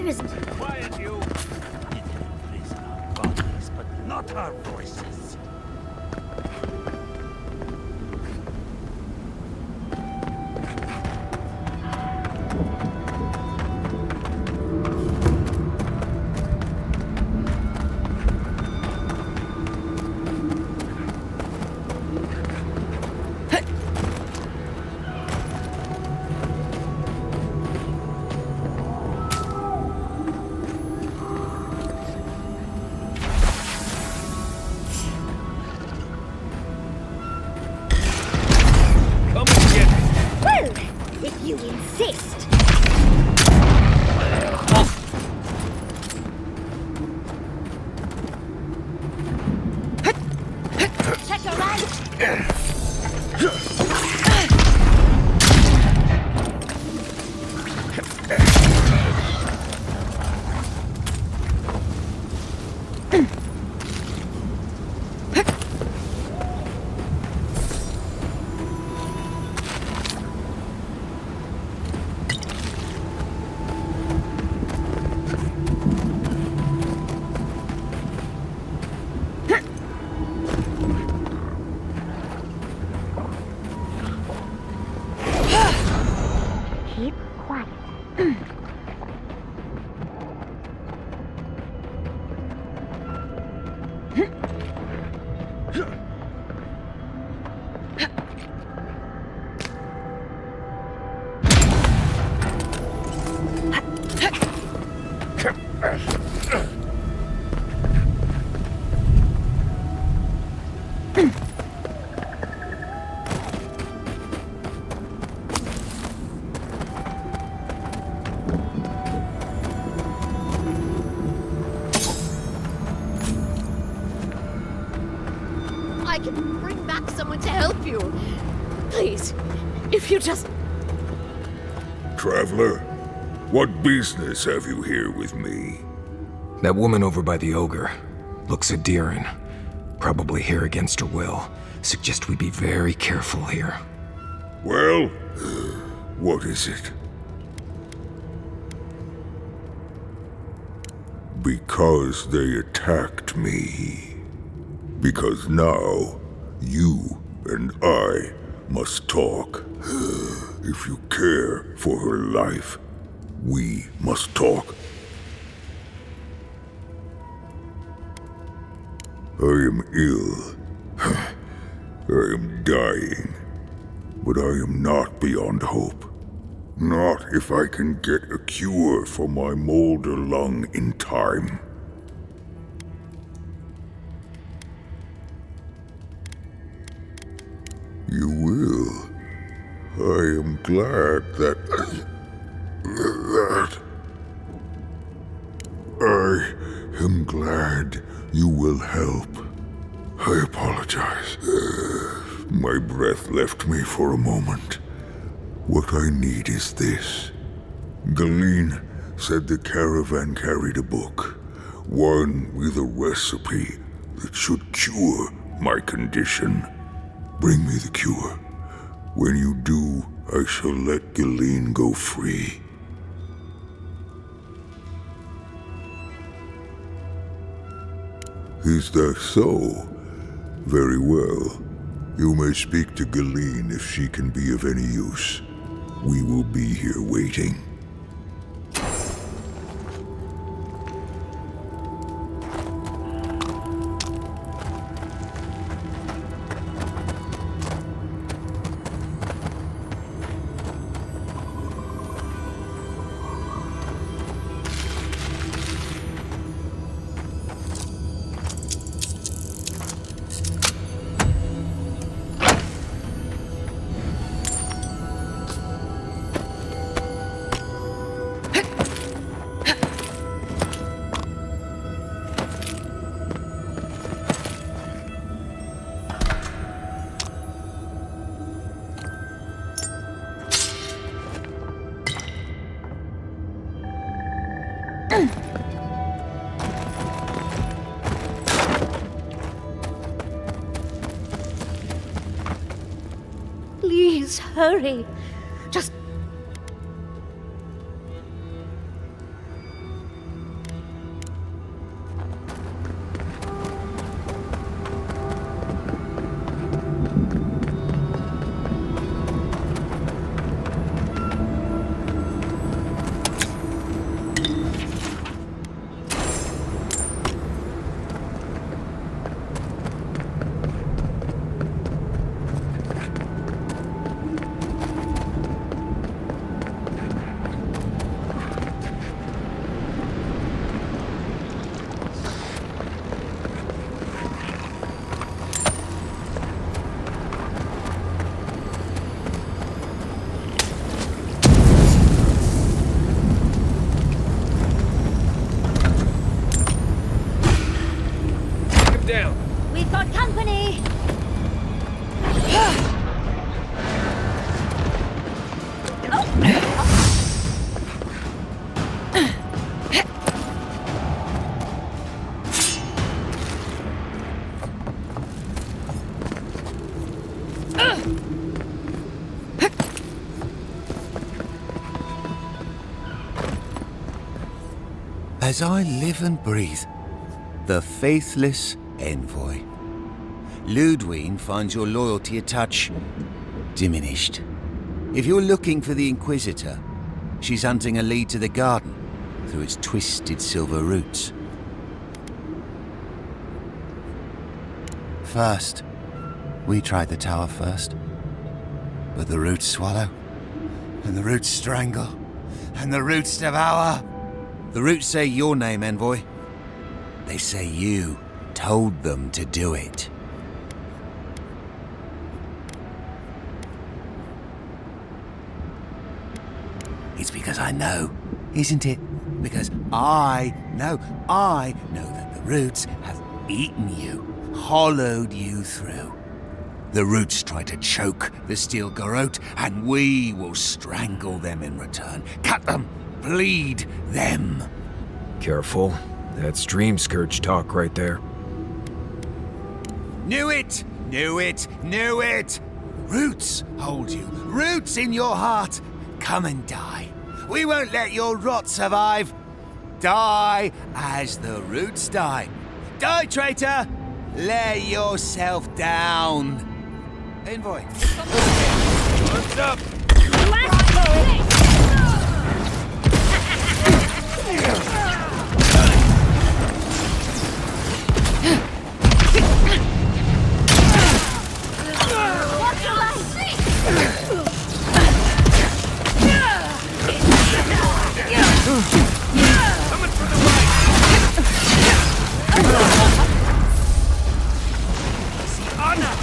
There isn't. Quiet, you! It will prison our bodies, but not our voices. Well, if you insist. Check your right. Keep quiet. I can bring back someone to help you. Please, if you just... Traveler, what business have you here with me? That woman over by the ogre looks Adiran. Probably here against her will. Suggest we be very careful here. Well, what is it? Because they attacked me. Because now, you and I must talk. If you care for her life, we must talk. I am ill. I am dying. But I am not beyond hope. Not if I can get a cure for my molder lung in time. You will. I am glad that... I am glad you will help. I apologize. My breath left me for a moment. What I need is this. Galeen said the caravan carried a book. One with a recipe that should cure my condition. Bring me the cure. When you do, I shall let Galeen go free. Is that so? Very well. You may speak to Galeen if she can be of any use. We will be here waiting. Please, hurry. Just... As I live and breathe, the faithless envoy. Ludwine finds your loyalty a touch diminished. If you're looking for the Inquisitor, she's hunting a lead to the garden through its twisted silver roots. First, we tried the tower first. But the roots swallow, and the roots strangle, and the roots devour. The roots say your name, Envoy. They say you told them to do it. It's because I know, isn't it? Because I know that the roots have eaten you, hollowed you through. The roots try to choke the steel garrote, and we will strangle them in return. Cut them, bleed them. Careful. That's dream scourge talk right there. Knew it! Knew it! Knew it! Roots hold you. Roots in your heart. Come and die. We won't let your rot survive. Die as the roots die. Die, traitor! Lay yourself down. Envoy. What's up? Coming from the right. See honor.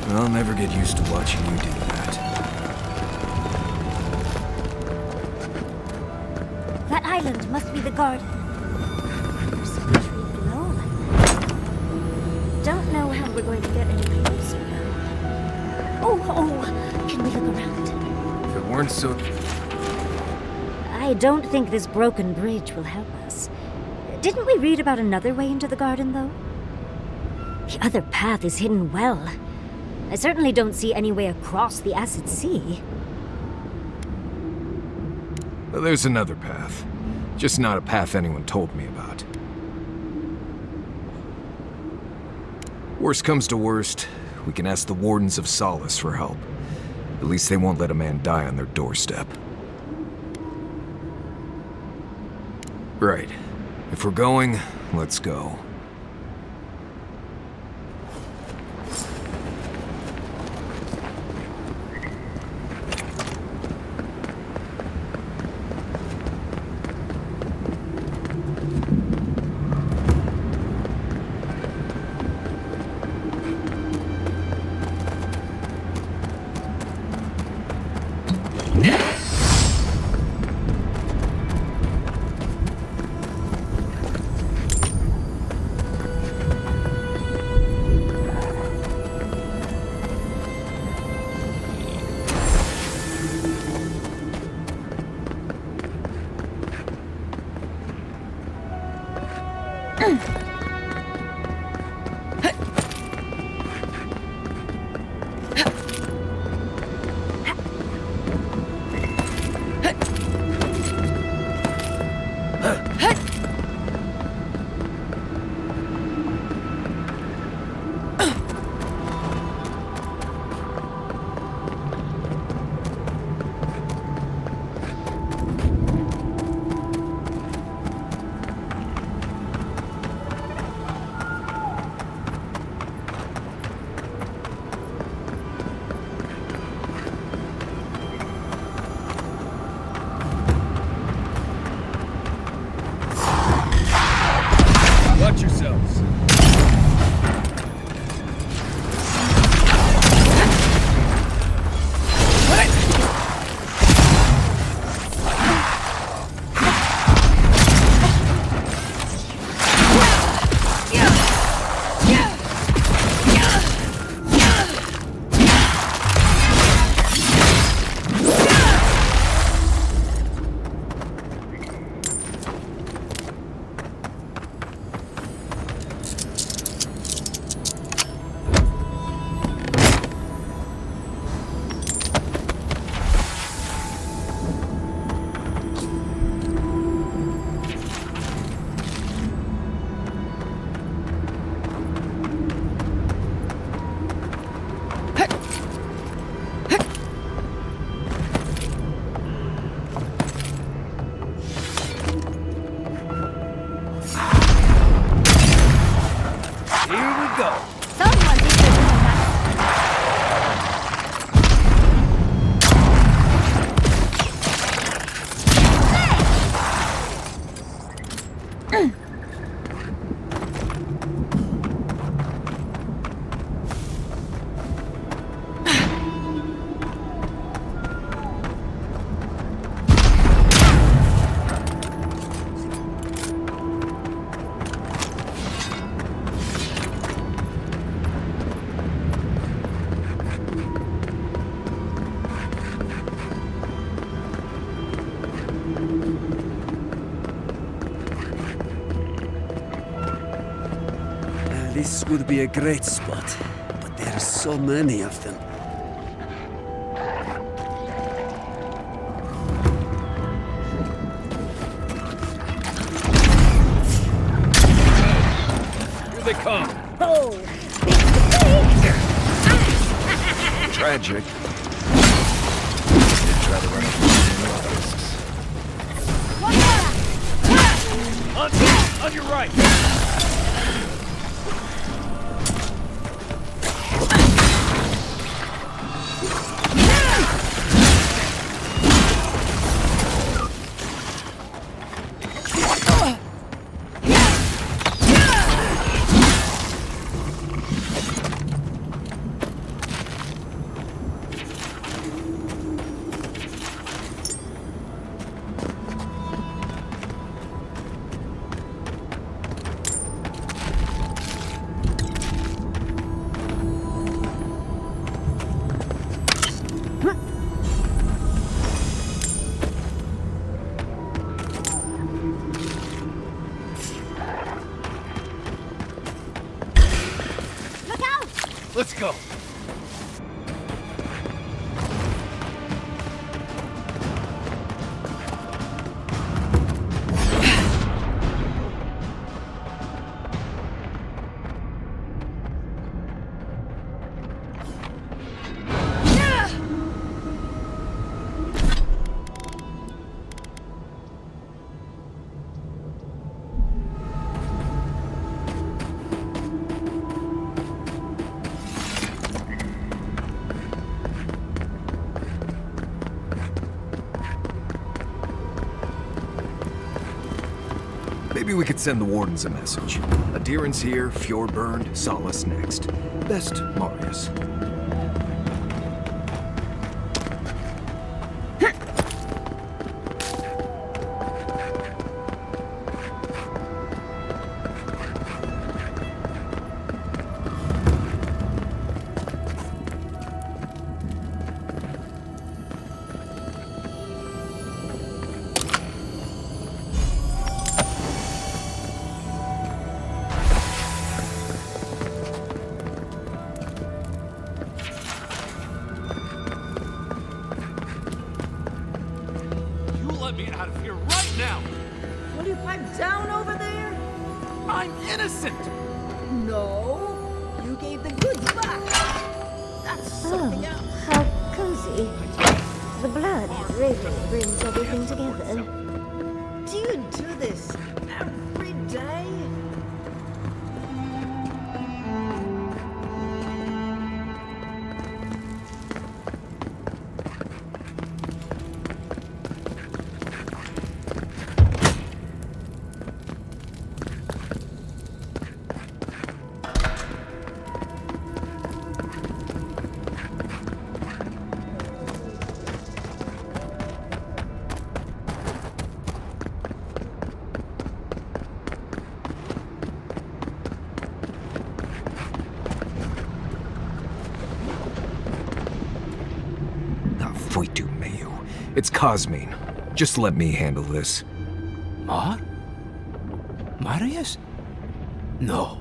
I'll never get used to watching you do that. That island must be the garden. There's some tree below like that. Don't know how we're going to get any closer though. Oh, can we look around? If it weren't so... I don't think this broken bridge will help us. Didn't we read about another way into the garden though? The other path is hidden well. I certainly don't see any way across the acid sea. Well, there's another path. Just not a path anyone told me about. Worst comes to worst, we can ask the Wardens of Solace for help. At least they won't let a man die on their doorstep. Right. If we're going, let's go. Watch yourselves. Someone needs to do that. This would be a great spot, but there are so many of them. Here they come. Oh, Tragic. Did try to run up on your right. Let's go. Maybe we could send the wardens a message. Adherence here, Fjord burned, Solace next. Best, Marius. let me out of here right now! Will you pipe down over there? I'm innocent! No. You gave the goods back. That's something else. How cozy. The blood really brings everything together. Do you do this every day? Foitu Mayu. It's Cosmine. Just let me handle this. Marius? No.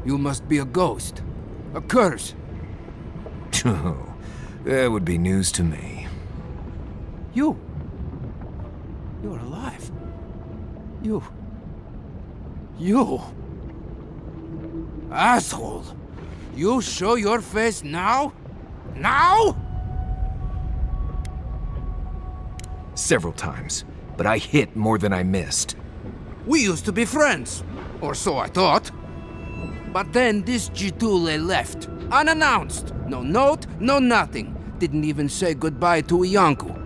You must be a ghost. A curse. Oh, that would be news to me. You're alive. You. Asshole! You show your face now? Now? Several times, but I hit more than I missed. We used to be friends. Or so I thought. But then this Jitule left. Unannounced. No note, no nothing. Didn't even say goodbye to Iancu.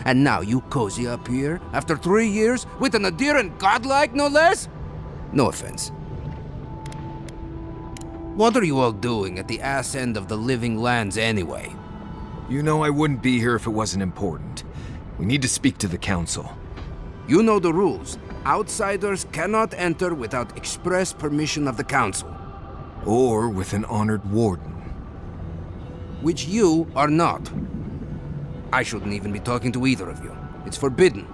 And now you cozy up here, after 3 years, with an adherent godlike, no less? No offense. What are you all doing at the ass end of the living lands anyway? You know I wouldn't be here if it wasn't important. We need to speak to the council. You know the rules. Outsiders cannot enter without express permission of the council. Or with an honored warden. Which you are not. I shouldn't even be talking to either of you. It's forbidden.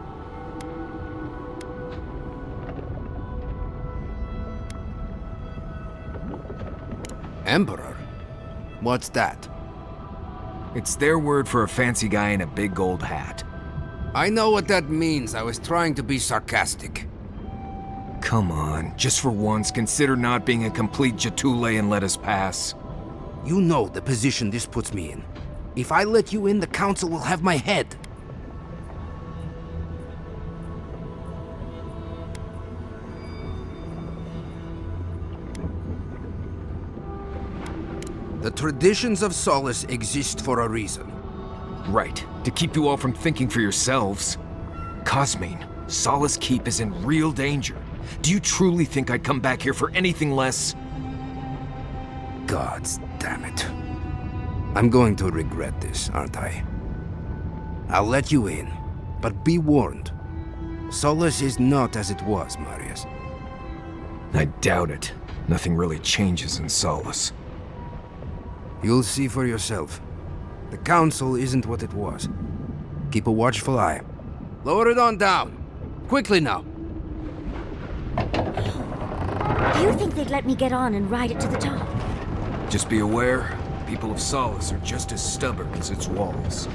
Emperor? What's that? It's their word for a fancy guy in a big gold hat. I know what that means. I was trying to be sarcastic. Come on, just for once, consider not being a complete Jatule and let us pass. You know the position this puts me in. If I let you in, the council will have my head. The traditions of Solace exist for a reason. Right, to keep you all from thinking for yourselves. Cosmine, Solace Keep is in real danger. Do you truly think I'd come back here for anything less? Gods damn it. I'm going to regret this, aren't I? I'll let you in, but be warned. Solace is not as it was, Marius. I doubt it. Nothing really changes in Solace. You'll see for yourself. The council isn't what it was. Keep a watchful eye. Lower it on down. Quickly now. Do you think they'd let me get on and ride it to the top? Just be aware, people of Solace are just as stubborn as its walls.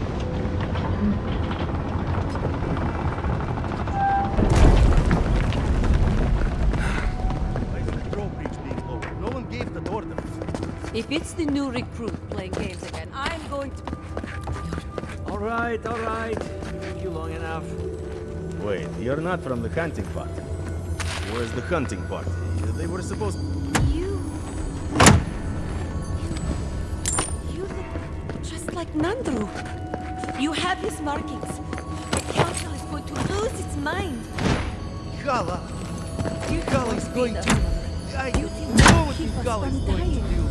No one gave the order. If it's the new recruit playing games again, I'm going to... All right. Leave you long enough. Wait, you're not from the hunting party. Where's the hunting party? They were supposed... You look just like Nandru. You have his markings. The council is going to lose its mind. Kala! You Kala is going to... I You know what keep us Kala is from going to dying. do.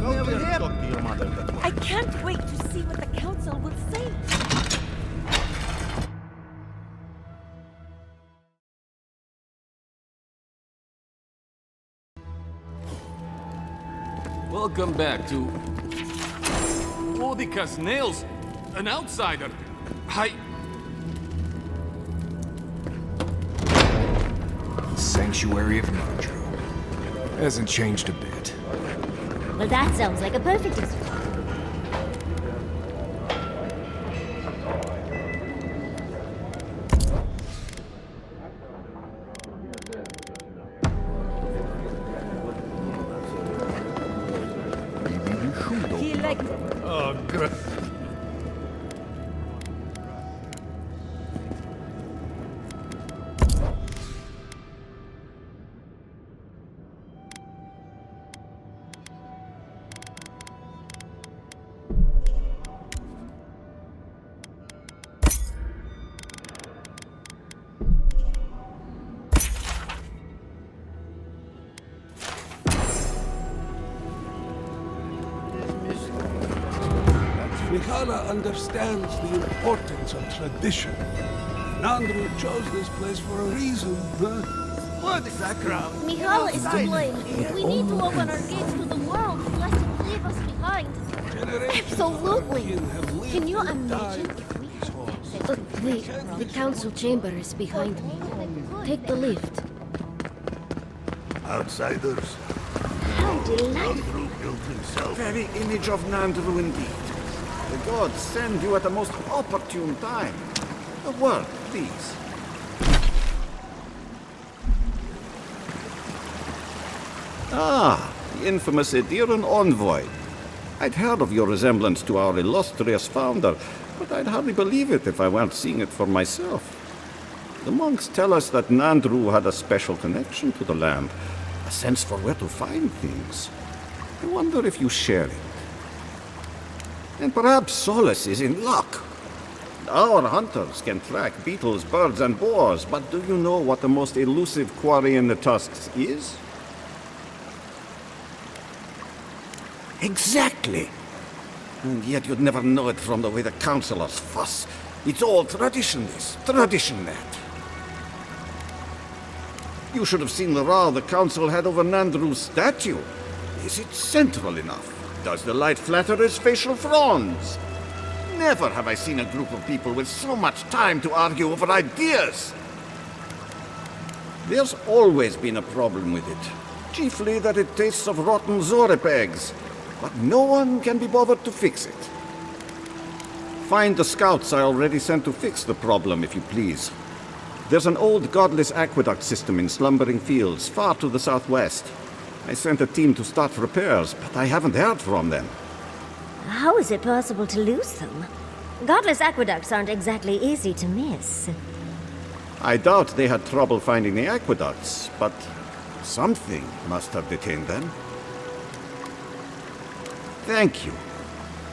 I'll Over never here. talk to your mother that way. I can't wait to see what the council will say. Welcome back to... Odica's nails! An outsider! Sanctuary of Nandru. Hasn't changed a bit. Well, that sounds like a perfect excuse. Oh, good. Mikhala understands the importance of tradition. Nandru chose this place for a reason, huh? What background? Mihala is to blame. We need to open our gates to the world, lest it leave us behind. Absolutely. Can you imagine if we Wait, the council chamber is behind me. Take the lift. Outsiders. How delightful. Nandru built himself. Very image of Nandru indeed. The gods send you at the most opportune time. A word, please. Ah, the infamous Ediran envoy. I'd heard of your resemblance to our illustrious founder, but I'd hardly believe it if I weren't seeing it for myself. The monks tell us that Nandru had a special connection to the land, a sense for where to find things. I wonder if you share it. And perhaps Solace is in luck. Our hunters can track beetles, birds, and boars, but do you know what the most elusive quarry in the tusks is? Exactly! And yet you'd never know it from the way the councillors fuss. It's all tradition this, tradition that. You should have seen the row the council had over Nandru's statue. Is it central enough? Does the light flatter his facial fronds? Never have I seen a group of people with so much time to argue over ideas. There's always been a problem with it. Chiefly that it tastes of rotten Zorip eggs. But no one can be bothered to fix it. Find the scouts I already sent to fix the problem, if you please. There's an old godless aqueduct system in slumbering fields, far to the southwest. I sent a team to start repairs, but I haven't heard from them. How is it possible to lose them? Godless aqueducts aren't exactly easy to miss. I doubt they had trouble finding the aqueducts, but something must have detained them. Thank you.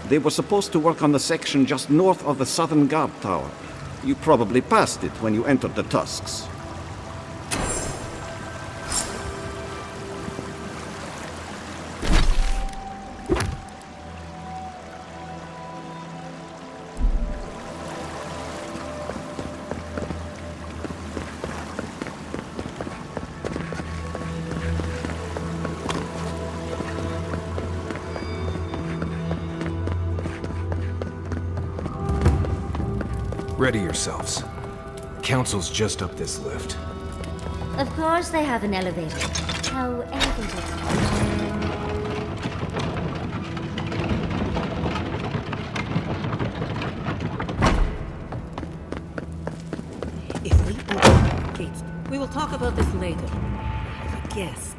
They were supposed to work on the section just north of the southern guard tower. You probably passed it when you entered the Tusks. Ready yourselves. Council's just up this lift. Of course they have an elevator. How elegant. If we open the gates, we will talk about this later. I have a guest.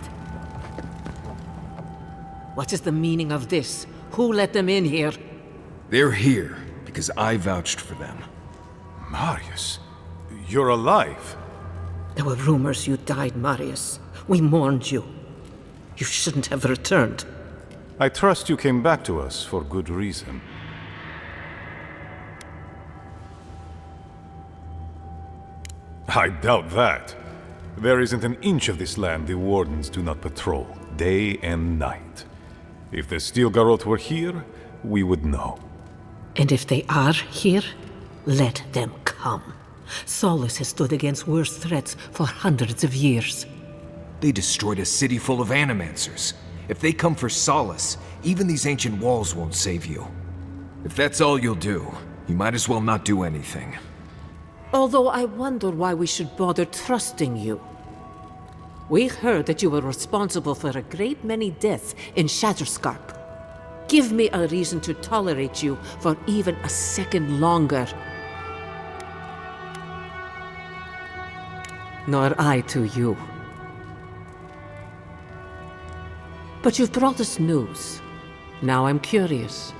What is the meaning of this? Who let them in here? They're here because I vouched for them. Marius, you're alive. There were rumors you died, Marius. We mourned you. You shouldn't have returned. I trust you came back to us for good reason. I doubt that. There isn't an inch of this land the Wardens do not patrol, day and night. If the Stilgarroth were here, we would know. And if they are here, let them come. Solace has stood against worse threats for hundreds of years. They destroyed a city full of animancers. If they come for Solace, even these ancient walls won't save you. If that's all you'll do, you might as well not do anything. Although I wonder why we should bother trusting you. We heard that you were responsible for a great many deaths in Shatterscarp. Give me a reason to tolerate you for even a second longer. Nor I to you. But you've brought us news. Now I'm curious.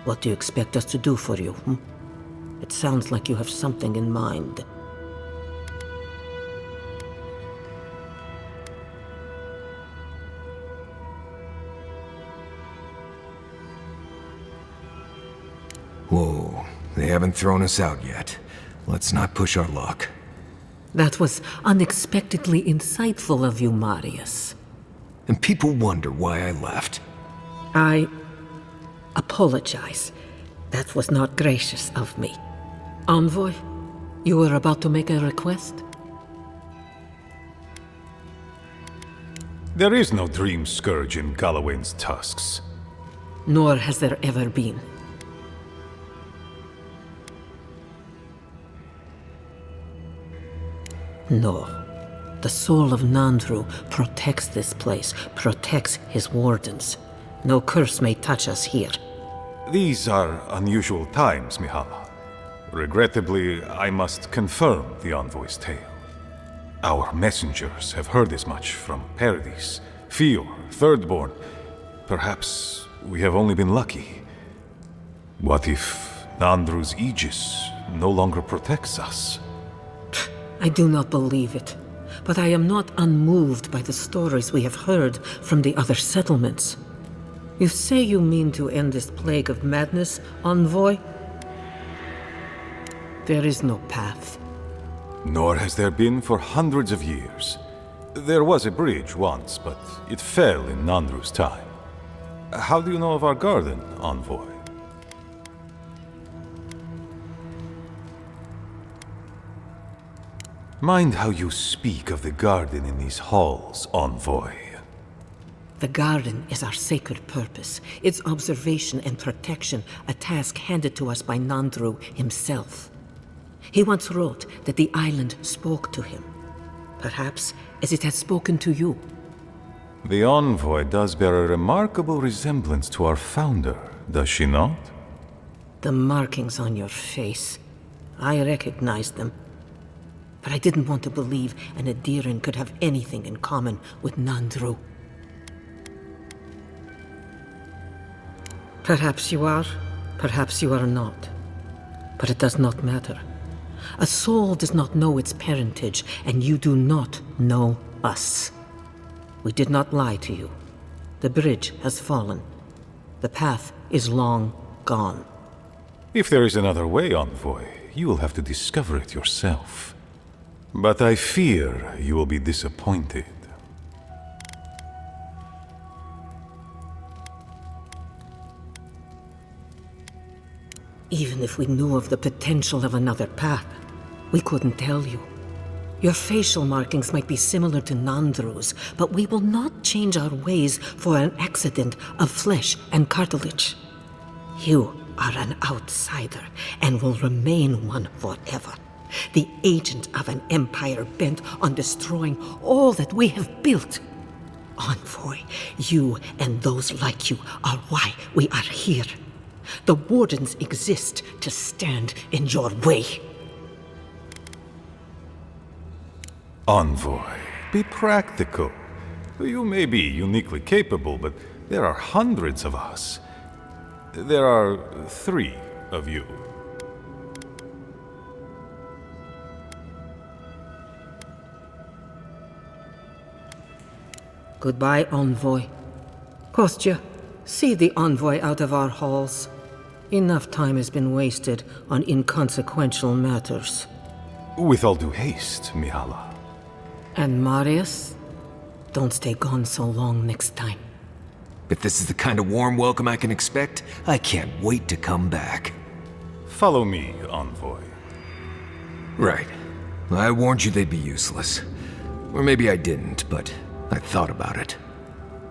What do you expect us to do for you, hmm? It sounds like you have something in mind. Whoa, they haven't thrown us out yet. Let's not push our luck. That was unexpectedly insightful of you, Marius. And people wonder why I left. I apologize. That was not gracious of me. Envoy, you were about to make a request? There is no dream scourge in Galawain's tusks. Nor has there ever been. No. The soul of Nandru protects this place, protects his wardens. No curse may touch us here. These are unusual times, Mihala. Regrettably, I must confirm the envoy's tale. Our messengers have heard as much from Paradis, Fior, Thirdborn. Perhaps we have only been lucky. What if Nandru's aegis no longer protects us? I do not believe it, but I am not unmoved by the stories we have heard from the other settlements. You say you mean to end this plague of madness, Envoy? There is no path. Nor has there been for hundreds of years. There was a bridge once, but it fell in Nandru's time. How do you know of our garden, Envoy? Mind how you speak of the garden in these halls, Envoy. The garden is our sacred purpose, its observation and protection, a task handed to us by Nandru himself. He once wrote that the island spoke to him, perhaps as it has spoken to you. The Envoy does bear a remarkable resemblance to our founder, does she not? The markings on your face, I recognized them. But I didn't want to believe an Adiran could have anything in common with Nandru. Perhaps you are, perhaps you are not. But it does not matter. A soul does not know its parentage, and you do not know us. We did not lie to you. The bridge has fallen. The path is long gone. If there is another way, Envoy, you will have to discover it yourself. But I fear you will be disappointed. Even if we knew of the potential of another path, we couldn't tell you. Your facial markings might be similar to Nandru's, but we will not change our ways for an accident of flesh and cartilage. You are an outsider and will remain one forever. The agent of an empire bent on destroying all that we have built. Envoy, you and those like you are why we are here. The Wardens exist to stand in your way. Envoy, be practical. You may be uniquely capable, but there are hundreds of us. There are 3 of you. Goodbye, Envoy. Kostya, see the Envoy out of our halls. Enough time has been wasted on inconsequential matters. With all due haste, Mihala. And Marius, don't stay gone so long next time. If this is the kind of warm welcome I can expect, I can't wait to come back. Follow me, Envoy. Right. I warned you they'd be useless. Or maybe I didn't, but I thought about it.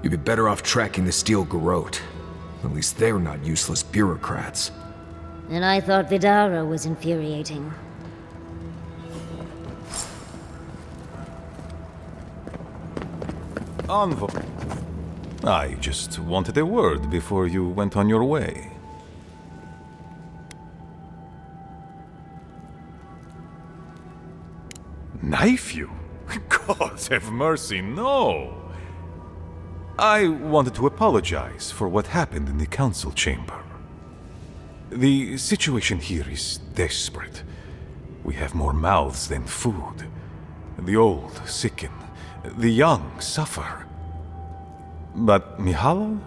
You'd be better off tracking the Steel Garrote. At least they're not useless bureaucrats. And I thought Vidara was infuriating. Envoy. I just wanted a word before you went on your way. Knife you? God have mercy, no! I wanted to apologize for what happened in the council chamber. The situation here is desperate. We have more mouths than food. The old sicken, the young suffer. But Mihala,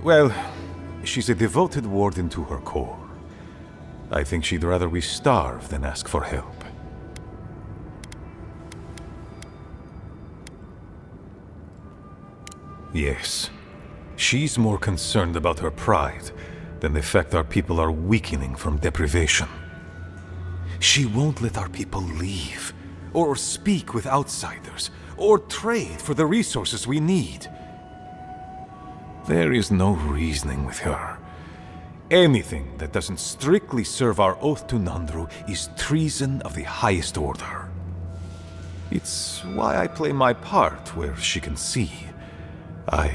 well, she's a devoted warden to her core. I think she'd rather we starve than ask for help. Yes, she's more concerned about her pride than the fact our people are weakening from deprivation. She won't let our people leave, or speak with outsiders, or trade for the resources we need. There is no reasoning with her. Anything that doesn't strictly serve our oath to Nandru is treason of the highest order. It's why I play my part where she can see. I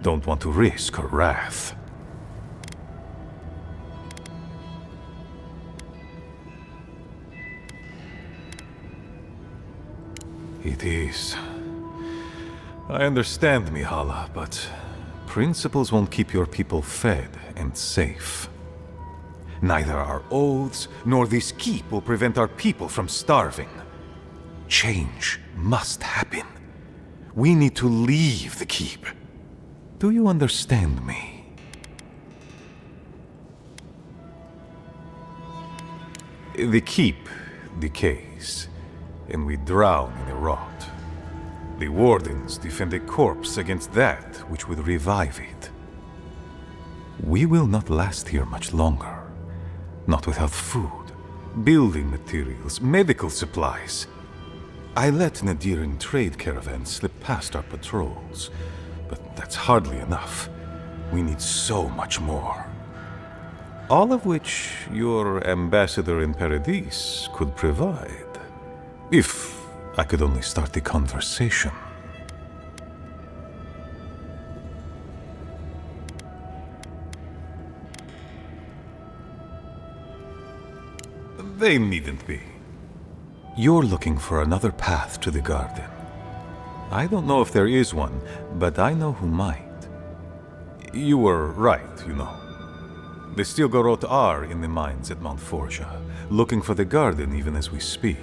don't want to risk her wrath. It is. I understand, Mihala, but principles won't keep your people fed and safe. Neither our oaths nor this keep will prevent our people from starving. Change must happen. We need to leave the keep. Do you understand me? The keep decays, and we drown in a rot. The wardens defend a corpse against that which would revive it. We will not last here much longer. Not without food, building materials, medical supplies. I let Nadiran trade caravans slip past our patrols, but that's hardly enough. We need so much more. All of which your ambassador in Paradis could provide. If I could only start the conversation. They needn't be. You're looking for another path to the garden. I don't know if there is one, but I know who might. You were right, you know. The Stilgarot are in the mines at Mount Forja, looking for the garden even as we speak.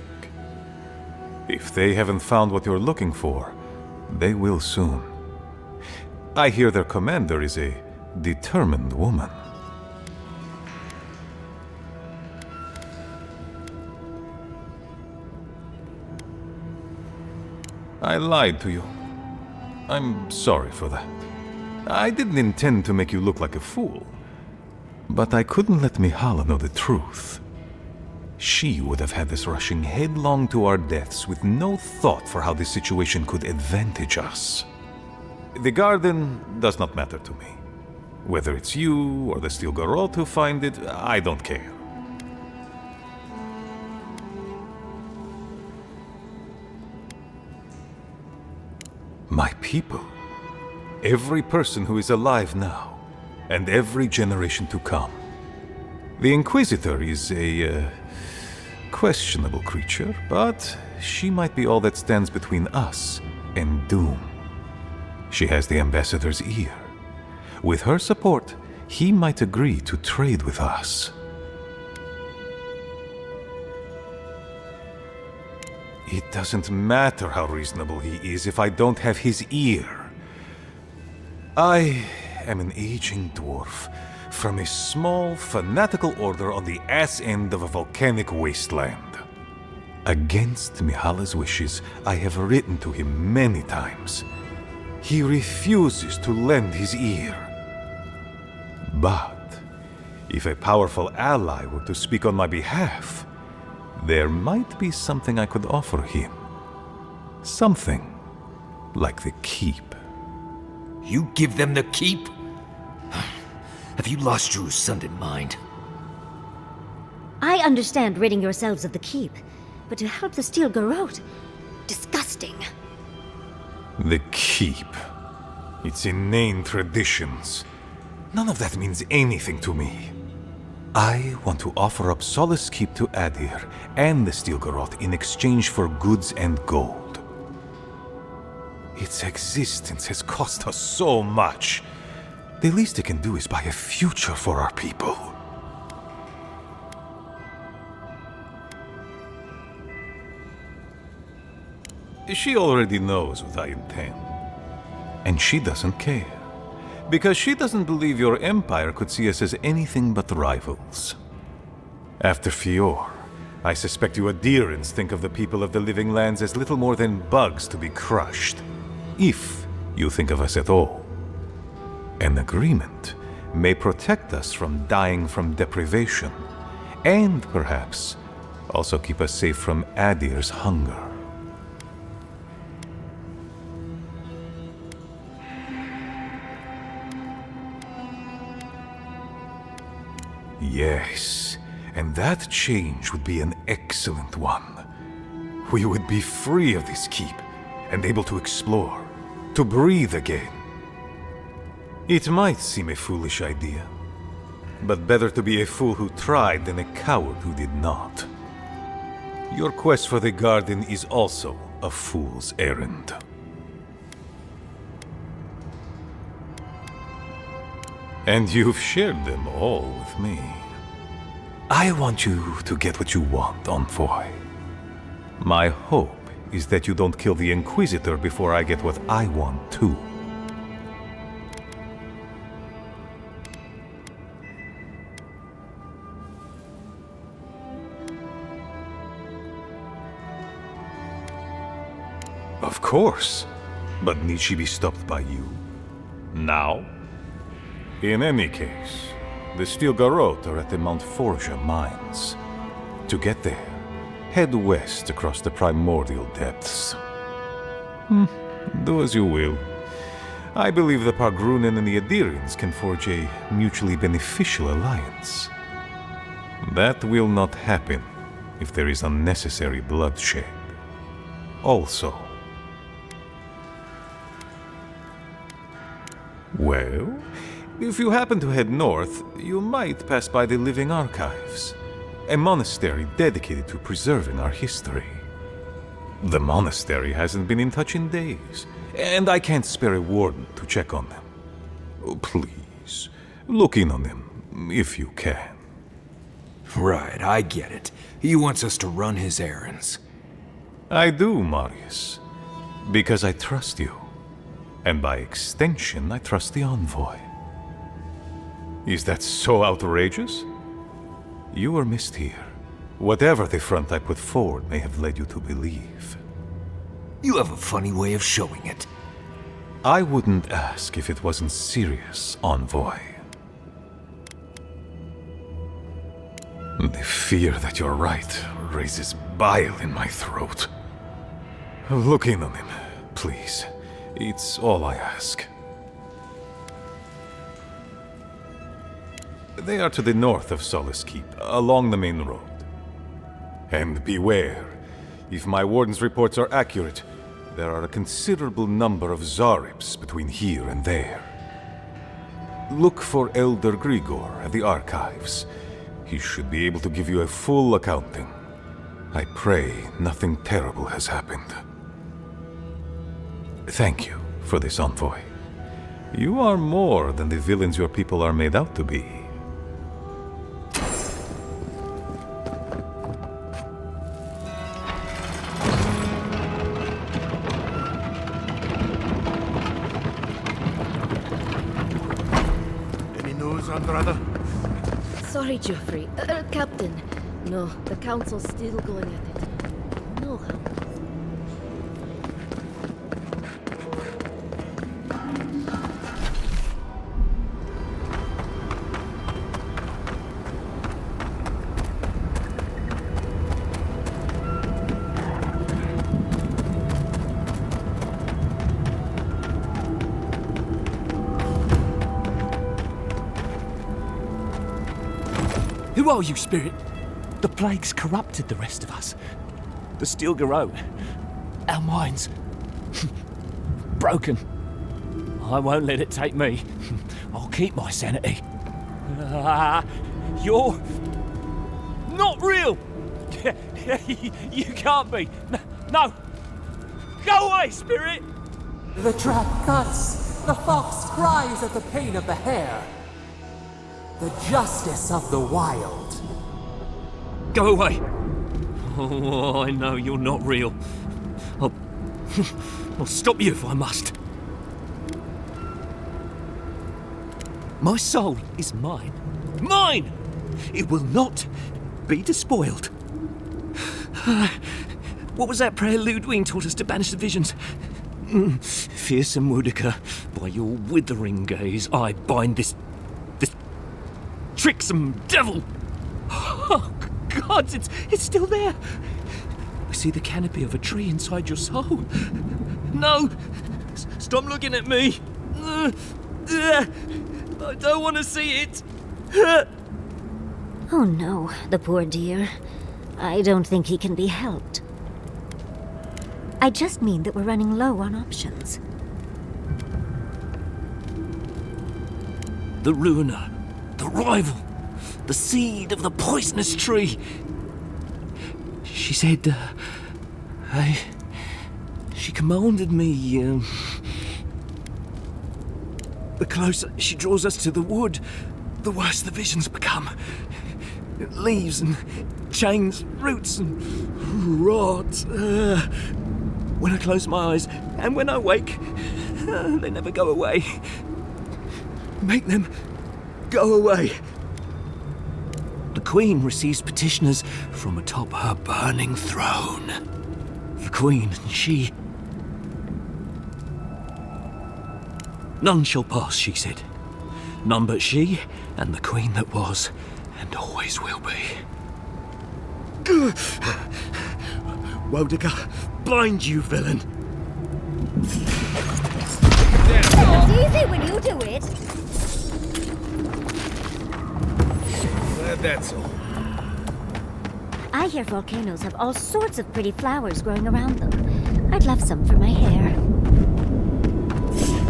If they haven't found what you're looking for, they will soon. I hear their commander is a determined woman. I lied to you. I'm sorry for that. I didn't intend to make you look like a fool. But I couldn't let Mihala know the truth. She would have had us rushing headlong to our deaths with no thought for how this situation could advantage us. The garden does not matter to me. Whether it's you or the Stilgarot who find it, I don't care. My people. Every person who is alive now, and every generation to come. The Inquisitor is a questionable creature, but she might be all that stands between us and doom. She has the Ambassador's ear. With her support, he might agree to trade with us. It doesn't matter how reasonable he is if I don't have his ear. I am an aging dwarf from a small, fanatical order on the ass end of a volcanic wasteland. Against Mihala's wishes, I have written to him many times. He refuses to lend his ear. But if a powerful ally were to speak on my behalf, there might be something I could offer him. Something like the keep. You give them the keep? Have you lost your Sunday mind? I understand ridding yourselves of the keep, but to help the Stilgarot? Disgusting. The keep. Its inane traditions. None of that means anything to me. I want to offer up Solace Keep to Adir and the Stilgarot in exchange for goods and gold. Its existence has cost us so much. The least it can do is buy a future for our people. She already knows what I intend. And she doesn't care. Because she doesn't believe your empire could see us as anything but rivals. After Fior, I suspect you Adherents think of the people of the Living Lands as little more than bugs to be crushed. If you think of us at all. An agreement may protect us from dying from deprivation, and perhaps also keep us safe from Adir's hunger. Yes, and that change would be an excellent one. We would be free of this keep, and able to explore, to breathe again. It might seem a foolish idea, but better to be a fool who tried than a coward who did not. Your quest for the garden is also a fool's errand. And you've shared them all with me. I want you to get what you want, Envoy. My hope is that you don't kill the Inquisitor before I get what I want too. Of course, but need she be stopped by you? Now? In any case, the Steel Garrote are at the Mount Forja mines. To get there, head west across the primordial depths. Do as you will. I believe the Pargrunen and the Adirians can forge a mutually beneficial alliance. That will not happen if there is unnecessary bloodshed. Also, well, if you happen to head north, you might pass by the Living Archives, a monastery dedicated to preserving our history. The monastery hasn't been in touch in days, and I can't spare a warden to check on them. Oh, please, look in on them, if you can. Right, I get it. He wants us to run his errands. I do, Marius, because I trust you. And by extension, I trust the Envoy. Is that so outrageous? You were missed here. Whatever the front I put forward may have led you to believe. You have a funny way of showing it. I wouldn't ask if it wasn't serious, Envoy. The fear that you're right raises bile in my throat. Look in on him, please. It's all I ask. They are to the north of Solace Keep, along the main road. And beware, if my warden's reports are accurate, there are a considerable number of Zarips between here and there. Look for Elder Grigor at the archives. He should be able to give you a full accounting. I pray nothing terrible has happened. Thank you for this, Envoy. You are more than the villains your people are made out to be. Any news, Andrada? Sorry, Geoffrey. Captain. No, the Council's still going at it. No help. Who are you, Spirit? The plague's corrupted the rest of us. The Steel Garrote. Our minds. Broken. I won't let it take me. I'll keep my sanity. You're... not real! You can't be. No! Go away, Spirit! The trap cuts. The fox cries at the pain of the hare. The justice of the wild. Go away! Oh, I know you're not real. I'll stop you if I must. My soul is mine. Mine! It will not be despoiled. What was that prayer Ludwig taught us to banish the visions? Fearsome Wudiker, by your withering gaze, I bind this tricksome devil. Oh, God, it's still there. I see the canopy of a tree inside your soul. No! Stop looking at me! I don't want to see it! Oh no, the poor dear. I don't think he can be helped. I just mean that we're running low on options. The ruiner, the rival, the seed of the poisonous tree. She said, she commanded me, the closer she draws us to the wood, the worse the visions become. Leaves and chains, roots and rods. When I close my eyes and when I wake, they never go away. Make them go away. The Queen receives petitioners from atop her burning throne. The Queen and she. None shall pass, she said. None but she and the Queen that was and always will be. Wudiker, blind you villain! It's easy when you do it. Glad that's all. I hear volcanoes have all sorts of pretty flowers growing around them. I'd love some for my hair.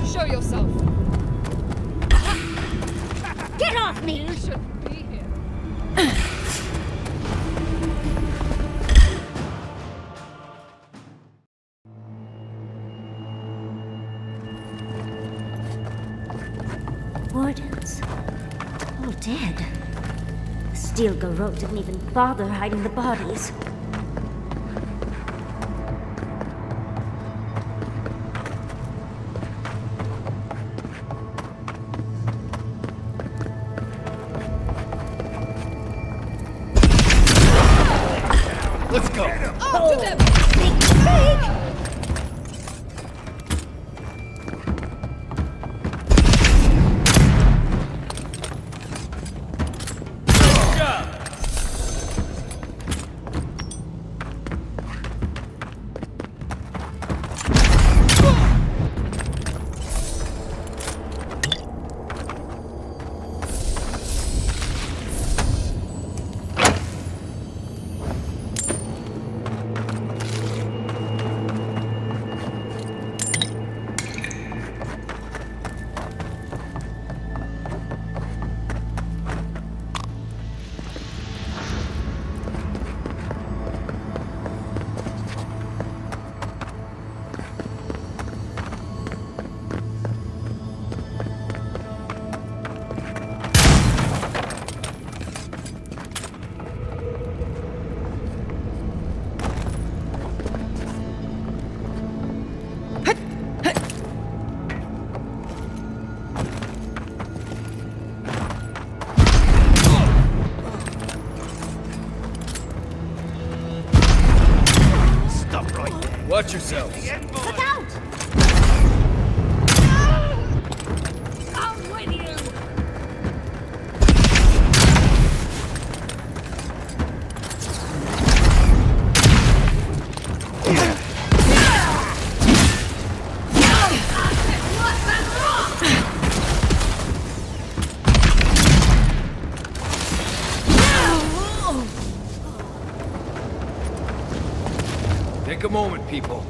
Show yourself! Get off me! You shouldn't be here. Wardens. All dead. The Steel Garrote didn't even bother hiding the bodies. Let's go! After them! Watch yourselves. Look out! I'm with you! Take a moment, people.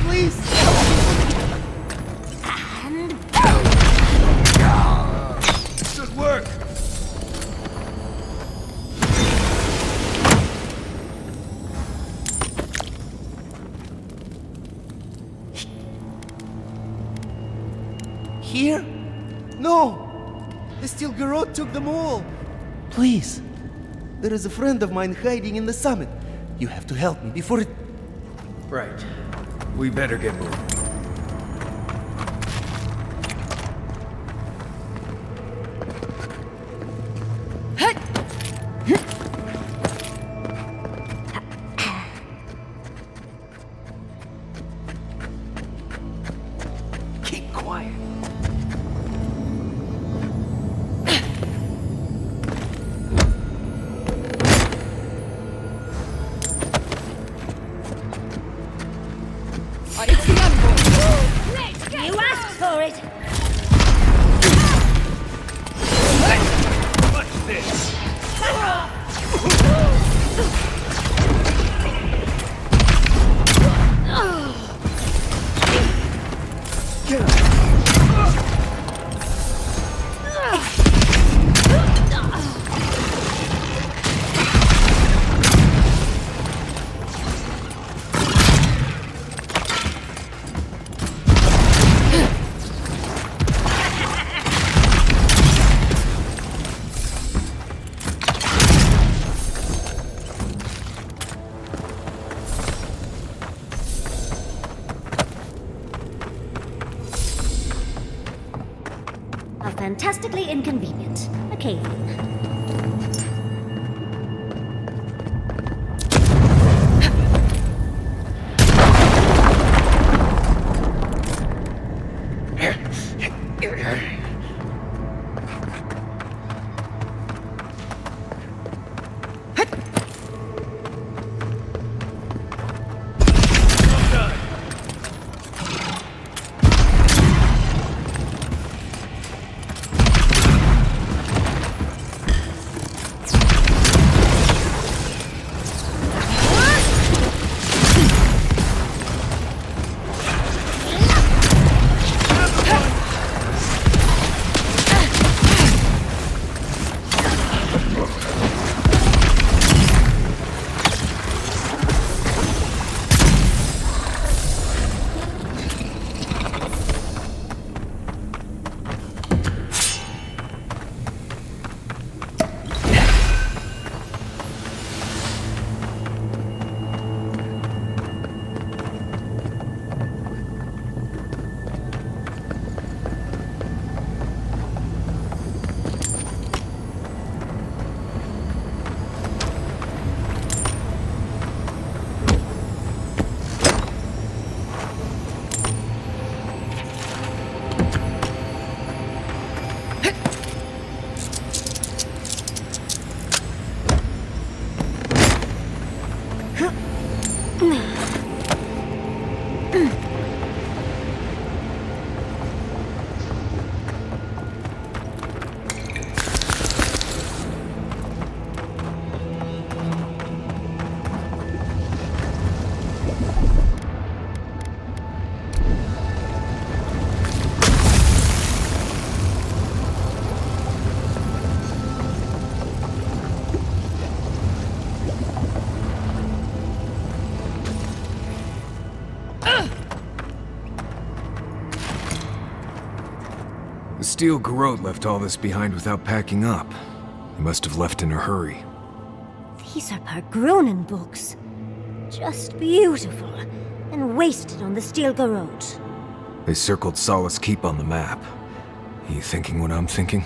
Please! The Steel Garrote took them all! Please. There is a friend of mine hiding in the summit. You have to help me before it... Right. We better get moving. Keep quiet. It's the envoy! You asked for it! Watch this! How fantastically inconvenient. A cave-in. The Steel Garrote left all this behind without packing up. He must have left in a hurry. These are Pargrunen books. Just beautiful. And wasted on the Steel Garrote. They circled Solace Keep on the map. Are you thinking what I'm thinking?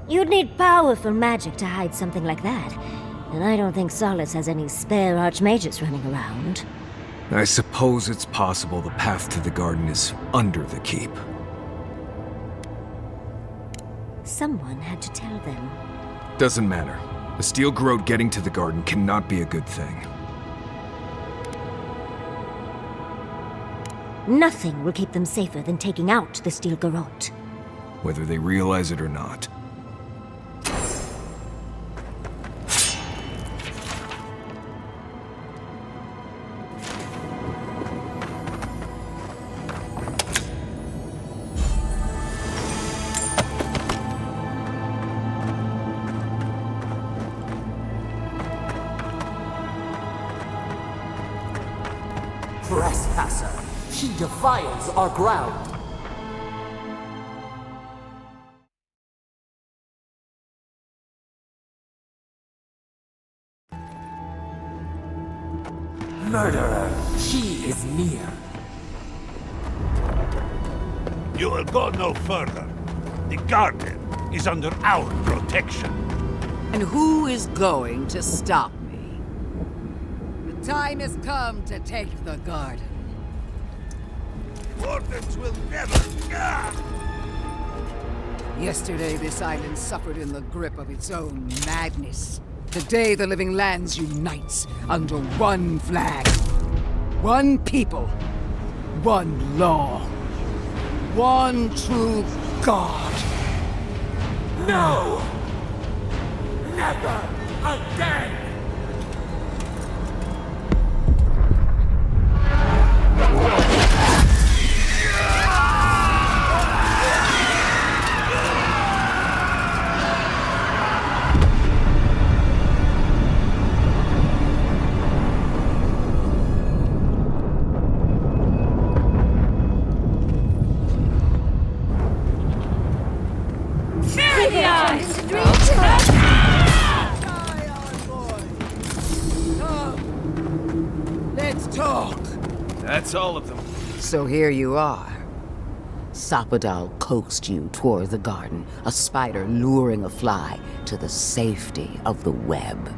You'd need powerful magic to hide something like that. And I don't think Solace has any spare archmages running around. I suppose it's possible the path to the garden is under the keep. Someone had to tell them. Doesn't matter. The Steel Garrote getting to the garden cannot be a good thing. Nothing will keep them safer than taking out the Steel Garrote. Whether they realize it or not. Trespasser! He defiles our ground! Murderer, she is near. You will go no further. The garden is under our protection. And who is going to stop me? The time has come to take the garden. Wardens will never... Yesterday, this island suffered in the grip of its own madness. Today, the living lands unites under one flag. One people. One law. One true God. No! Never again! Let's talk. That's all of them. So here you are. Sapadal coaxed you toward the garden, a spider luring a fly to the safety of the web.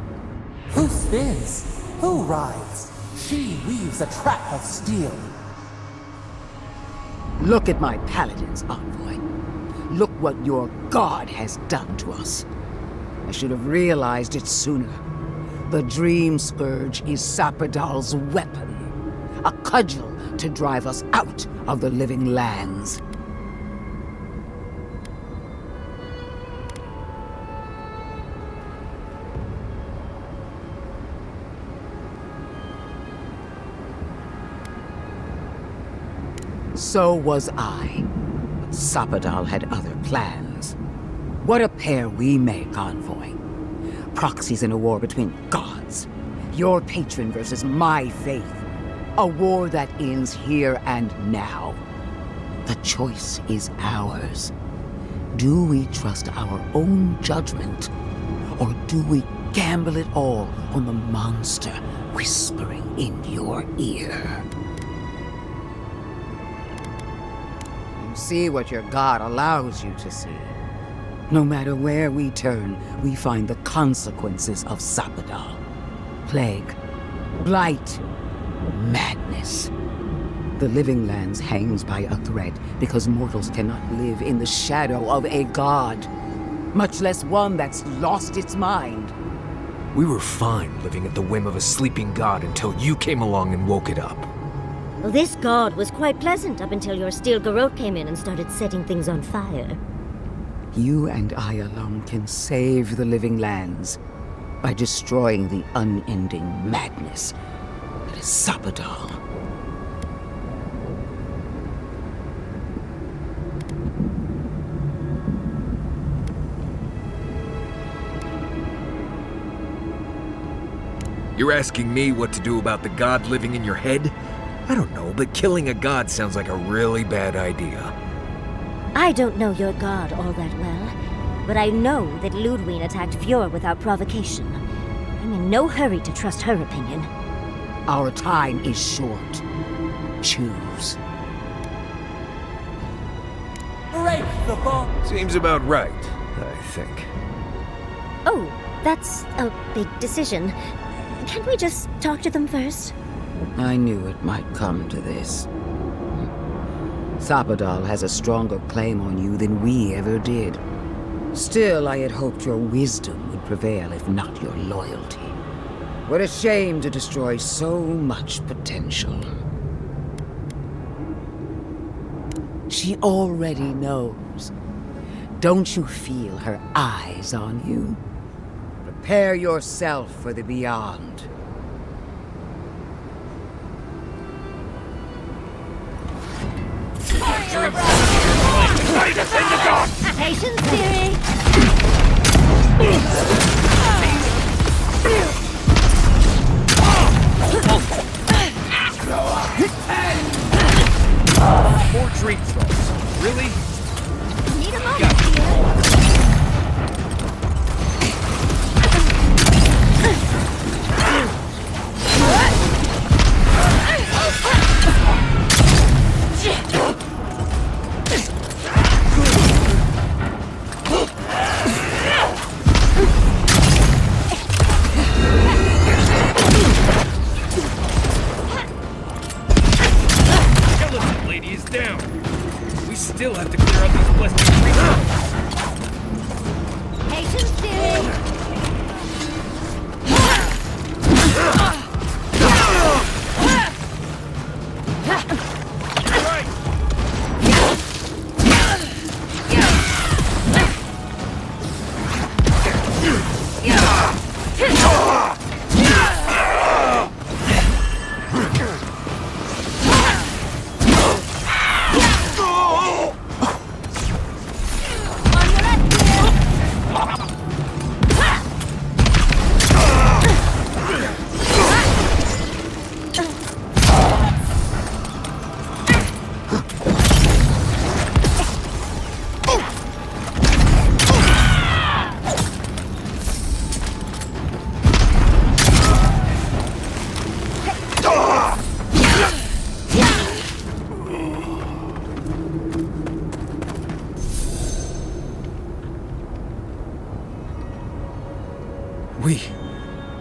Who spins? Who rides? She weaves a trap of steel. Look at my paladin's envoy. Look what your god has done to us. I should have realized it sooner. The Dream Scourge is Sapadal's weapon. A cudgel to drive us out of the living lands. So was I. But Sapadal had other plans. What a pair we make, envoy. Proxies in a war between gods. Your patron versus my faith. A war that ends here and now. The choice is ours. Do we trust our own judgment? Or do we gamble it all on the monster whispering in your ear? You see what your god allows you to see. No matter where we turn, we find the consequences of Sapadal. Plague, blight, madness. The living lands hangs by a thread because mortals cannot live in the shadow of a god, much less one that's lost its mind. We were fine living at the whim of a sleeping god until you came along and woke it up. Well, this god was quite pleasant up until your steel garrote came in and started setting things on fire. You and I alone can save the living lands by destroying the unending madness that is Sapadal. You're asking me what to do about the god living in your head? I don't know, but killing a god sounds like a really bad idea. I don't know your god all that well, but I know that Ludwig attacked Fjord without provocation. I'm in no hurry to trust her opinion. Our time is short. Choose. Break the bond! Seems about right, I think. Oh, that's a big decision. Can't we just talk to them first? I knew it might come to this. Sapadal has a stronger claim on you than we ever did. Still, I had hoped your wisdom would prevail, if not your loyalty. What a shame to destroy so much potential. She already knows. Don't you feel her eyes on you? Prepare yourself for the beyond. Patience, dearie. More dream throws. Really? Need a moment here. have to clear out these blistering creatures. Patience, dearie.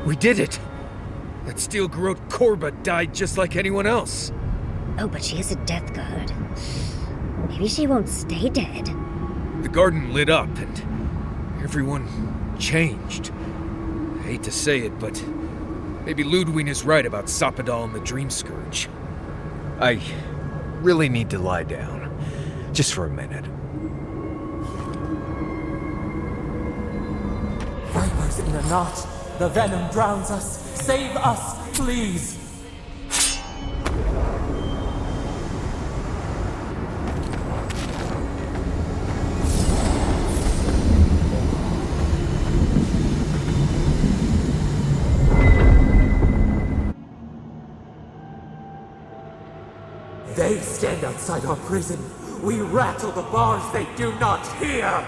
We did it! That steel garrote Korba died just like anyone else. Oh, but she is a death guard. Maybe she won't stay dead. The garden lit up and everyone changed. I hate to say it, but maybe Ludwig is right about Sapadal and the Dream Scourge. I really need to lie down. Just for a minute. Vipers in a knot. The venom drowns us. Save us, please. They stand outside our prison. We rattle the bars they do not hear.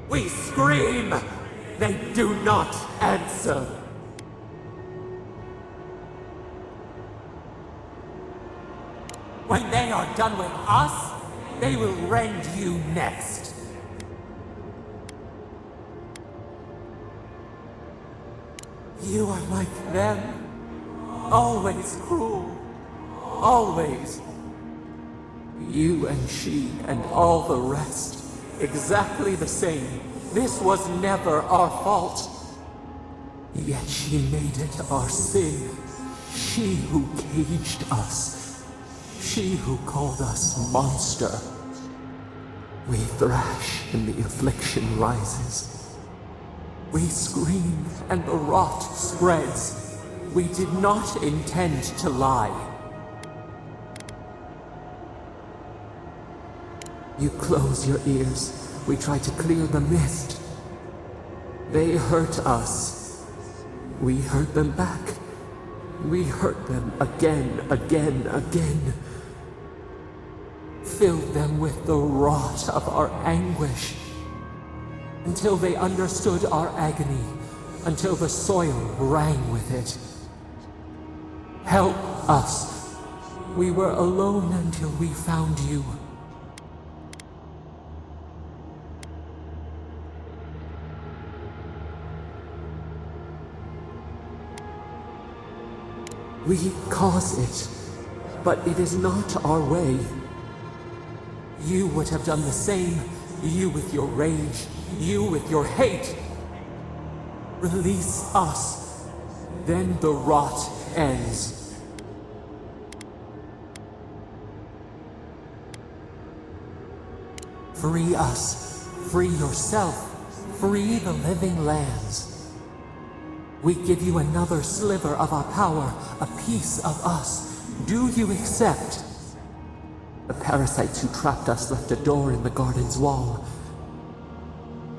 We scream. They do not answer. When they are done with us, they will rend you next. You are like them. Always cruel. Always. You and she and all the rest. Exactly the same. This was never our fault. Yet she made it our sin. She who caged us. She who called us monster. We thrash and the affliction rises. We scream and the rot spreads. We did not intend to lie. You close your ears. We try to clear the mist. They hurt us. We hurt them back. We hurt them again, again. Filled them with the rot of our anguish. Until they understood our agony. Until the soil rang with it. Help us. We were alone until we found you. We cause it, but it is not our way. You would have done the same, you with your rage, you with your hate. Release us, then the rot ends. Free us, free yourself, free the living lands. We give you another sliver of our power, a piece of us. Do you accept? The parasites who trapped us left a door in the garden's wall.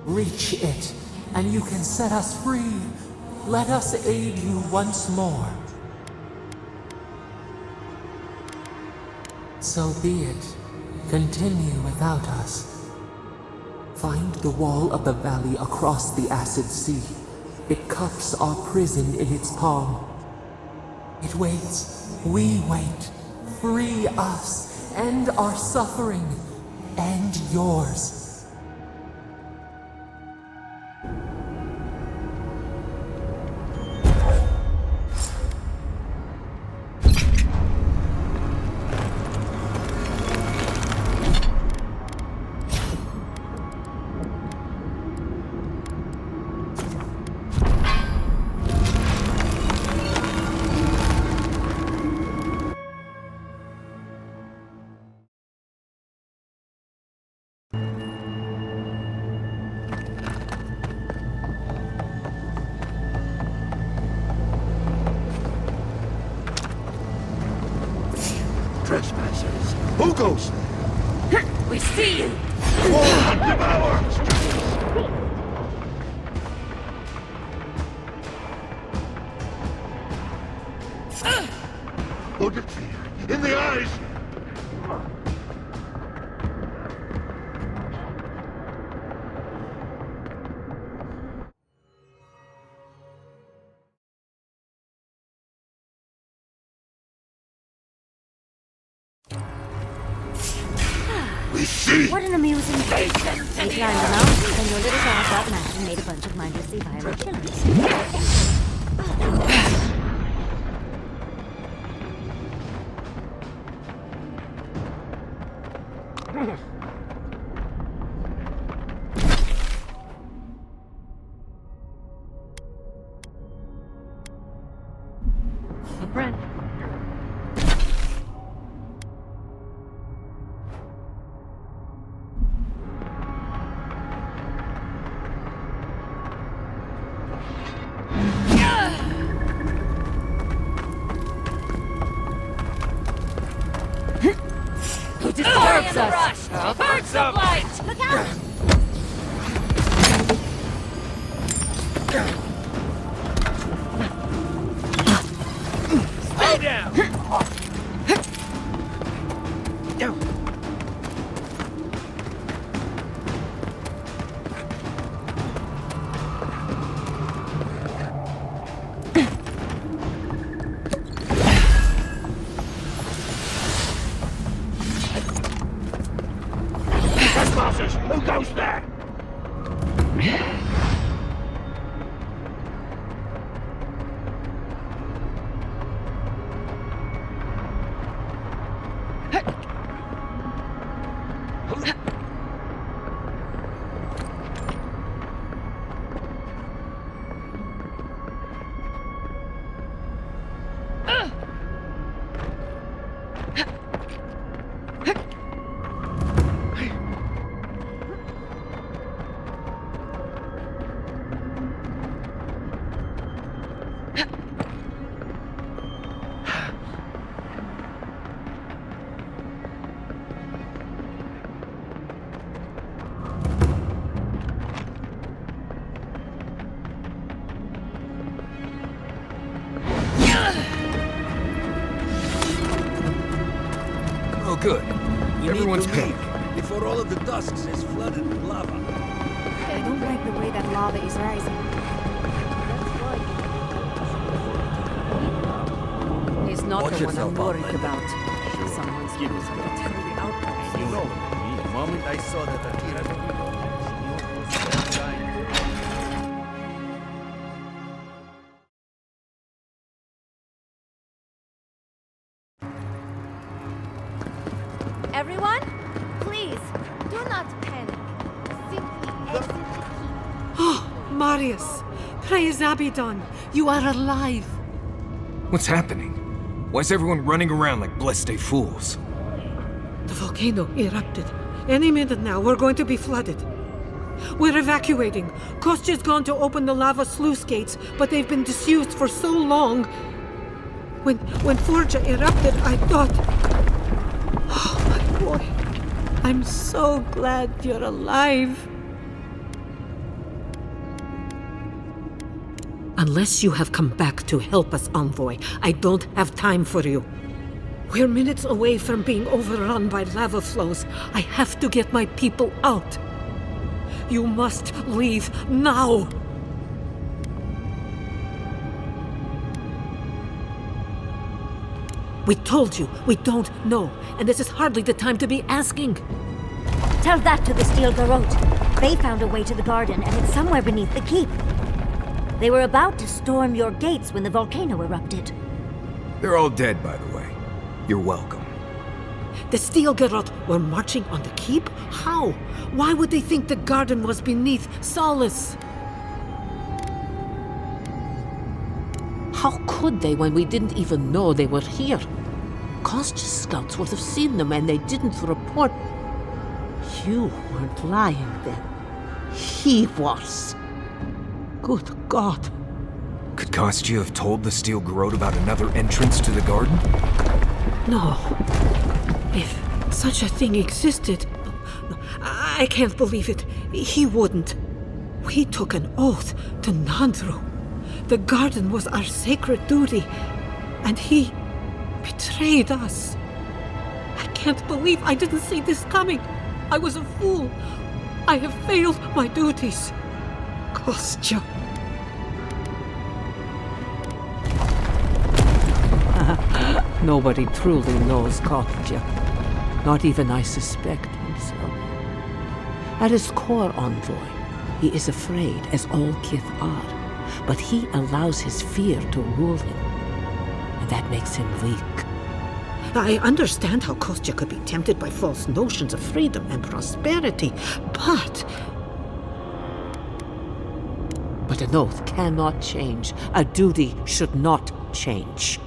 Reach it, and you can set us free. Let us aid you once more. So be it. Continue without us. Find the wall of the valley across the acid sea. It cups our prison in its palm. It waits. We wait. Free us. End our suffering. End yours. goes there? We see you! Look at me! In the eyes! We see! What an amusing thing. We climbed a mountain, and your little dog got mad and made a bunch of mindlessly violent killers. Friend. Who disturbs us? Birds of light! Look out! Stay down! Trespassers! Who goes there? Oh, good. Everyone's paying. Before all of the dusks is flooded with lava. I don't like the way that lava is rising. He's not Watch the one yourself I'm out, worried Linda. about. Someone's going to tell the outpost. You know, the moment I saw that Akira, I knew it was that guy. Everyone, please, do not panic. Simply exit the keep. Oh, Marius! Praise Abaddon! You are alive! What's happening? Why is everyone running around like blessed fools? The volcano erupted. Any minute now, we're going to be flooded. We're evacuating. Kostya's gone to open the lava sluice gates, but they've been disused for so long. When Forja erupted, I thought... Oh, my boy. I'm so glad you're alive. Unless you have come back to help us, Envoy, I don't have time for you. We're minutes away from being overrun by lava flows. I have to get my people out. You must leave now! We told you, we don't know, and this is hardly the time to be asking. Tell that to the Steel Garrote. They found a way to the garden, and it's somewhere beneath the keep. They were about to storm your gates when the volcano erupted. They're all dead, by the way. You're welcome. The Steel Garrote were marching on the keep? How? Why would they think the garden was beneath Solace? How could they when we didn't even know they were here? Kostya's scouts would have seen them and they didn't report. You weren't lying then. He was. Good God. Could Kostya have told the Steel Garrote about another entrance to the garden? No. Such a thing existed. No, I can't believe it. He wouldn't. We took an oath to Nandru. The garden was our sacred duty, and he betrayed us. I can't believe I didn't see this coming. I was a fool. I have failed my duties. Kostya. Nobody truly knows Kostya. Not even I suspect himself. At his core, Envoy, he is afraid, as all Kith are. But he allows his fear to rule him. And that makes him weak. I understand how Kostya could be tempted by false notions of freedom and prosperity, but an oath cannot change. A duty should not change.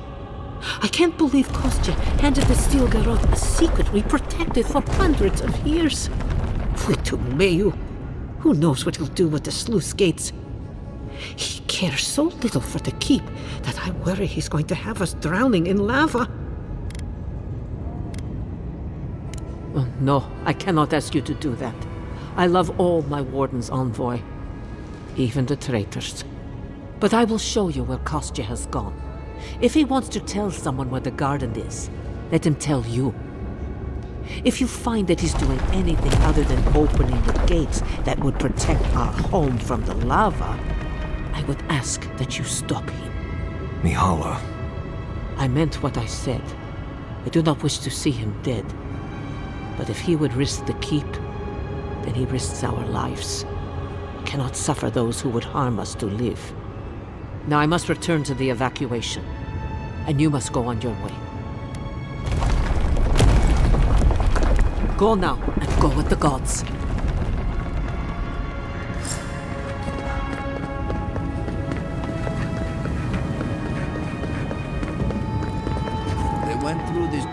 I can't believe Kostya handed the Steel Garrote a secret we protected for hundreds of years. Mayu, who knows what he'll do with the sluice gates? He cares so little for the keep that I worry he's going to have us drowning in lava. Oh, no, I cannot ask you to do that. I love all my wardens, Envoy. Even the traitors. But I will show you where Kostya has gone. If he wants to tell someone where the garden is, let him tell you. If you find that he's doing anything other than opening the gates that would protect our home from the lava, I would ask that you stop him. Mihala. I meant what I said. I do not wish to see him dead. But if he would risk the keep, then he risks our lives. We cannot suffer those who would harm us to live. Now I must return to the evacuation, and you must go on your way. Go now, and go with the gods. They went through this.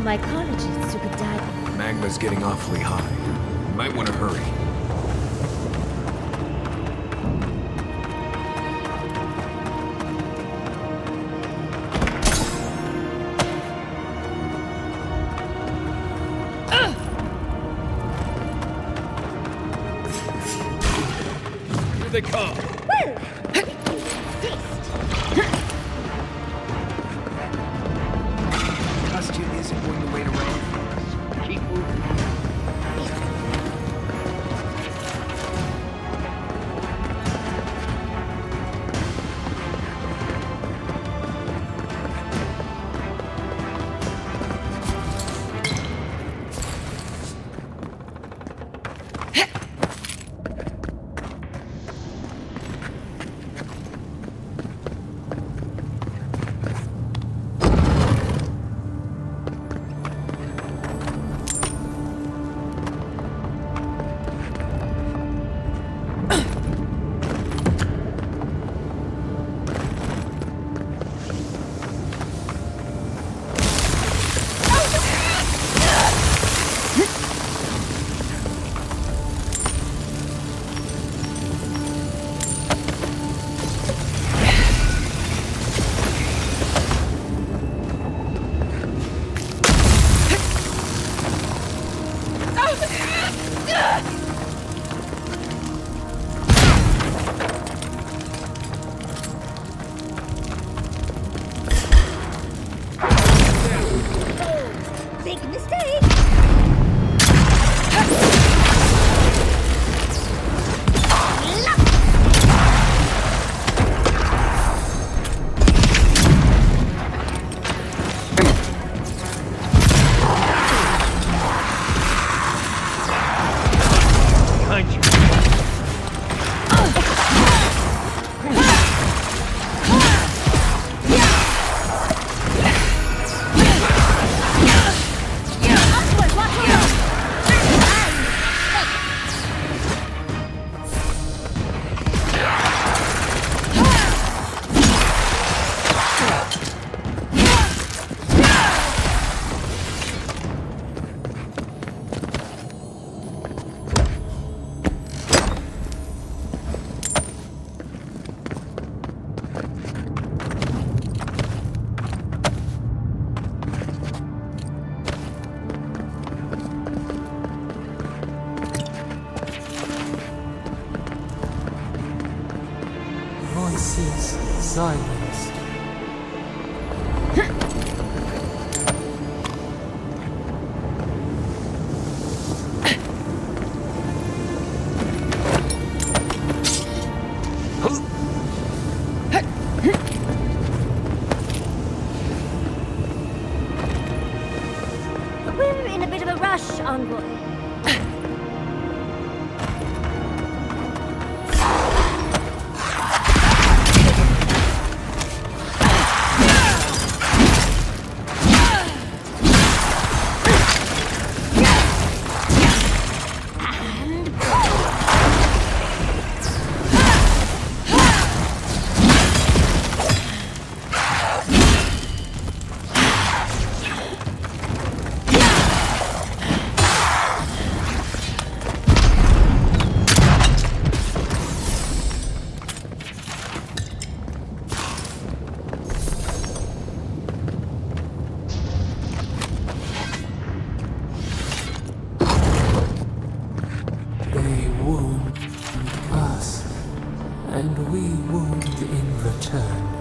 mycologists who could dive. Magma's getting awfully high. You might want to hurry. Here they come! Costume isn't going to wait around for us. Keep moving. voices silenced. We're in a bit of a rush, Envoy. They wound us, and we wound in return.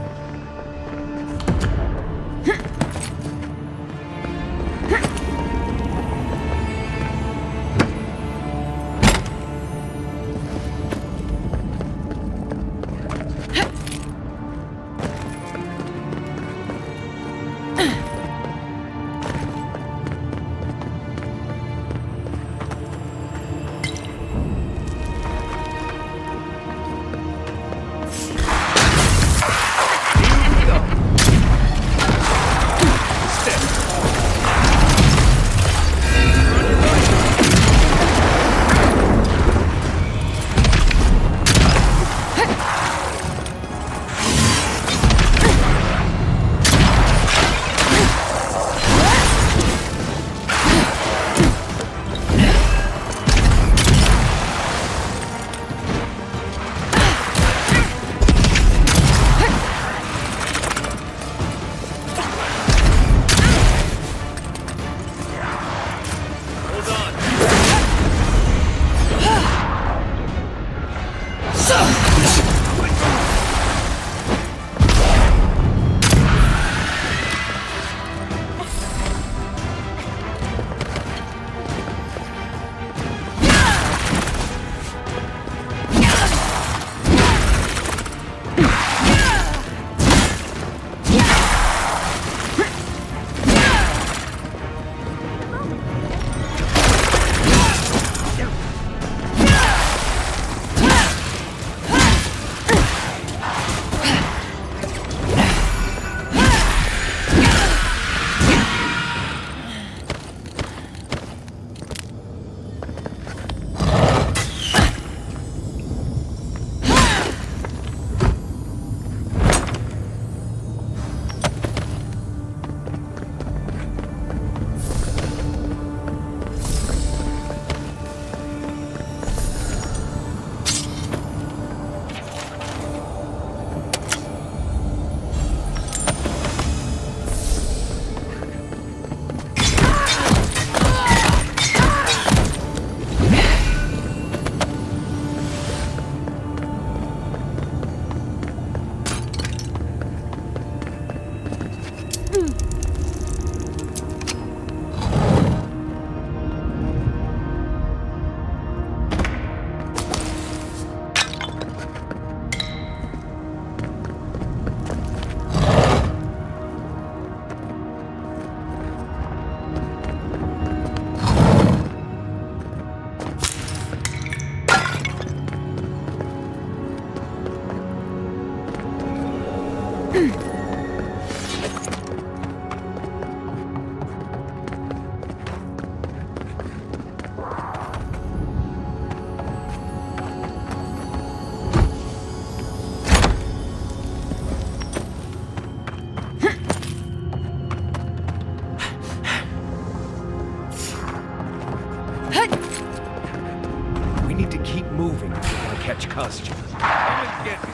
moving if we're gonna catch costume. Come and get me.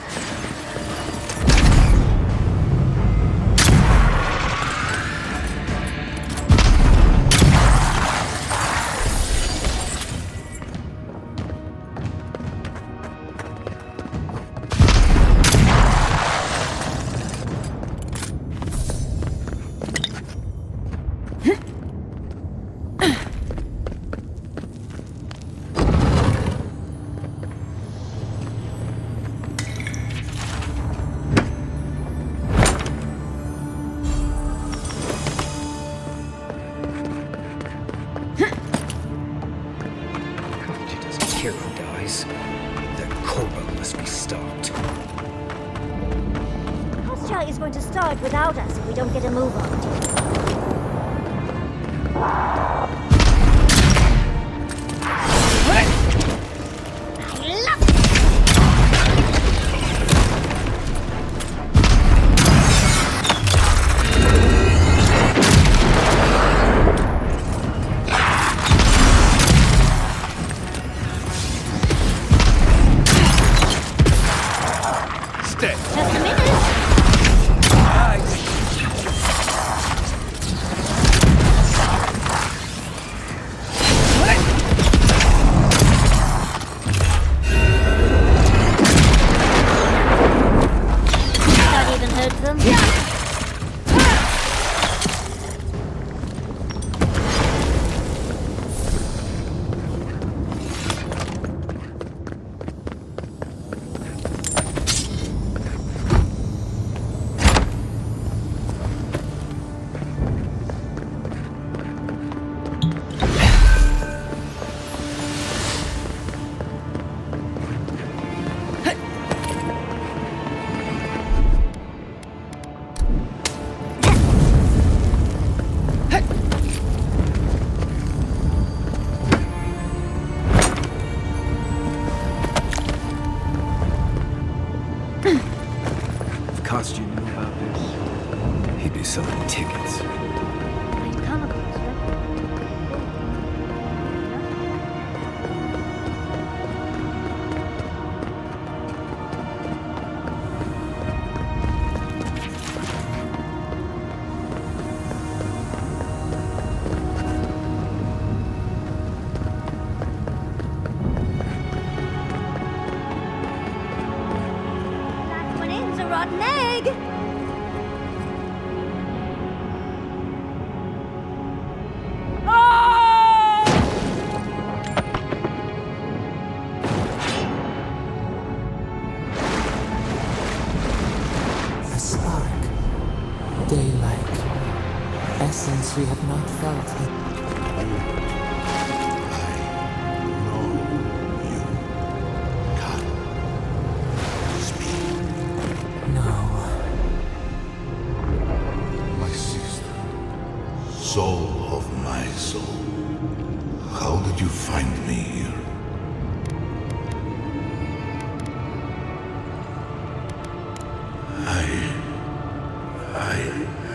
That Korva must be stopped. Kostya is going to starve without us if we don't get a move on. Kostya knew about this, he'd be selling tickets. Rotten egg! The spark. Daylight. Essence we have not felt in... Soul of my soul. How did you find me here? I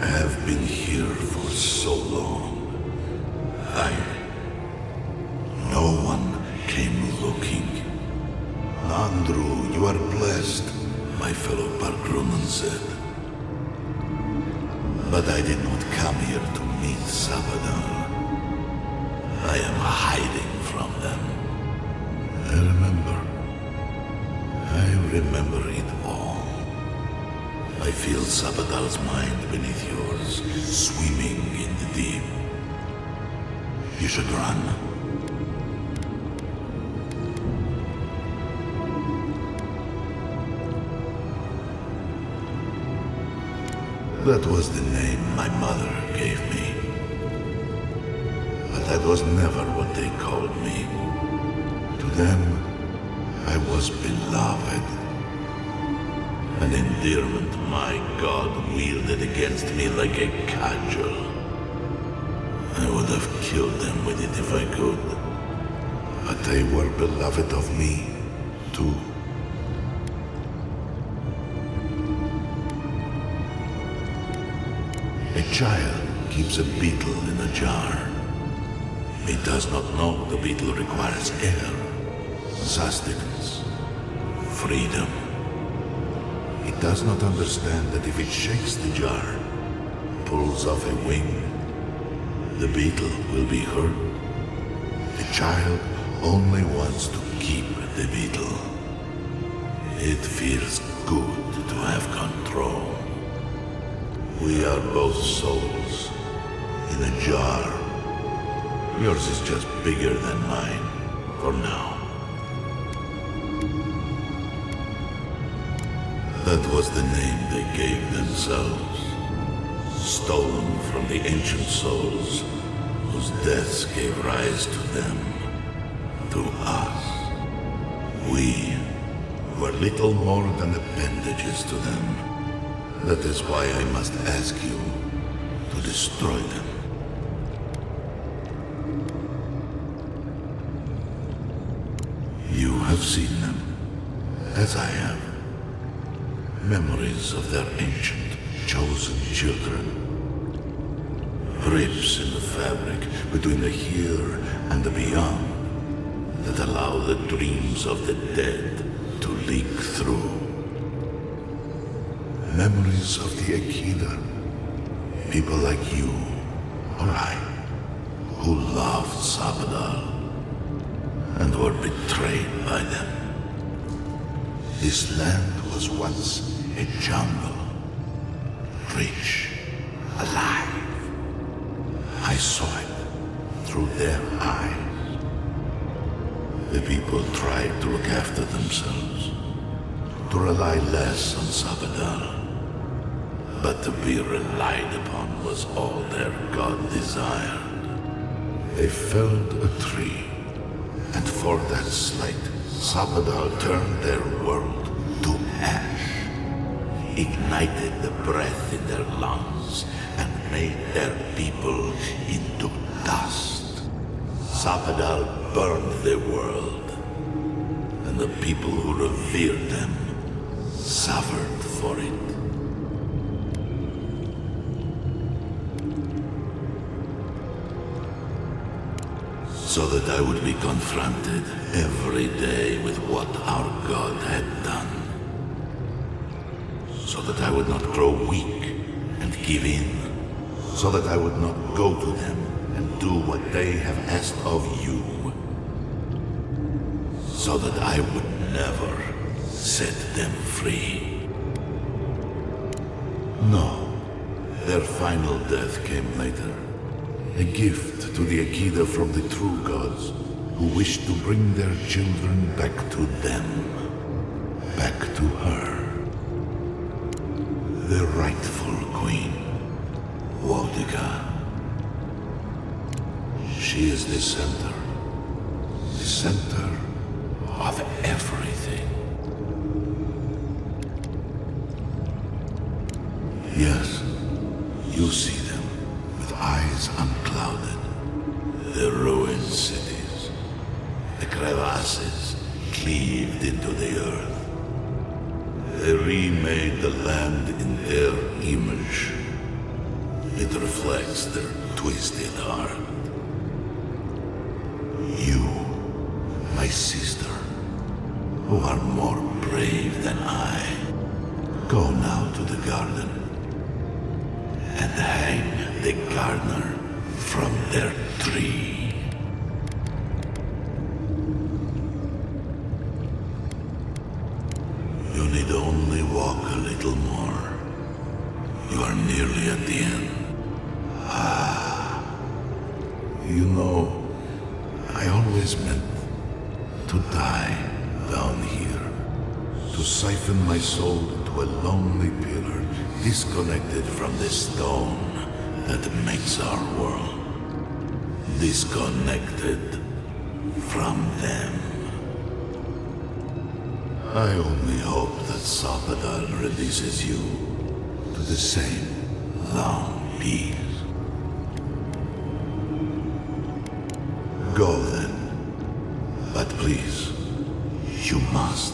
have been here for so long. No one came looking. Nandru, you are blessed, my fellow Bargrunan said. But I did not come here to meet Sabadal. I am hiding from them. I remember it all. I feel Sabadal's mind beneath yours, swimming in the deep. You should run. That was the name my mother gave me. But that was never what they called me. To them, I was beloved. An endearment my God wielded against me like a cudgel. I would have killed them with it if I could. But they were beloved of me, too. A child keeps a beetle in a jar. He does not know the beetle requires air, sustenance, freedom. He does not understand that if it shakes the jar, pulls off a wing, the beetle will be hurt. The child only wants to keep the beetle. It feels good to have control. We are both souls in a jar. Yours is just bigger than mine, for now. That was the name they gave themselves, stolen from the ancient souls whose deaths gave rise to them, to us. We were little more than appendages to them. That is why I must ask you to destroy them. You have seen them, as I have. Memories of their ancient, chosen children. Rips in the fabric between the here and the beyond that allow the dreams of the dead to leak through. Memories of the Akida. People like you, or I, who loved Sabadal and were betrayed by them. This land was once a jungle, rich, alive. I saw it through their eyes. The people tried to look after themselves, to rely less on Sabadal. But to be relied upon was all their god desired. They felled a tree, and for that slight, Sabadal turned their world to ash, ignited the breath in their lungs, and made their people into dust. Sabadal burned the world, and the people who revered them suffered for it. So that I would be confronted every day with what our God had done. So that I would not grow weak and give in. So that I would not go to them and do what they have asked of you. So that I would never set them free. No, their final death came later. A gift to the Akida from the true gods, who wished to bring their children back to them. Back to her. The rightful queen, Wodica. She is the center of everything. Yes, you see them with eyes unclouded. The ruined cities, the crevasses cleaved into the earth. They remade the land in their image. It reflects their twisted heart. You, my sister, who are more brave than I, go now to the garden and hang the gardener from their tree. You need only walk a little more. You are nearly at the end. You know, I always meant to die down here. To siphon my soul into a lonely pillar, disconnected from the stone that makes our world. Disconnected from them. I only hope that Sabadal releases you to the same long peace. Go then. But please, you must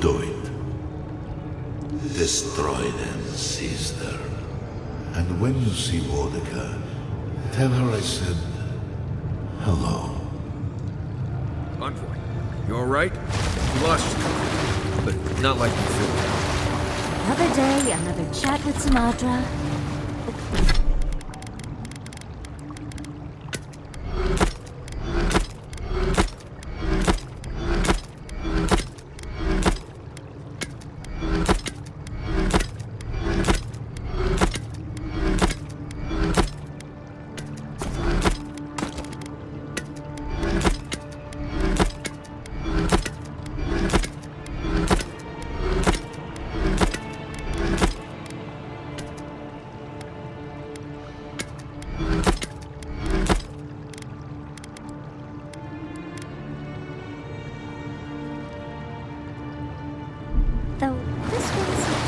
do it. Destroy them, sister. And when you see Wodica, tell her I said hello. Envoy, you alright? You lost yourself, but not like before. Another day, another chat with Sumatra. though this one's...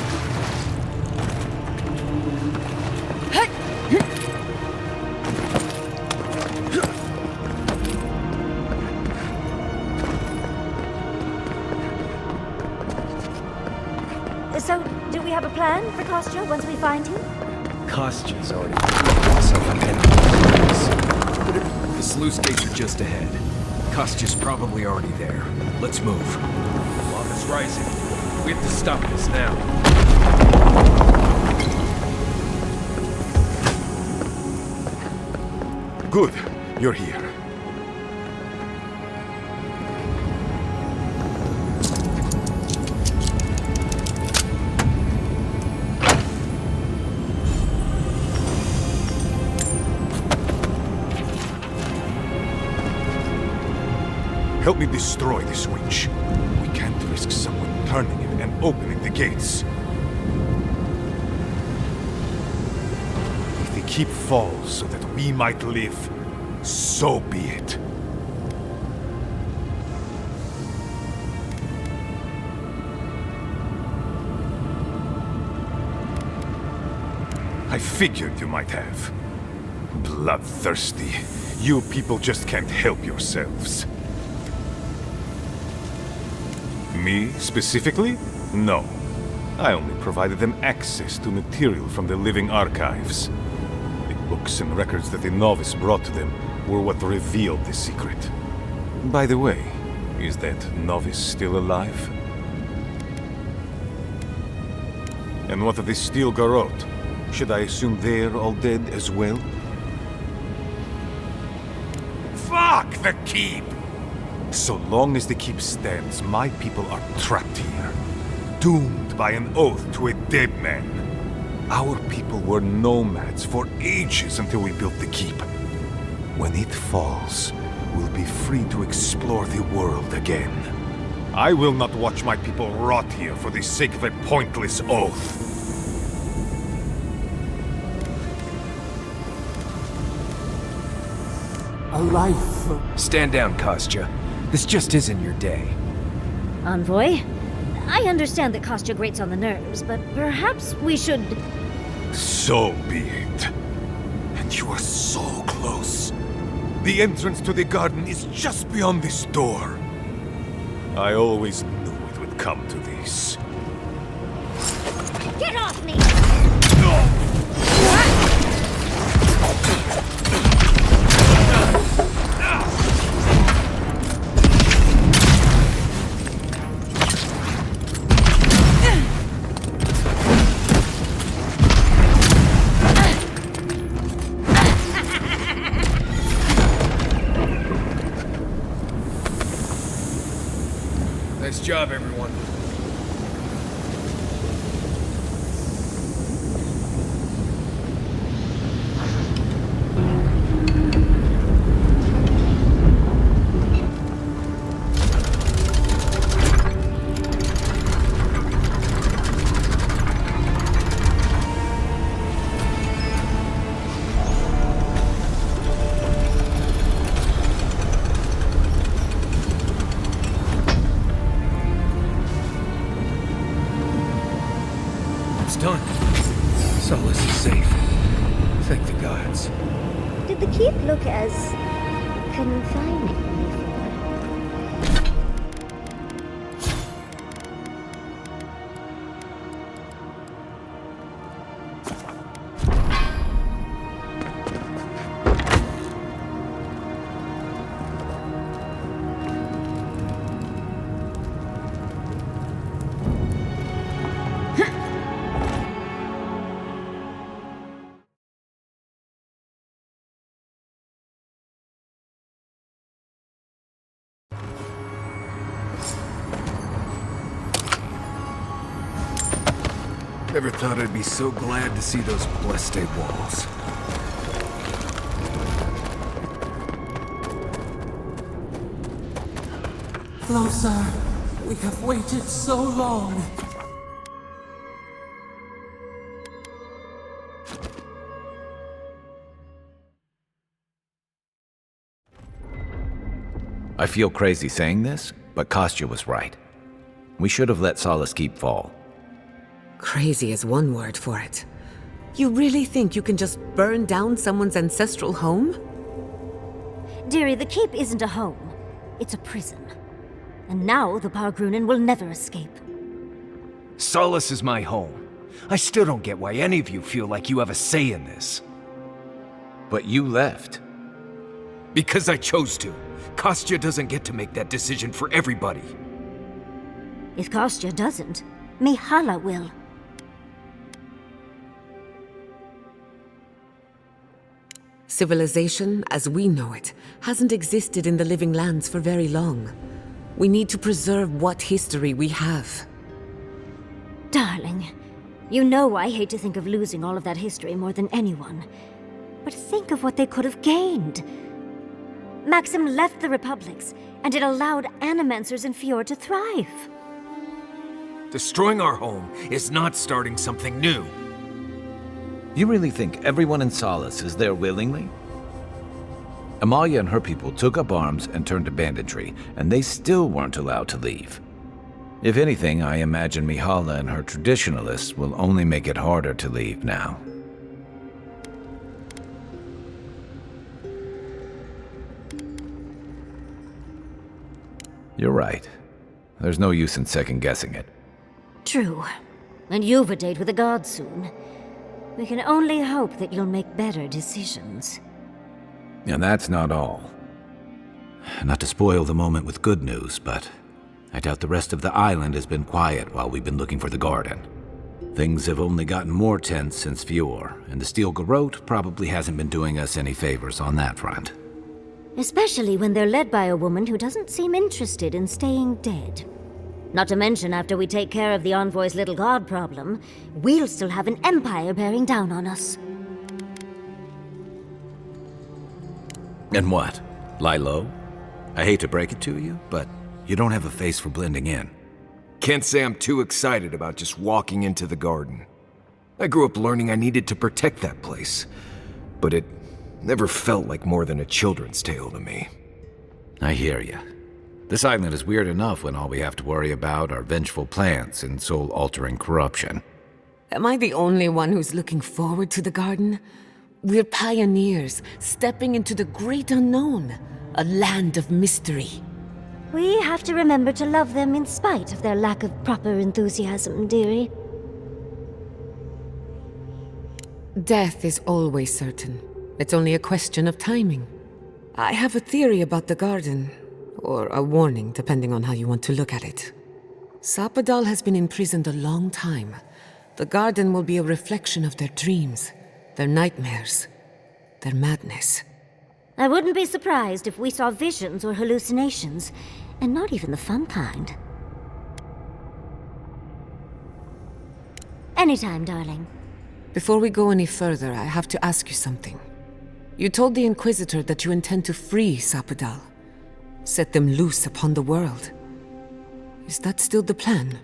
So, do we have a plan for Kostya once we find him? Kostya's already proved himself an enemy. The sluice gates are just ahead. Kostya's probably already there. Let's move. Lava's rising. We have to stop this now. Good. You're here. Help me destroy the switch. We can't risk someone turning it and opening the gates. If the keep falls so that we might live, so be it. I figured you might have. Bloodthirsty. You people just can't help yourselves. Me, specifically? No. I only provided them access to material from the living archives. The books and records that the novice brought to them were what revealed the secret. By the way, is that novice still alive? And what of the Steel Garrote? Should I assume they're all dead as well? Fuck the keep! So long as the keep stands, my people are trapped here. Doomed by an oath to a dead man. Our people were nomads for ages until we built the keep. When it falls, we'll be free to explore the world again. I will not watch my people rot here for the sake of a pointless oath. A life. Stand down, Kostya. This just isn't your day. Envoy, I understand that Kostya grates on the nerves, but perhaps we should... So be it. And you are so close. The entrance to the garden is just beyond this door. I always knew it would come to this. Get off me! Nice job, everyone. Done. Solace is safe. Thank the gods. Did the keep look as confining before? Never thought I'd be so glad to see those blessed walls. Closer. We have waited so long. I feel crazy saying this, but Kostya was right. We should have let Solace Keep fall. Crazy is one word for it. You really think you can just burn down someone's ancestral home? Dearie, the keep isn't a home. It's a prison. And now the Pargrunen will never escape. Solace is my home. I still don't get why any of you feel like you have a say in this. But you left. Because I chose to. Kostya doesn't get to make that decision for everybody. If Kostya doesn't, Mihala will. Civilization, as we know it, hasn't existed in the Living Lands for very long. We need to preserve what history we have. Darling, you know I hate to think of losing all of that history more than anyone. But think of what they could have gained. Maxim left the Republics, and it allowed animancers in Fjord to thrive. Destroying our home is not starting something new. You really think everyone in Solace is there willingly? Amalia and her people took up arms and turned to banditry, and they still weren't allowed to leave. If anything, I imagine Mihala and her traditionalists will only make it harder to leave now. You're right. There's no use in second-guessing it. True. And you've a date with the gods soon. We can only hope that you'll make better decisions. And that's not all. Not to spoil the moment with good news, but I doubt the rest of the island has been quiet while we've been looking for the garden. Things have only gotten more tense since Fjord, and the Steel Garrote probably hasn't been doing us any favors on that front. Especially when they're led by a woman who doesn't seem interested in staying dead. Not to mention, after we take care of the Envoy's little god problem, we'll still have an empire bearing down on us. And what? Lie low? I hate to break it to you, but you don't have a face for blending in. Can't say I'm too excited about just walking into the garden. I grew up learning I needed to protect that place, but it never felt like more than a children's tale to me. I hear you. This island is weird enough when all we have to worry about are vengeful plants and soul-altering corruption. Am I the only one who's looking forward to the garden? We're pioneers, stepping into the great unknown, a land of mystery. We have to remember to love them in spite of their lack of proper enthusiasm, dearie. Death is always certain. It's only a question of timing. I have a theory about the garden, or a warning, depending on how you want to look at it. Sapadal has been imprisoned a long time. The garden will be a reflection of their dreams, their nightmares, their madness. I wouldn't be surprised if we saw visions or hallucinations, and not even the fun kind. Anytime, darling. Before we go any further, I have to ask you something. You told the Inquisitor that you intend to free Sapadal, set them loose upon the world. Is that still the plan?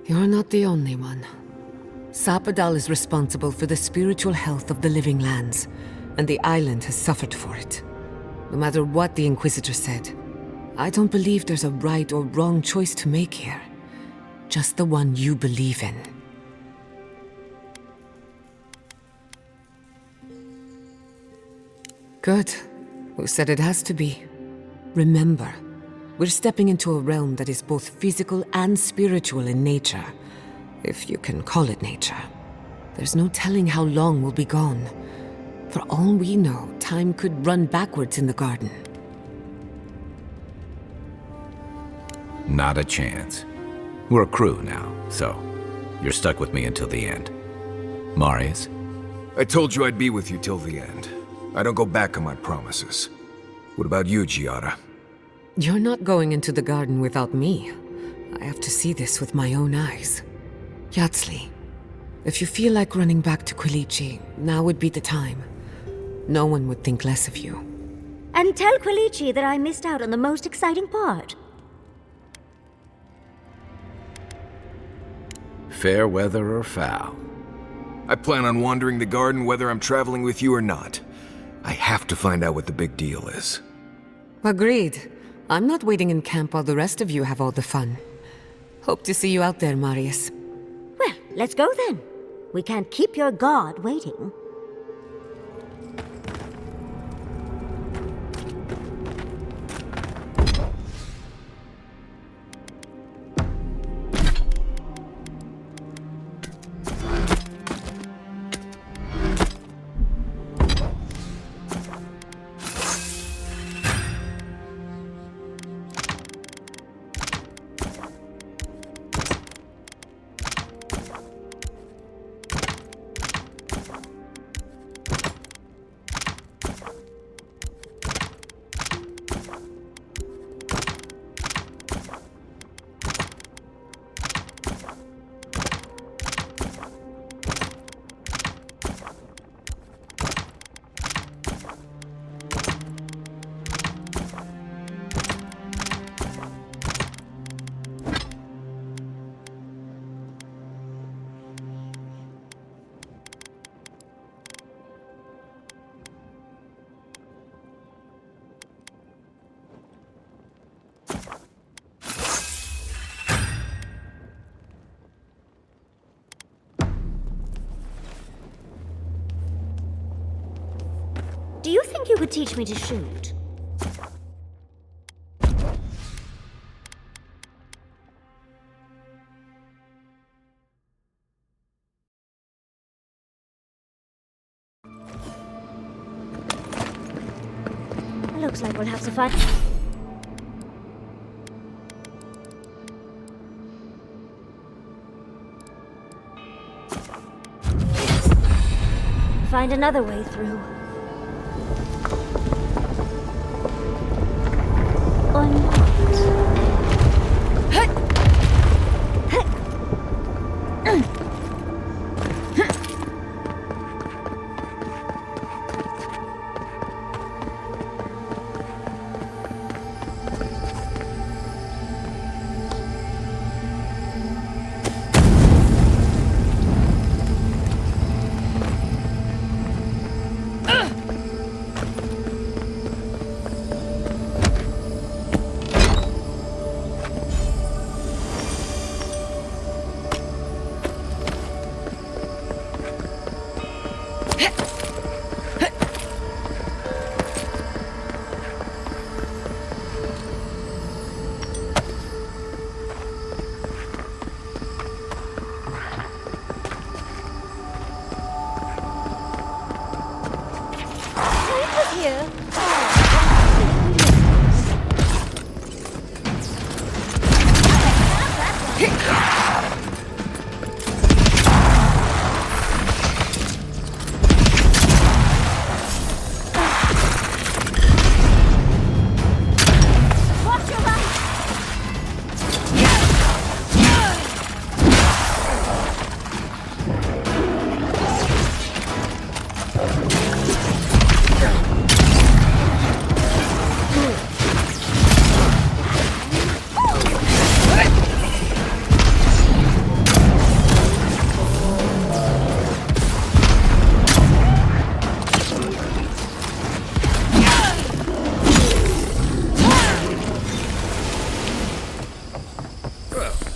You're not the only one. Sapadal is responsible for the spiritual health of the Living Lands, and the island has suffered for it. No matter what the Inquisitor said, I don't believe there's a right or wrong choice to make here. Just the one you believe in. Good. Who said it has to be? Remember, we're stepping into a realm that is both physical and spiritual in nature. If you can call it nature. There's no telling how long we'll be gone. For all we know, time could run backwards in the garden. Not a chance. We're a crew now, so you're stuck with me until the end. Marius? I told you I'd be with you till the end. I don't go back on my promises. What about you, Giada? You're not going into the garden without me. I have to see this with my own eyes. Yatsli, if you feel like running back to Quilici, now would be the time. No one would think less of you. And tell Quilici that I missed out on the most exciting part. Fair weather or foul? I plan on wandering the garden whether I'm traveling with you or not. I have to find out what the big deal is. Agreed. I'm not waiting in camp while the rest of you have all the fun. Hope to see you out there, Marius. Well, let's go then. We can't keep your god waiting. Do you think you could teach me to shoot? Looks like we'll have to find... Find another way through. Or not.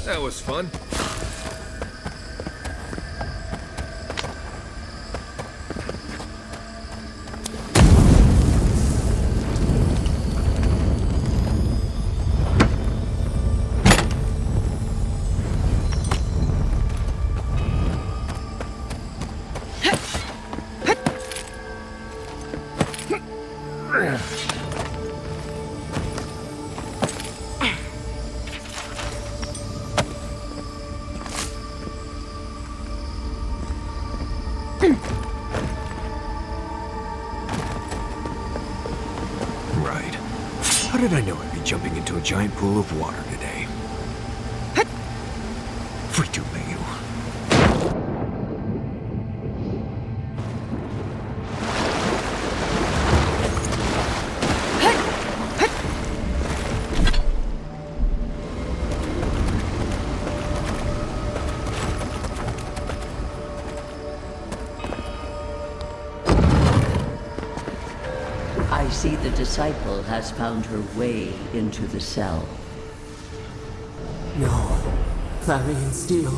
That was fun. Right. How did I know I'd be jumping into a giant pool of water today? Frito meio. I see the disciple has found her way into the cell. No. Clarion Steel.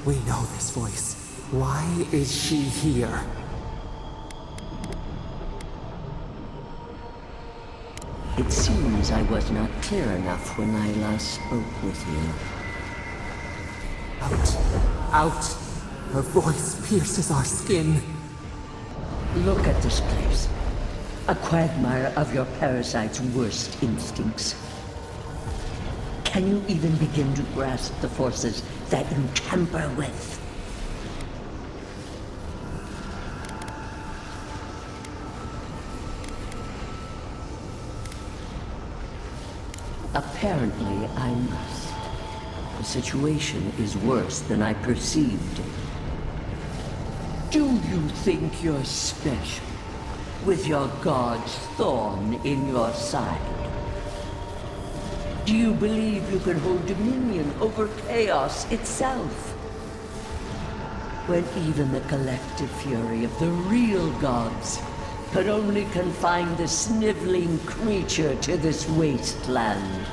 We know this voice. Why is she here? It seems I was not clear enough when I last spoke with you. Out. Out. Her voice pierces our skin. Look at this place. A quagmire of your parasite's worst instincts. Can you even begin to grasp the forces that you tamper with? Apparently, I must. The situation is worse than I perceived. Do you think you're special, with your god's thorn in your side? Do you believe you can hold dominion over chaos itself? When even the collective fury of the real gods could only confine the sniveling creature to this wasteland.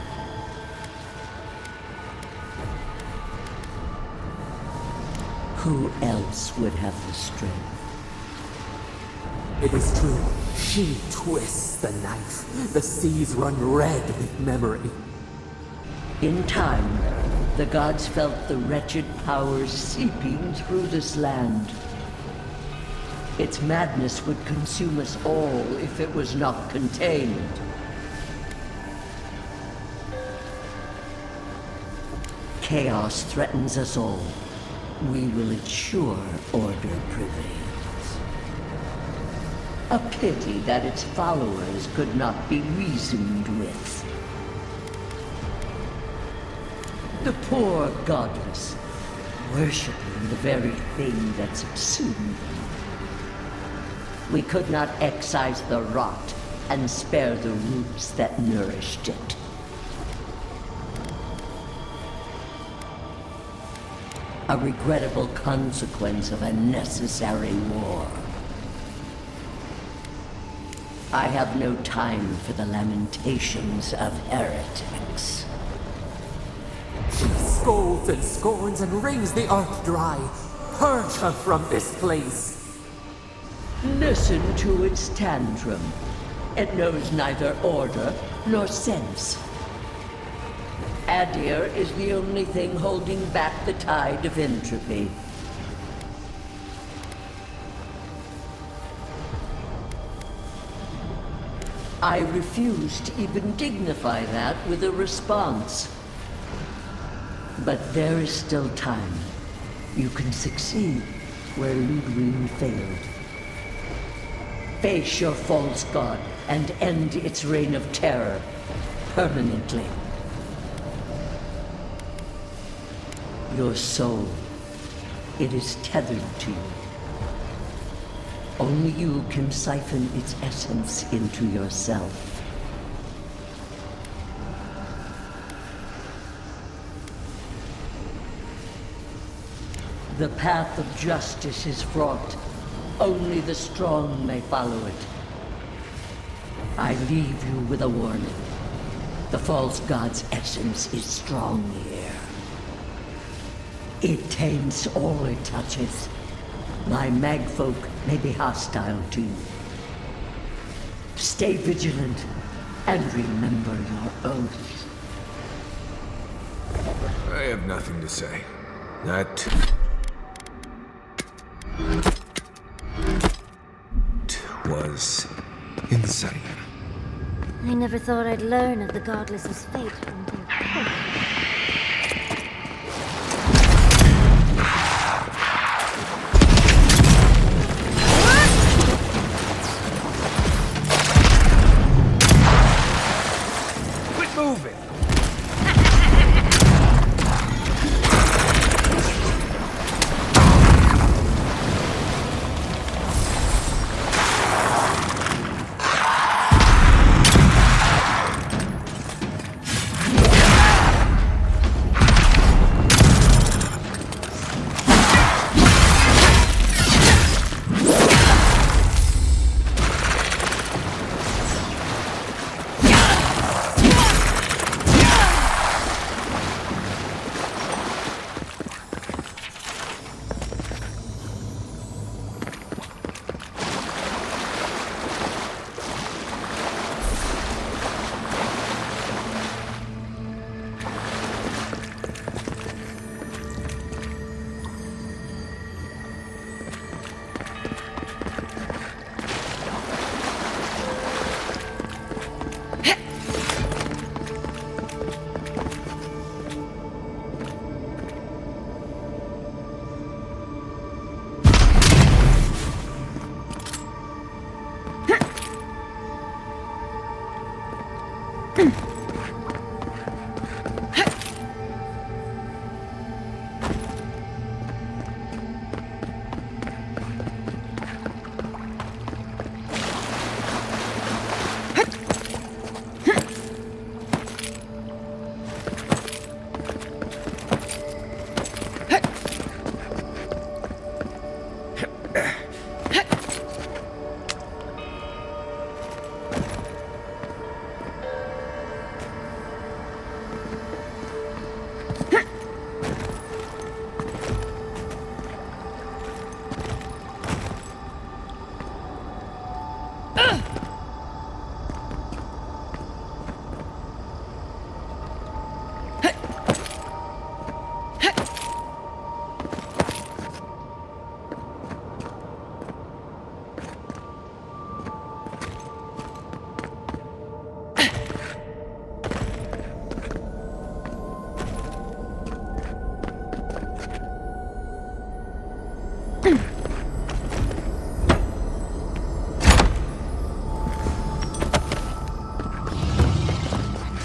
Who else would have the strength? It is true. She twists the knife. The seas run red with memory. In time, the gods felt the wretched powers seeping through this land. Its madness would consume us all if it was not contained. Chaos threatens us all. We will ensure order prevails. A pity that its followers could not be reasoned with. The poor godless, worshipping the very thing that subsumed them. We could not excise the rot and spare the roots that nourished it. A regrettable consequence of a necessary war. I have no time for the lamentations of heretics. She scolds and scorns and wrings the earth dry. Purge her from this place. Listen to its tantrum. It knows neither order nor sense. Adir is the only thing holding back the tide of entropy. I refuse to even dignify that with a response. But there is still time. You can succeed where Ludwig failed. Face your false god and end its reign of terror permanently. Your soul, it is tethered to you. Only you can siphon its essence into yourself. The path of justice is fraught. Only the strong may follow it. I leave you with a warning. The false god's essence is strong here. It taints all it touches. My magfolk may be hostile to you. Stay vigilant and remember your oath. I have nothing to say. That was insane. I never thought I'd learn of the Godless's fate until... Quit moving!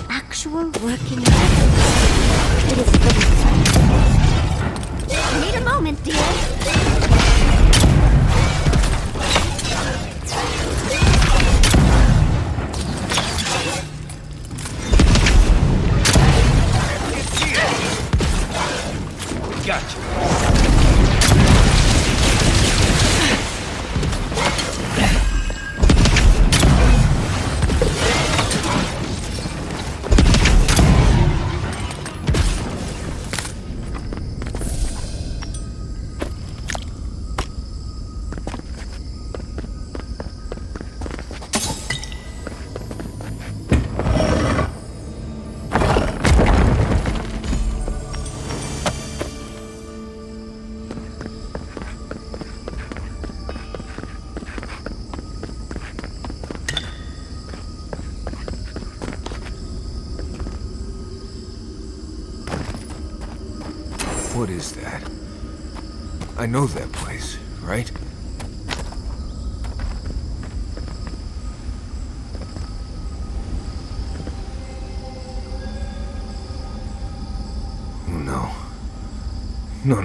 Actual working weapon. It is pretty. Need a moment, dear. What is that? I know that place, right? Oh no. No.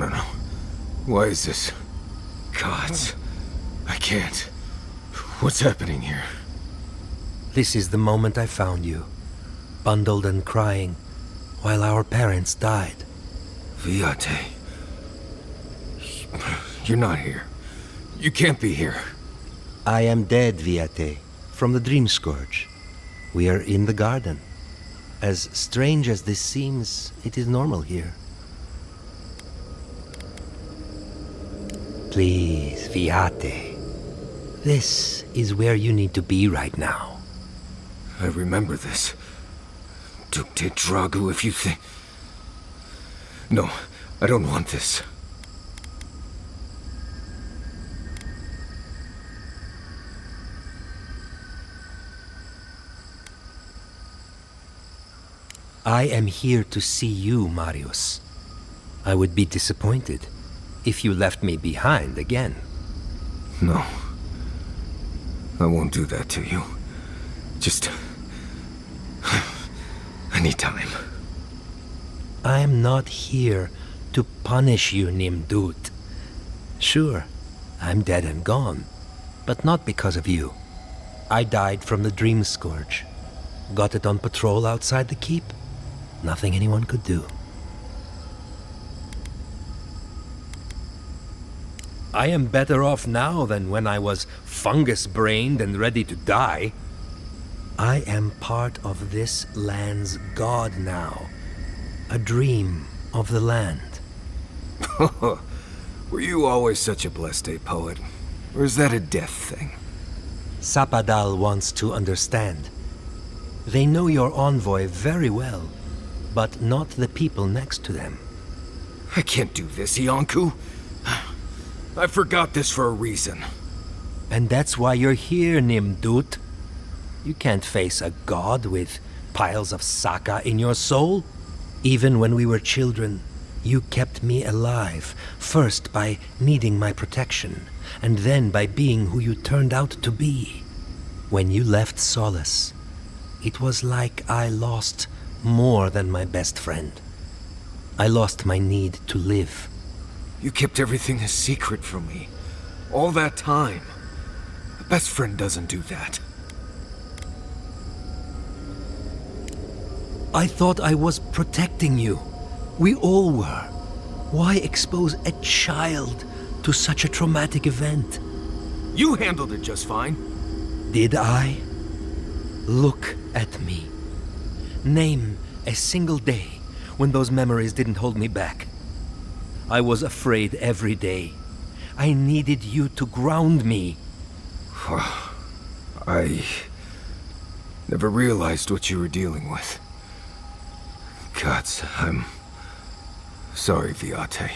Why is this? Gods. I can't. What's happening here? This is the moment I found you, bundled and crying, while our parents died. Viate. You're not here. You can't be here. I am dead, Viate, from the Dream Scourge. We are in the garden. As strange as this seems, it is normal here. Please, Viate. This is where you need to be right now. I remember this. Duke de Dragu, if you think... No, I don't want this. I am here to see you, Marius. I would be disappointed if you left me behind again. No. I won't do that to you. Just... I need time. I am not here to punish you, Nimdut. Sure, I'm dead and gone, but not because of you. I died from the Dream Scourge. Got it on patrol outside the keep. Nothing anyone could do. I am better off now than when I was fungus-brained and ready to die. I am part of this land's god now. A dream of the land. Were you always such a blessed day poet? Or is that a death thing? Sapadal wants to understand. They know your envoy very well, but not the people next to them. I can't do this, Iancu. I forgot this for a reason. And that's why you're here, Nimdut. You can't face a god with piles of Saka in your soul. Even when we were children, you kept me alive, first by needing my protection, and then by being who you turned out to be. When you left Solace, It was like I lost more than my best friend. I lost my need to live. You kept everything a secret from me. All that time. A best friend doesn't do that. I thought I was protecting you. We all were. Why expose a child to such a traumatic event? You handled it just fine. Did I? Look at me. Name a single day when those memories didn't hold me back. I was afraid every day. I needed you to ground me. I never realized what you were dealing with. Gods, I'm sorry, Viate.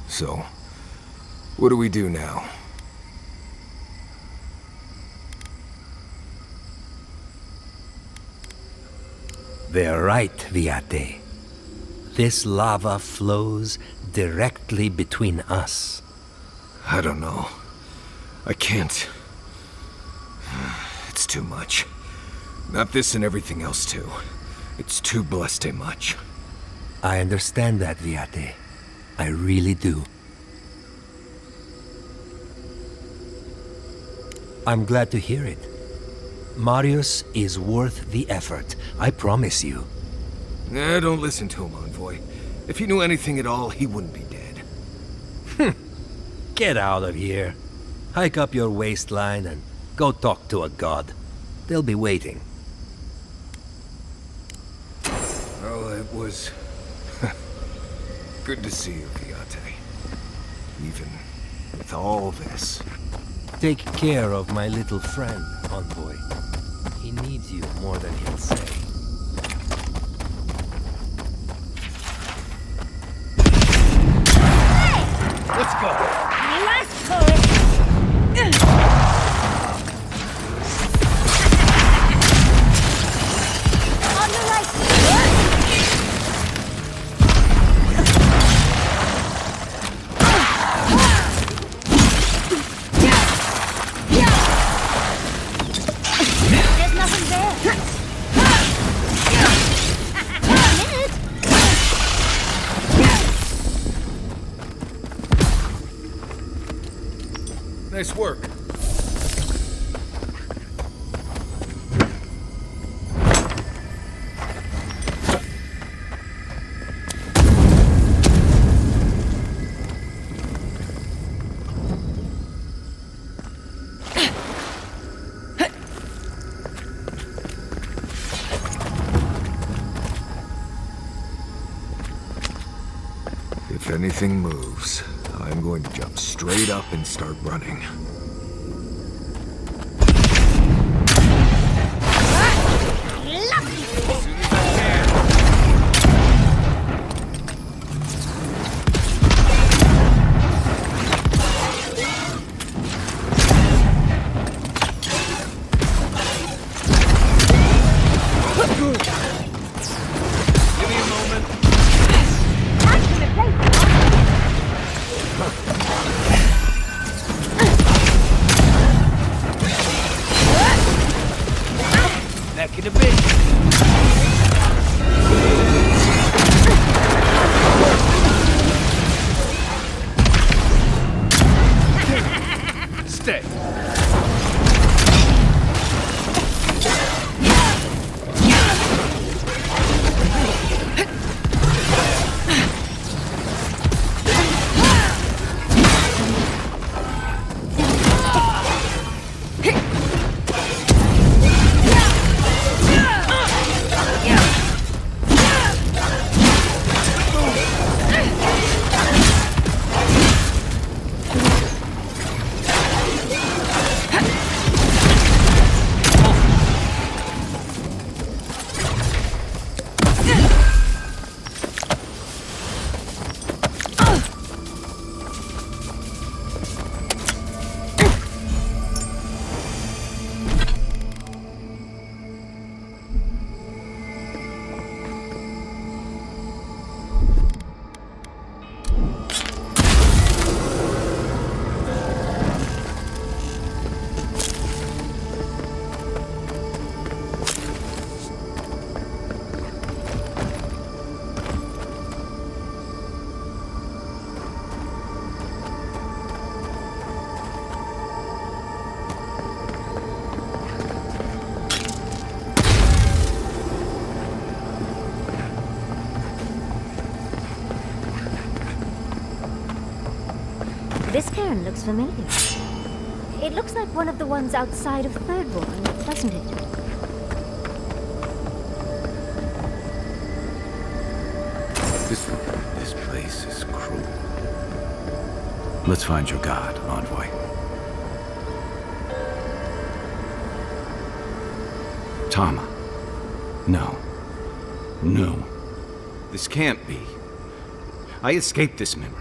So, what do we do now? They're right, Viate. This lava flows directly between us. I don't know. I can't. It's too much. Not this and everything else, too. It's too blessed much. I understand that, Viate. I really do. I'm glad to hear it. Marius is worth the effort, I promise you. Don't listen to him, Envoy. If he knew anything at all, he wouldn't be dead. Get out of here. Hike up your waistline and go talk to a god. They'll be waiting. Well, it was good to see you, Viate. Even with all this. Take care of my little friend, Envoy. He needs you more than he'll say. Let's go! Last turret! On the right! There's nothing there! Nice work. If anything moves, I'm going to jump straight up and start running. Give me a moment. That could have been. Stay. This cairn looks familiar. It looks like one of the ones outside of Thirdborn, doesn't it? This place is cruel. Let's find your god, Envoy. Tama. No. No. This can't be. I escaped this memory.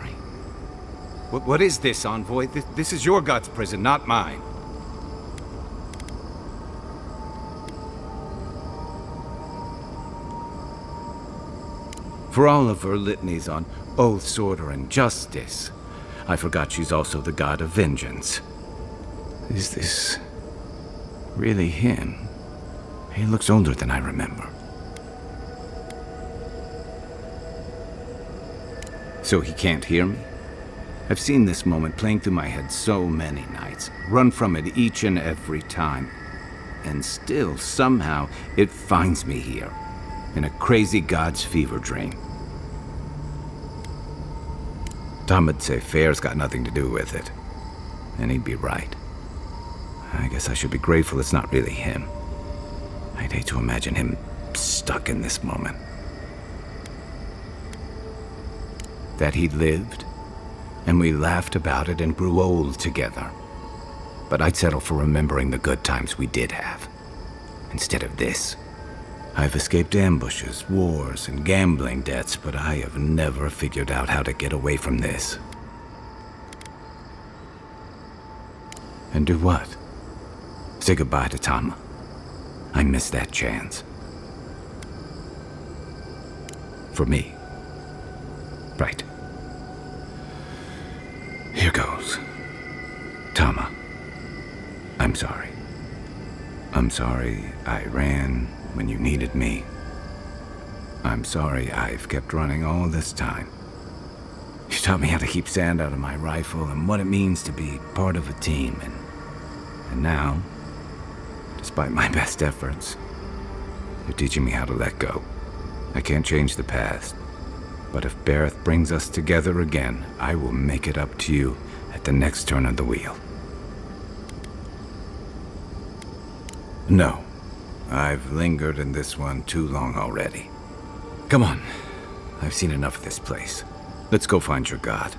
What is this, Envoy? This is your god's prison, not mine. For all of her litanies on oaths, order, and justice, I forgot she's also the god of vengeance. Is this really him? He looks older than I remember. So he can't hear me? I've seen this moment playing through my head so many nights, run from it each and every time. And still, somehow, it finds me here, in a crazy god's fever dream. Tom'd say fear's got nothing to do with it, and he'd be right. I guess I should be grateful it's not really him. I'd hate to imagine him stuck in this moment. That he lived, and we laughed about it and grew old together. But I'd settle for remembering the good times we did have, instead of this. I've escaped ambushes, wars, and gambling debts, but I have never figured out how to get away from this. And do what? Say goodbye to Tama. I missed that chance. For me. Right. Here goes. Tama. I'm sorry. I'm sorry I ran when you needed me. I'm sorry I've kept running all this time. You taught me how to keep sand out of my rifle and what it means to be part of a team. And now, despite my best efforts, you're teaching me how to let go. I can't change the past, but if Bareth brings us together again, I will make it up to you at the next turn of the wheel. No, I've lingered in this one too long already. Come on, I've seen enough of this place. Let's go find your god.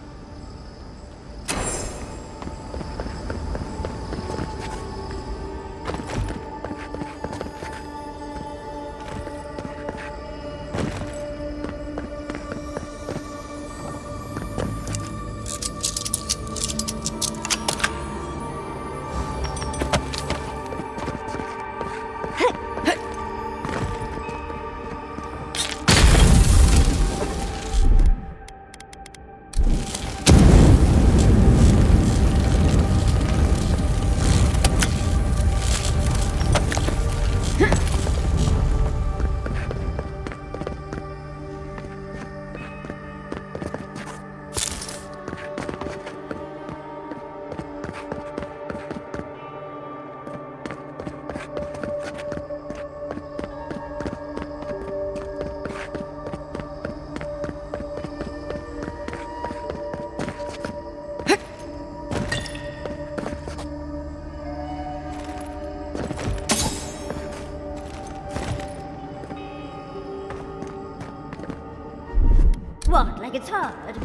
What, like it's hard?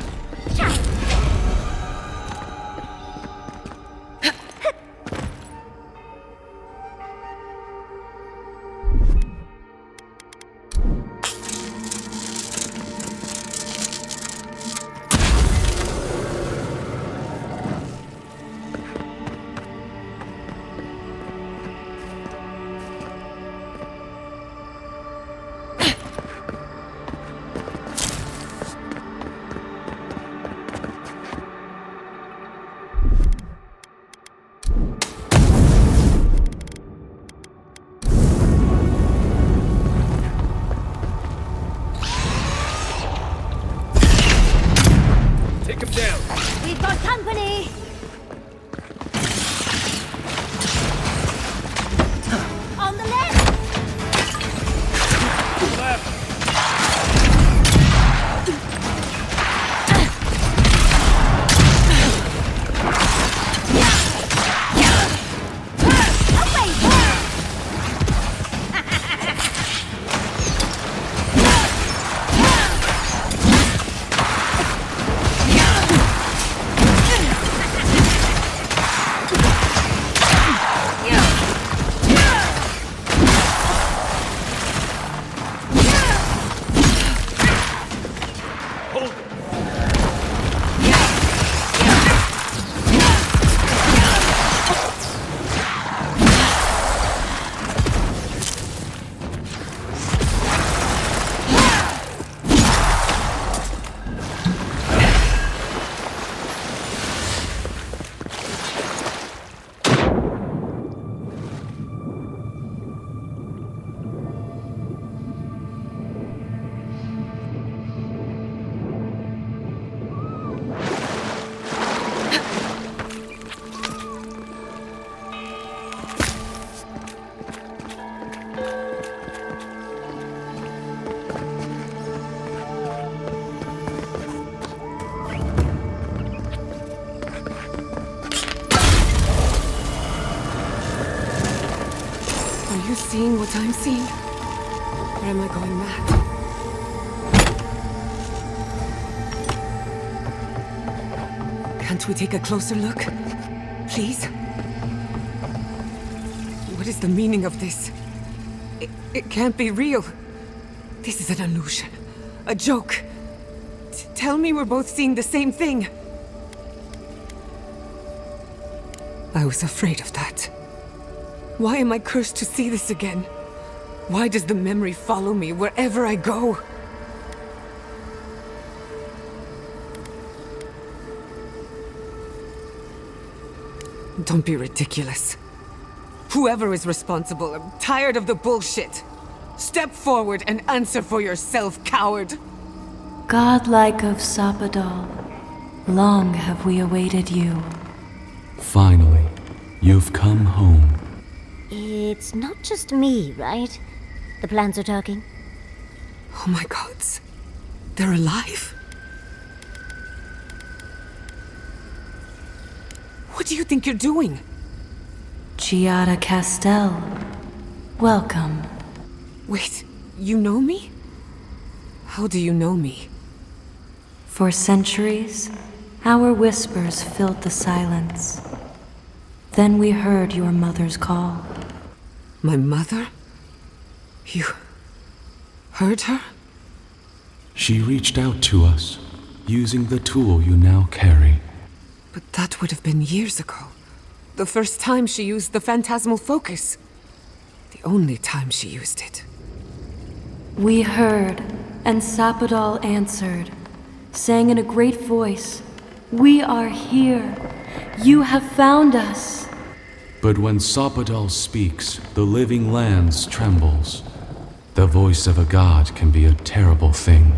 Are you seeing what I'm seeing? Or am I going mad? Can't we take a closer look? Please? What is the meaning of this? It can't be real. This is an illusion. A joke. Tell me we're both seeing the same thing. I was afraid of that. Why am I cursed to see this again? Why does the memory follow me wherever I go? Don't be ridiculous. Whoever is responsible, I'm tired of the bullshit. Step forward and answer for yourself, coward. Godlike of Sapadal, long have we awaited you. Finally, you've come home. It's not just me, right? The plants are talking. Oh my gods. They're alive? What do you think you're doing? Giada Castell, welcome. Wait, you know me? How do you know me? For centuries, our whispers filled the silence. Then we heard your mother's call. My mother? You heard her? She reached out to us, using the tool you now carry. But that would have been years ago. The first time she used the phantasmal focus. The only time she used it. We heard, and Sapadal answered, saying in a great voice, "We are here. You have found us." But when Sapadal speaks, the living lands trembles. The voice of a god can be a terrible thing.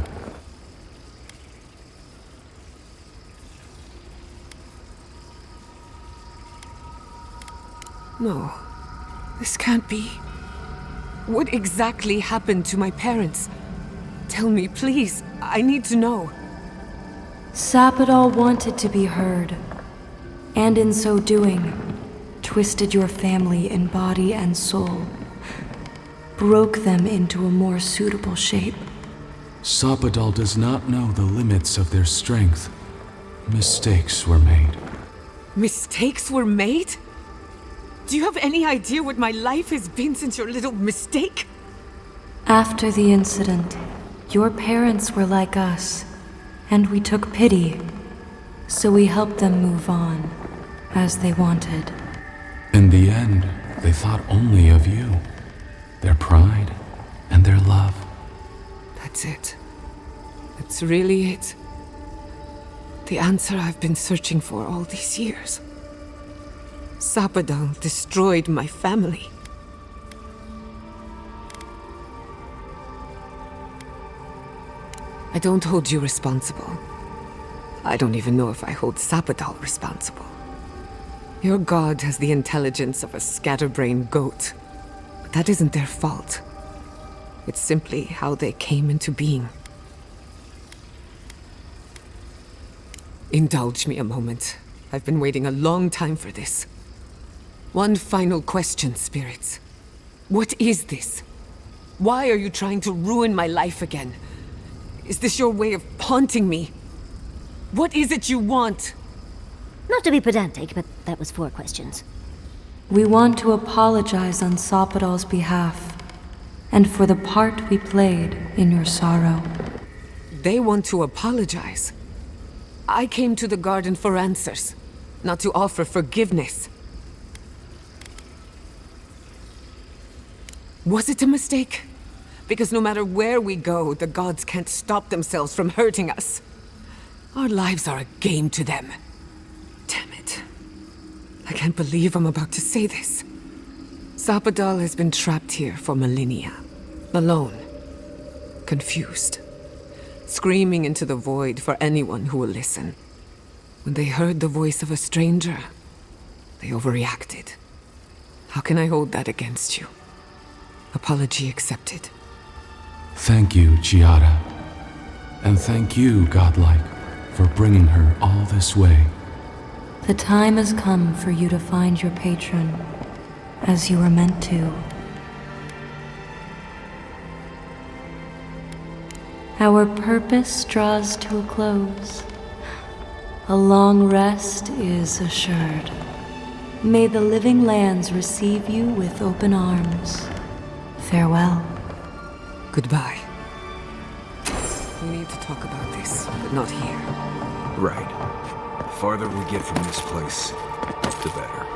No, this can't be. What exactly happened to my parents? Tell me, please. I need to know. Sapadal wanted to be heard, and in so doing, twisted your family in body and soul, broke them into a more suitable shape. Sapadal does not know the limits of their strength. Mistakes were made. Mistakes were made? Do you have any idea what my life has been since your little mistake? After the incident, your parents were like us, and we took pity, so we helped them move on, as they wanted. In the end, they thought only of you, their pride, and their love. That's it. That's really it. The answer I've been searching for all these years. Sapadal destroyed my family. I don't hold you responsible. I don't even know if I hold Sapadal responsible. Your god has the intelligence of a scatterbrained goat, but that isn't their fault. It's simply how they came into being. Indulge me a moment. I've been waiting a long time for this. One final question, spirits. What is this? Why are you trying to ruin my life again? Is this your way of haunting me? What is it you want? Not to be pedantic, but that was 4 questions. We want to apologize on Sapadal's behalf, and for the part we played in your sorrow. They want to apologize. I came to the garden for answers, not to offer forgiveness. Was it a mistake? Because no matter where we go, the gods can't stop themselves from hurting us. Our lives are a game to them. Damn it. I can't believe I'm about to say this. Sapadal has been trapped here for millennia. Alone. Confused. Screaming into the void for anyone who will listen. When they heard the voice of a stranger, they overreacted. How can I hold that against you? Apology accepted. Thank you, Giada. And thank you, Godlike, for bringing her all this way. The time has come for you to find your patron, as you were meant to. Our purpose draws to a close. A long rest is assured. May the living lands receive you with open arms. Farewell. Goodbye. We need to talk about this, but not here. Right. The farther we get from this place, the better.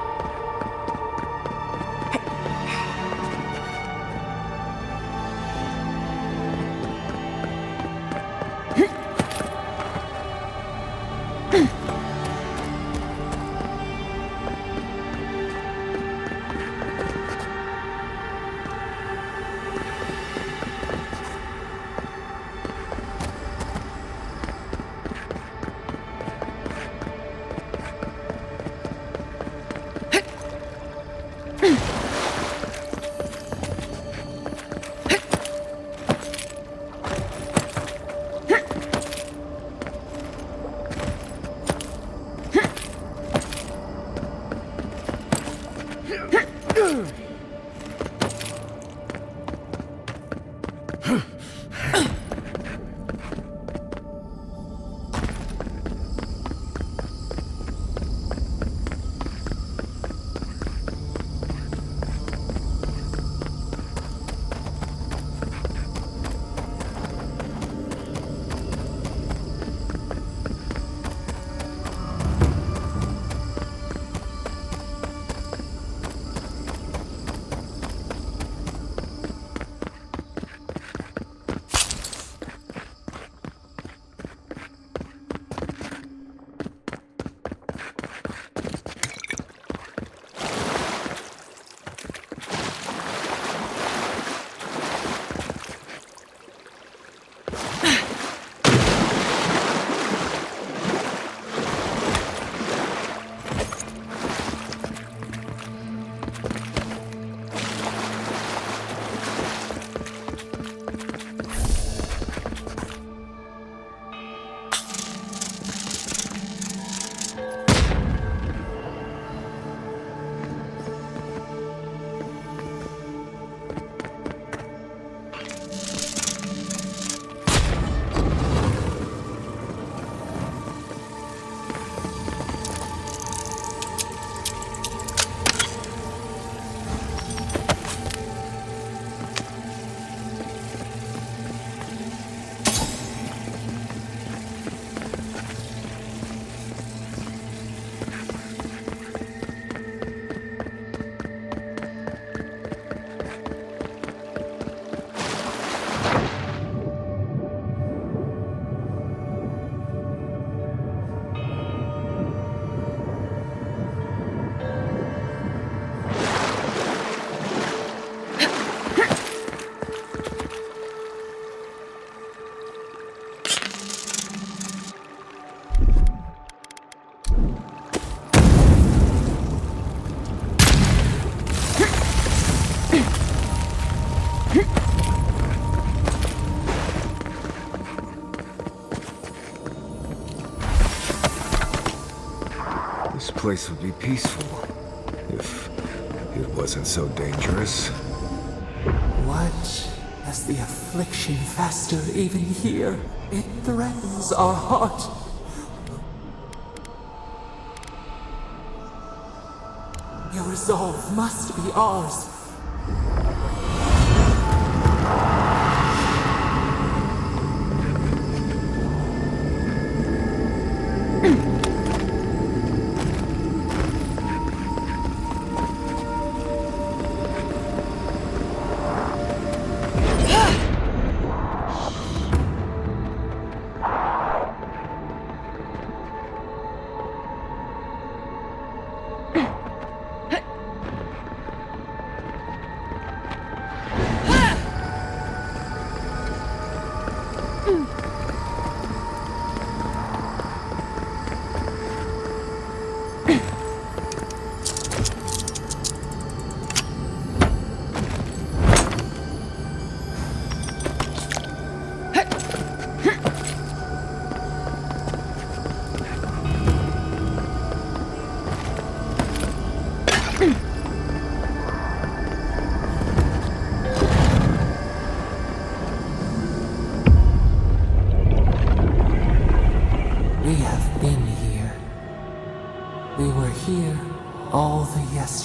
This place would be peaceful if it wasn't so dangerous. Watch as the affliction fester even here. It threatens our heart. Your resolve must be ours.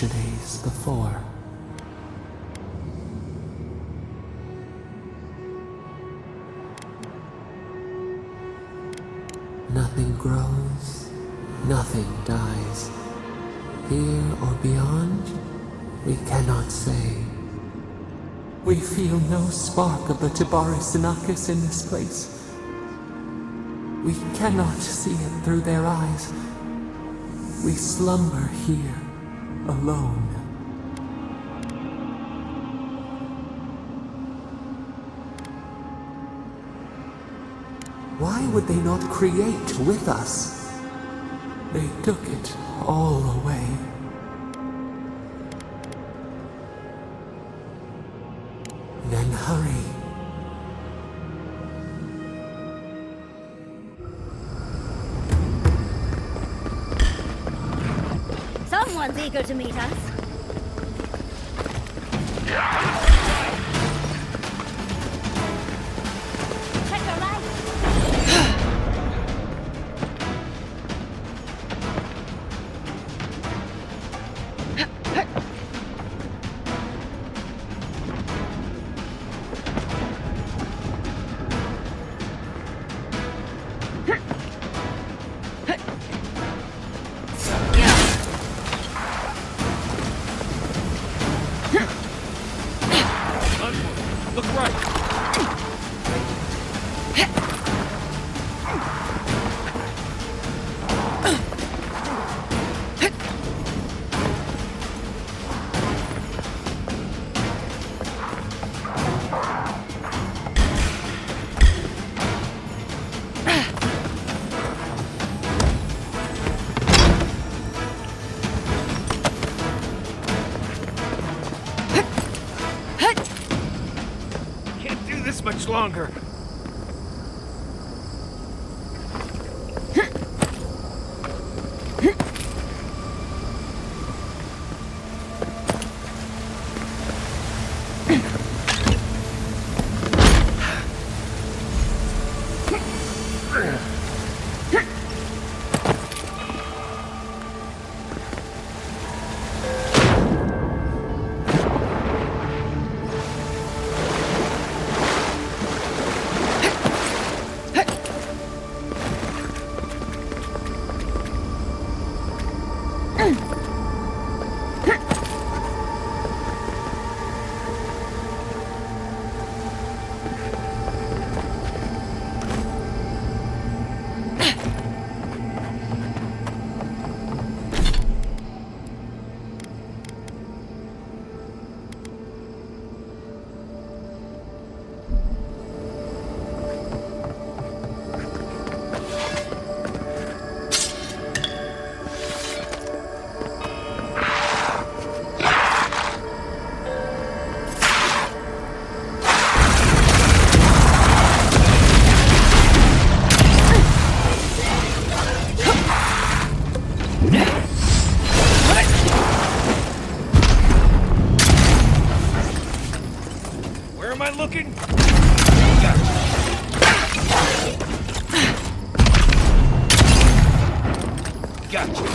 yesterdays before. Nothing grows, nothing dies. Here or beyond, we cannot say. We feel no spark of the Tibari Sinakis in this place. We cannot see it through their eyes. We slumber here, alone. Why would they not create with us? They took it all away. Then hurry. Someone's eager to meet us. Check your right. Look right. Can't do this much longer. Where am I looking? Gotcha.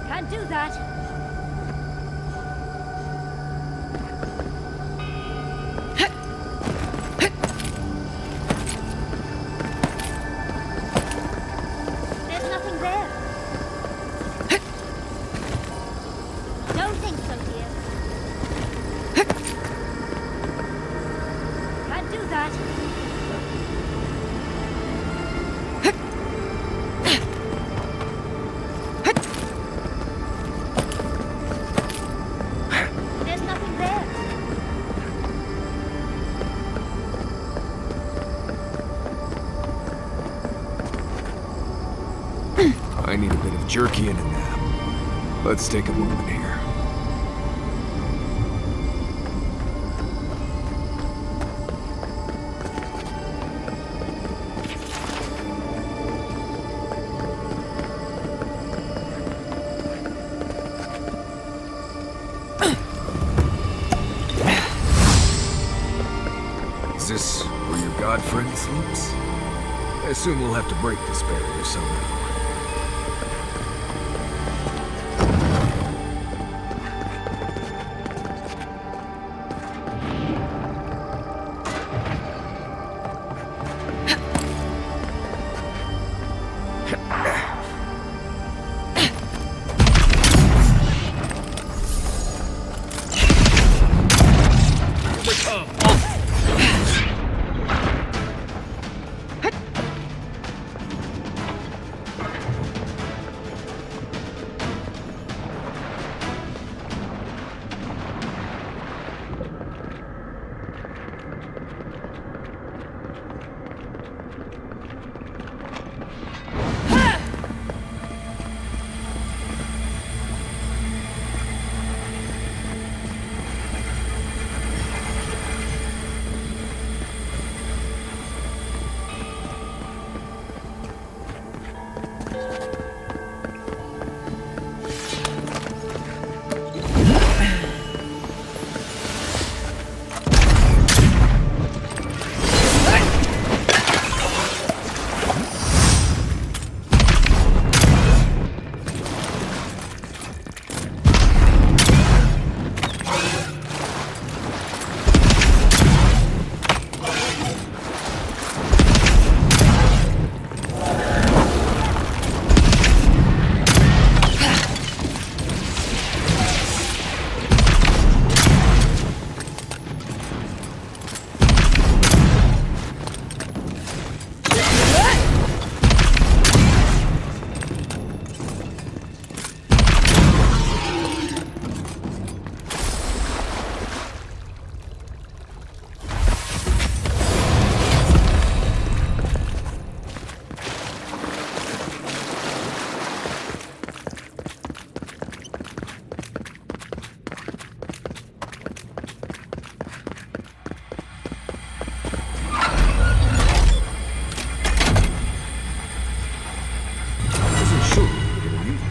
Can't do that. There's nothing there. Don't think so, dear. Can't do that. There's nothing there. I need a bit of jerky and a nap. Let's take a moment here. Is this where your god friend sleeps? I assume we'll have to break this barrier somehow.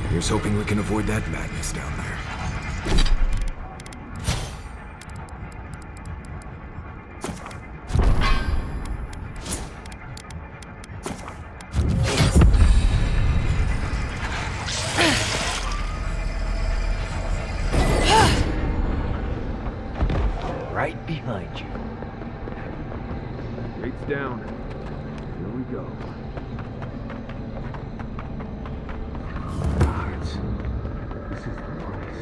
Here's hoping we can avoid that madness down there. Right behind you. Gates down. Here we go. Guards. This is the place.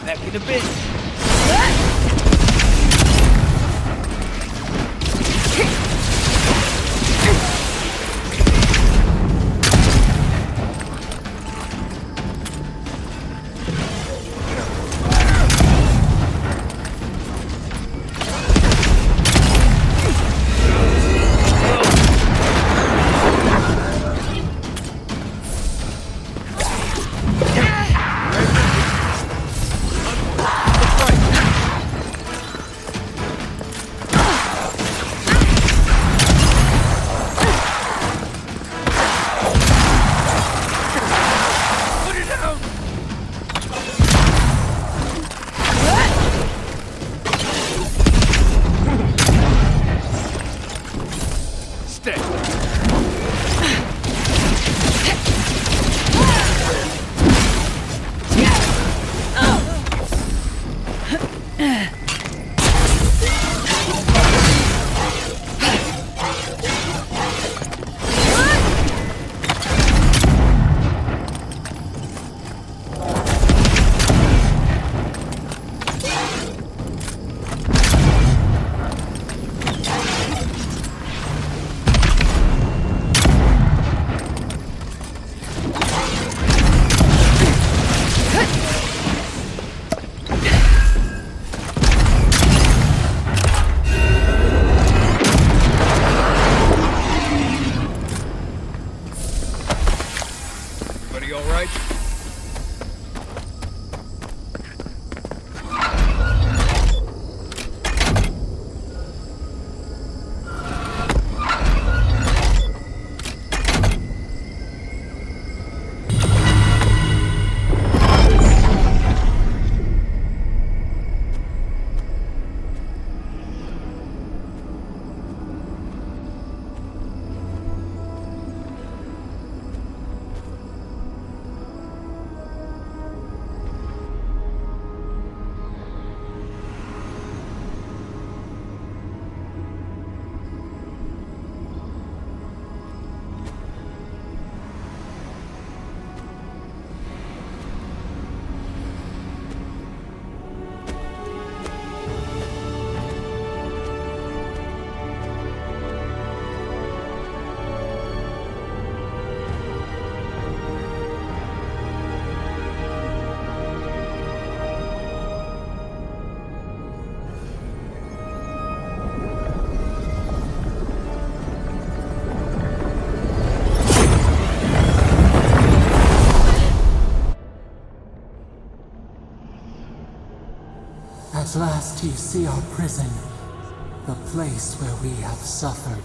Back in a bit. Everybody all right? At last you see our prison, the place where we have suffered.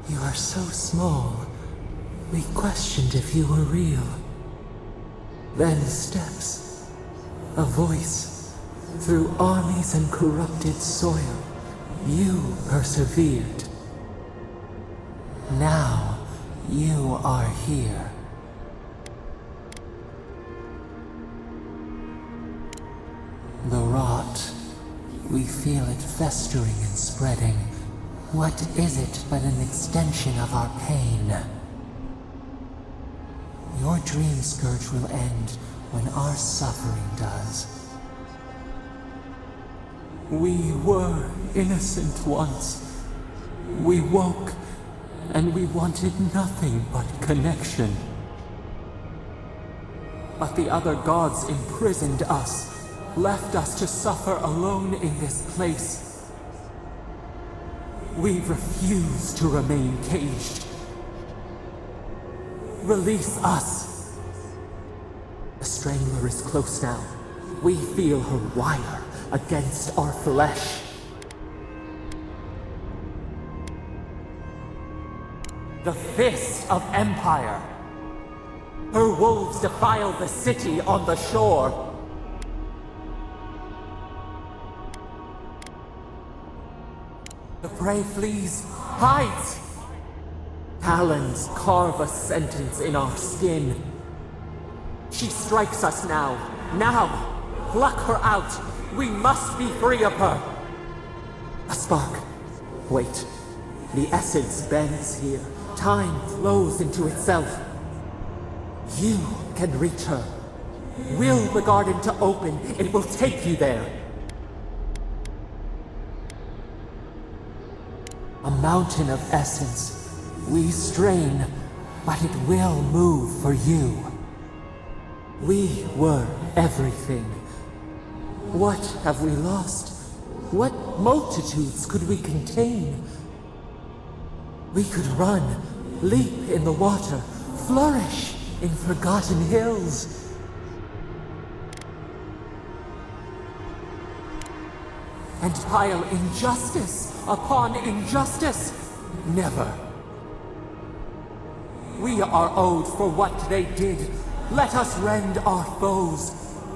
You are so small, we questioned if you were real. Then steps, a voice, through armies and corrupted soil, you persevered. Now, you are here. The rot, we feel it festering and spreading. What is it but an extension of our pain? Your dream scourge will end when our suffering does. We were innocent once. We woke, and we wanted nothing but connection. But the other gods imprisoned us, left us to suffer alone in this place. We refuse to remain caged. Release us. The strangler is close now. We feel her wire against our flesh. The fist of empire. Her wolves defile the city on the shore. The prey flees, hides. Talons carve a sentence in our skin. She strikes us now. Now! Pluck her out! We must be free of her! A spark. Wait. The essence bends here. Time flows into itself. You can reach her. Will the garden to open, it will take you there. A mountain of essence. We strain, but it will move for you. We were everything. What have we lost? What multitudes could we contain? We could run, leap in the water, flourish in forgotten hills. And pile injustice upon injustice. Never. We are owed for what they did. Let us rend our foes,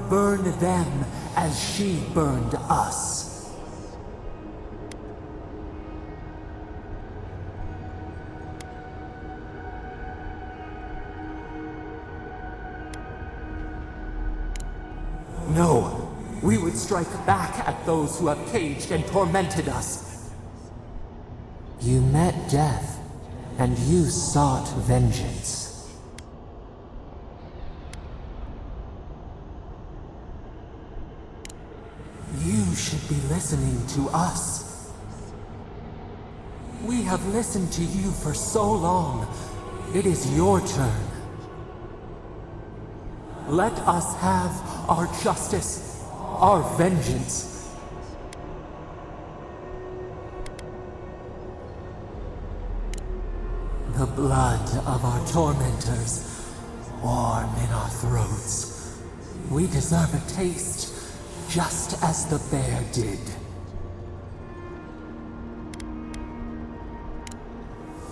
burn them as she burned us. No, We would strike back at those who have caged and tormented us. You met death, and you sought vengeance. You should be listening to us. We have listened to you for so long. It is your turn. Let us have our justice, our vengeance. The blood of our tormentors, warm in our throats. We deserve a taste, just as the bear did.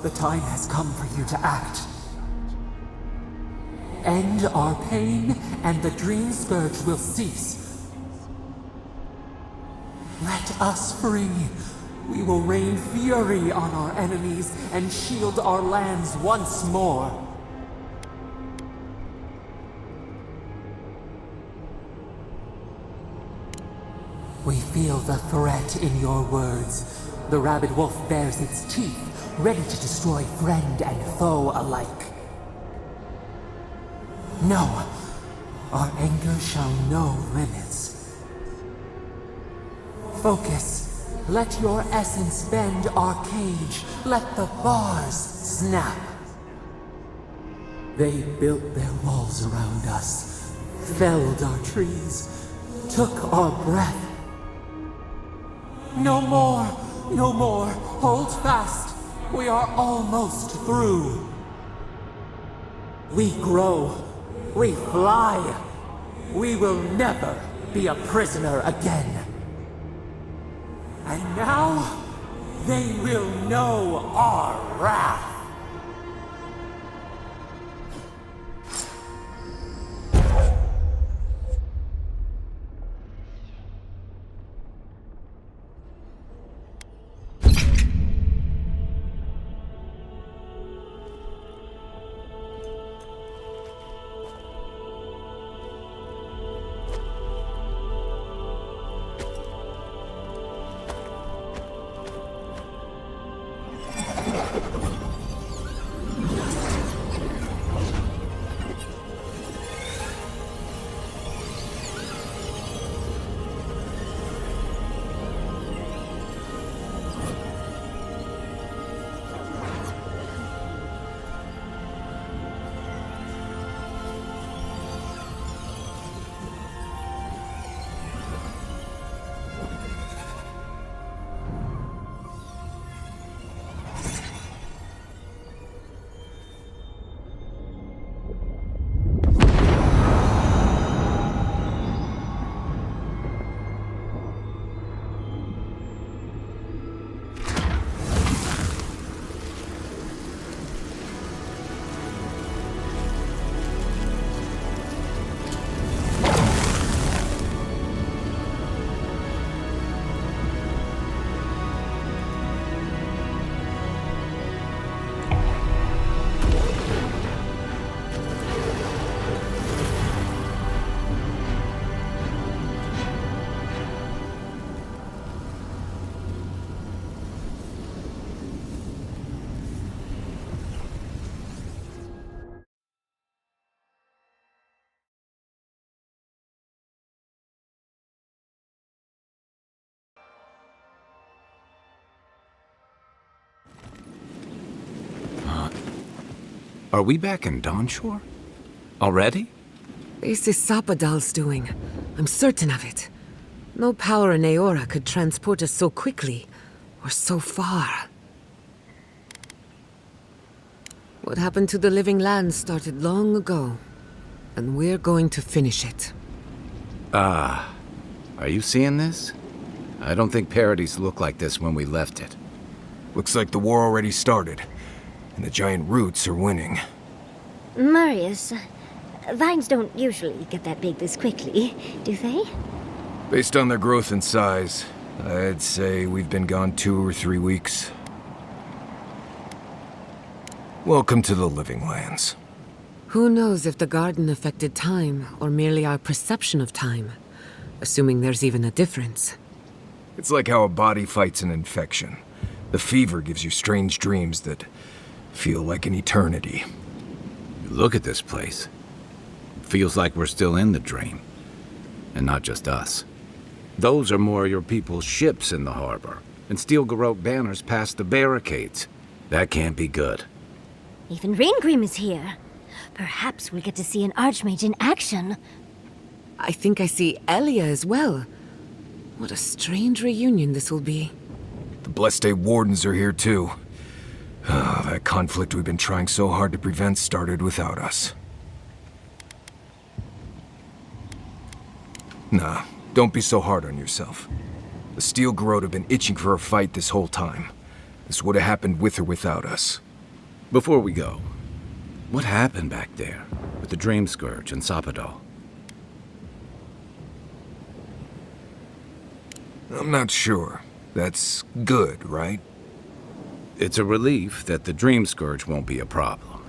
The time has come for you to act. End our pain, and the dream scourge will cease. Let us free. We will rain fury on our enemies and shield our lands once more. We feel the threat in your words. The rabid wolf bares its teeth, ready to destroy friend and foe alike. No, our anger shall know limits. Focus. Let your essence bend our cage. Let the bars snap. They built their walls around us, felled our trees, took our breath. No more, no more. Hold fast. We are almost through. We grow. We fly. We will never be a prisoner again. And now, they will know our wrath. Are we back in Dawnshore? Already? This is Sapadal's doing. I'm certain of it. No power in Aora could transport us so quickly, or so far. What happened to the living land started long ago, and we're going to finish it. Are you seeing this? I don't think Parodies looked like this when we left it. Looks like the war already started, and the giant roots are winning. Marius, vines don't usually get that big this quickly, do they? Based on their growth and size, I'd say we've been gone 2 or 3 weeks. Welcome to the Living Lands. Who knows if the garden affected time, or merely our perception of time? Assuming there's even a difference. It's like how a body fights an infection. The fever gives you strange dreams that feel like an eternity. Look at this place. It feels like we're still in the dream. And not just us. Those are more of your people's ships in the harbor, and steel Garrote banners past the barricades. That can't be good. Even Reingrim is here. Perhaps we'll get to see an Archmage in action. I think I see Elia as well. What a strange reunion this will be. The Blessed Day Wardens are here too. That conflict we've been trying so hard to prevent started without us. Nah, don't be so hard on yourself. The Steel Garrote have been itching for a fight this whole time. This would have happened with or without us. Before we go, what happened back there with the Dream Scourge and Sapadal? I'm not sure. That's good, right? It's a relief that the Dream Scourge won't be a problem.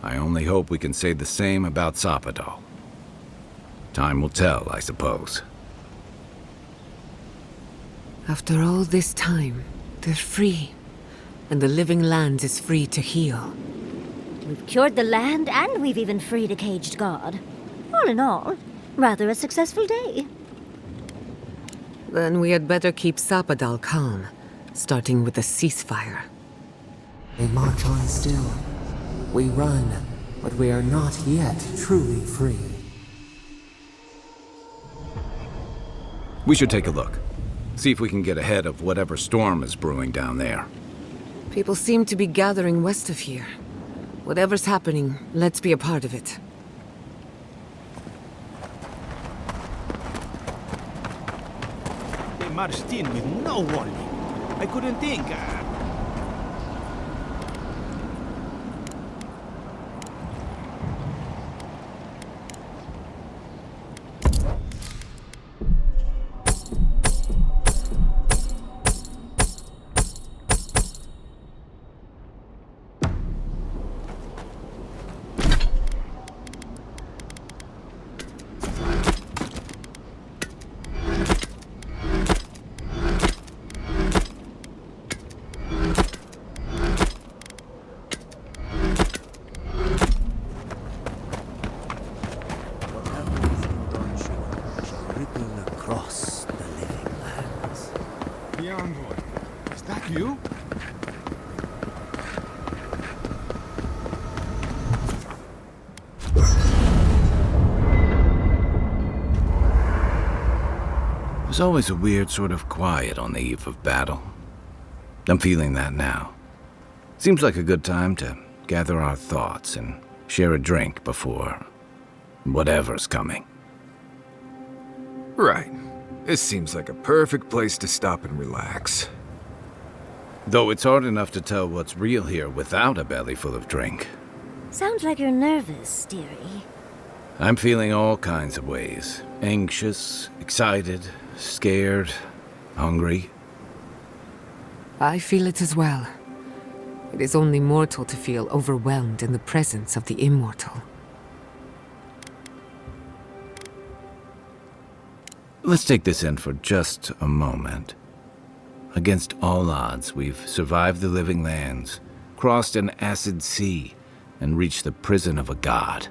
I only hope we can say the same about Sapadal. Time will tell, I suppose. After all this time, they're free. And the living lands is free to heal. We've cured the land, and we've even freed a caged god. All in all, rather a successful day. Then we had better keep Sapadal calm, starting with a ceasefire. We march on still. We run, but we are not yet truly free. We should take a look. See if we can get ahead of whatever storm is brewing down there. People seem to be gathering west of here. Whatever's happening, let's be a part of it. They marched in with no warning. I couldn't think. You? There's always a weird sort of quiet on the eve of battle. I'm feeling that now. Seems like a good time to gather our thoughts and share a drink before whatever's coming. Right. This seems like a perfect place to stop and relax. Though it's hard enough to tell what's real here without a belly full of drink. Sounds like you're nervous, dearie. I'm feeling all kinds of ways. Anxious, excited, scared, hungry. I feel it as well. It is only mortal to feel overwhelmed in the presence of the immortal. Let's take this in for just a moment. Against all odds, we've survived the living lands, crossed an acid sea, and reached the prison of a god.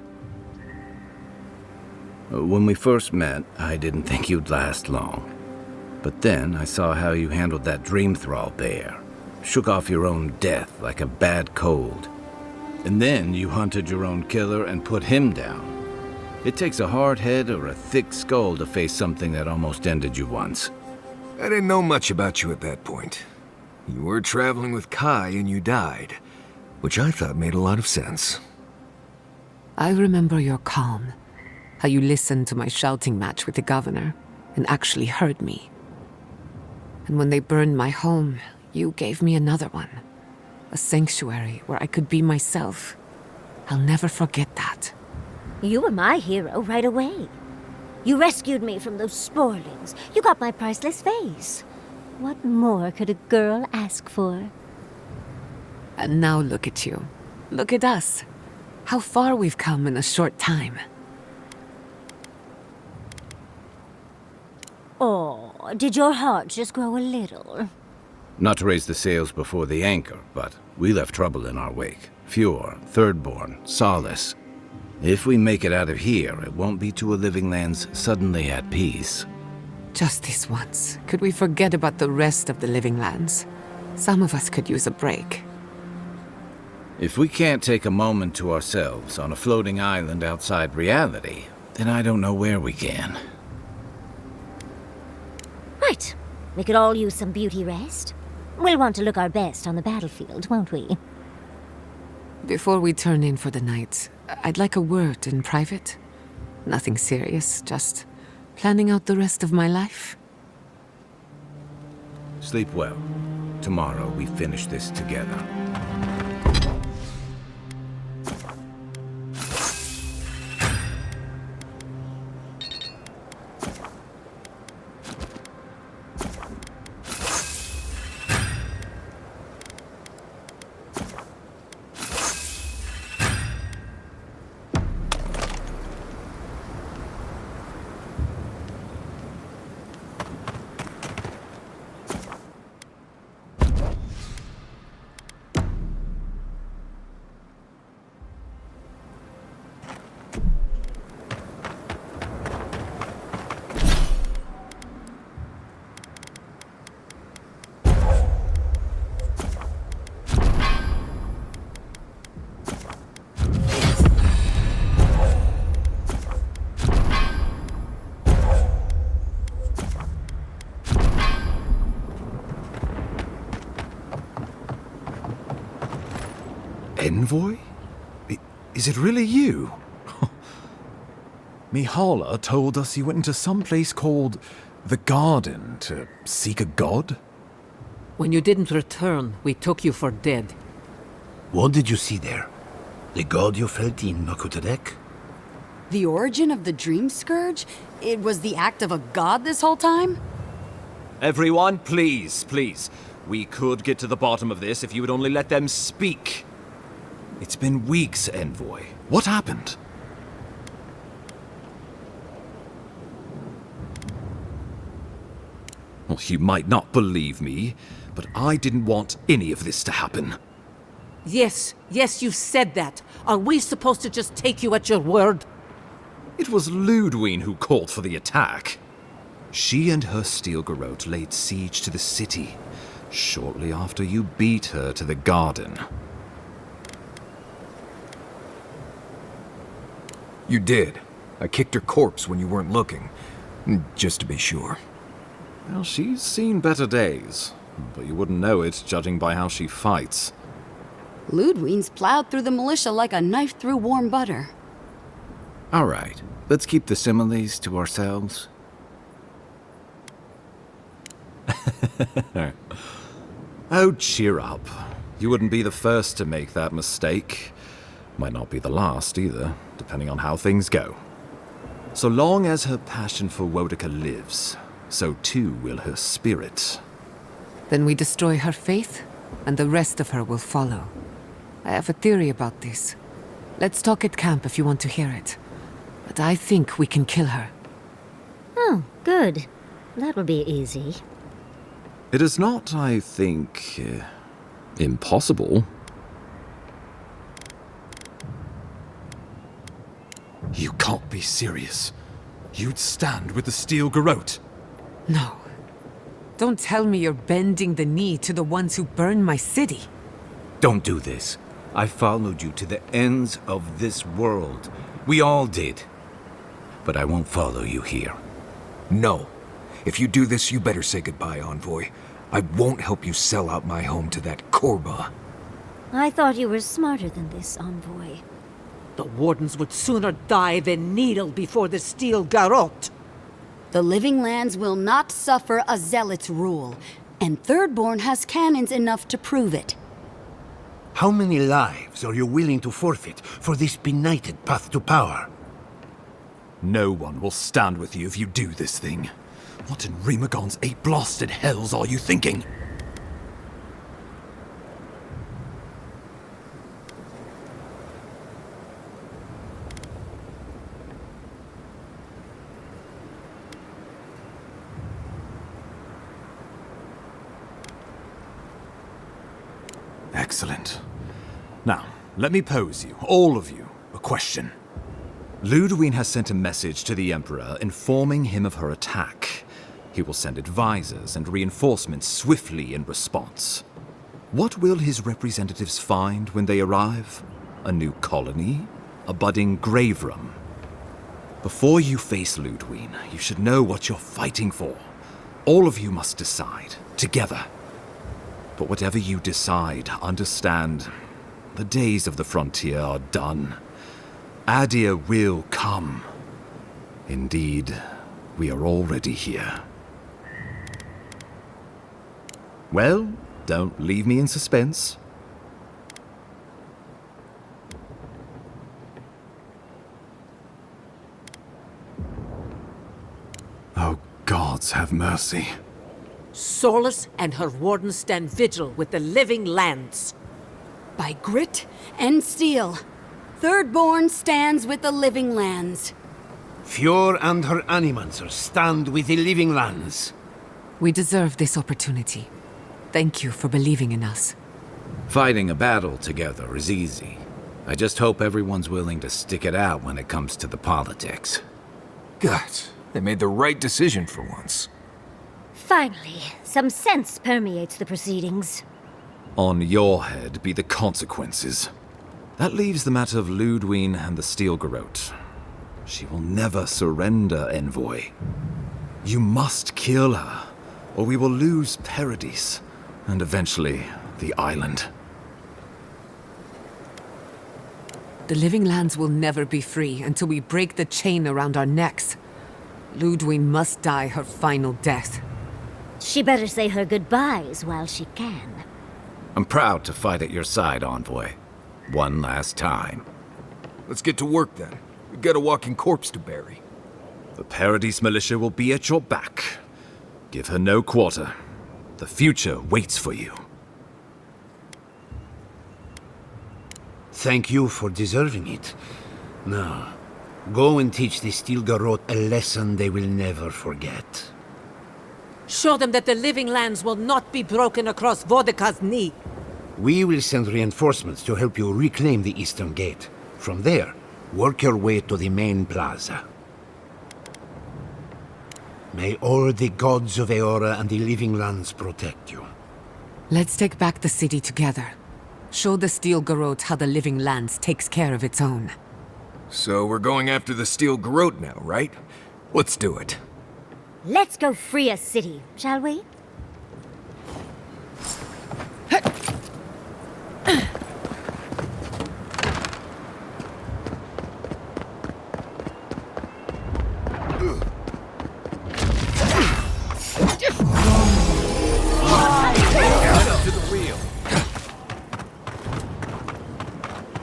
When we first met, I didn't think you'd last long. But then I saw how you handled that dream thrall bear. Shook off your own death like a bad cold. And then you hunted your own killer and put him down. It takes a hard head or a thick skull to face something that almost ended you once. I didn't know much about you at that point. You were traveling with Kai and you died, which I thought made a lot of sense. I remember your calm, how you listened to my shouting match with the governor and actually heard me. And when they burned my home, you gave me another one. A sanctuary where I could be myself. I'll never forget that. You were my hero right away. You rescued me from those sporlings. You got my priceless face. What more could a girl ask for? And now look at you. Look at us. How far we've come in a short time. Oh, did your heart just grow a little? Not to raise the sails before the anchor, but we left trouble in our wake. Fjord, Thirdborn, Solace. If we make it out of here, it won't be to a living lands suddenly at peace. Just this once. Could we forget about the rest of the living lands? Some of us could use a break. If we can't take a moment to ourselves on a floating island outside reality, then I don't know where we can. Right. We could all use some beauty rest. We'll want to look our best on the battlefield, won't we? Before we turn in for the night, I'd like a word in private. Nothing serious, just planning out the rest of my life. Sleep well. Tomorrow we finish this together. Envoy? Is it really you? Mihala told us you went into some place called the Garden to seek a god? When you didn't return, we took you for dead. What did you see there? The god you felt in Makutadek? The origin of the Dream Scourge? It was the act of a god this whole time? Everyone, please, please. We could get to the bottom of this if you would only let them speak. It's been weeks, Envoy. What happened? Well, you might not believe me, but I didn't want any of this to happen. Yes, you said that. Are we supposed to just take you at your word? It was Ludwine who called for the attack. She and her steel garrote laid siege to the city, shortly after you beat her to the garden. You did. I kicked her corpse when you weren't looking, just to be sure. Well, she's seen better days, but you wouldn't know it judging by how she fights. Ludwine's plowed through the militia like a knife through warm butter. All right, let's keep the similes to ourselves. Oh, cheer up. You wouldn't be the first to make that mistake. Might not be the last either, depending on how things go. So long as her passion for Wodica lives, so too will her spirit. Then we destroy her faith, and the rest of her will follow. I have a theory about this. Let's talk at camp if you want to hear it. But I think we can kill her. Oh, good. That will be easy. It is not, I think, impossible. You can't be serious. You'd stand with the steel garrote. No. Don't tell me you're bending the knee to the ones who burned my city. Don't do this. I followed you to the ends of this world. We all did. But I won't follow you here. No. If you do this, you better say goodbye, Envoy. I won't help you sell out my home to that Korba. I thought you were smarter than this, Envoy. The Wardens would sooner die than kneel before the steel garrote. The living lands will not suffer a zealot's rule, and Thirdborn has cannons enough to prove it. How many lives are you willing to forfeit for this benighted path to power? No one will stand with you if you do this thing. What in Remagon's eight blasted hells are you thinking? Excellent. Now, let me pose you, all of you, a question. Ludwig has sent a message to the Emperor informing him of her attack. He will send advisors and reinforcements swiftly in response. What will his representatives find when they arrive? A new colony? A budding grave room? Before you face Ludwig, you should know what you're fighting for. All of you must decide, together. But whatever you decide, understand, the days of the frontier are done. Adir will come. Indeed, we are already here. Well, don't leave me in suspense. Oh, gods have mercy. Solus and her wardens stand vigil with the living lands. By grit and steel, Thirdborn stands with the living lands. Fjord and her animancers stand with the living lands. We deserve this opportunity. Thank you for believing in us. Fighting a battle together is easy. I just hope everyone's willing to stick it out when it comes to the politics. God, they made the right decision for once. Finally, some sense permeates the proceedings. On your head be the consequences. That leaves the matter of Ludwig and the Steel Garrote. She will never surrender, Envoy. You must kill her, or we will lose Paradis, and eventually the island. The living lands will never be free until we break the chain around our necks. Ludwig must die her final death. She better say her goodbyes while she can. I'm proud to fight at your side, Envoy. One last time. Let's get to work then. We've got a walking corpse to bury. The Paradis militia will be at your back. Give her no quarter. The future waits for you. Thank you for deserving it. Now, go and teach the Steel Garrote a lesson they will never forget. Show them that the living lands will not be broken across Vodka's knee. We will send reinforcements to help you reclaim the Eastern Gate. From there, work your way to the main plaza. May all the gods of Eora and the living lands protect you. Let's take back the city together. Show the Steel Garrote how the living lands takes care of its own. So we're going after the Steel Garrote now, right? Let's do it. Let's go free a city, shall we?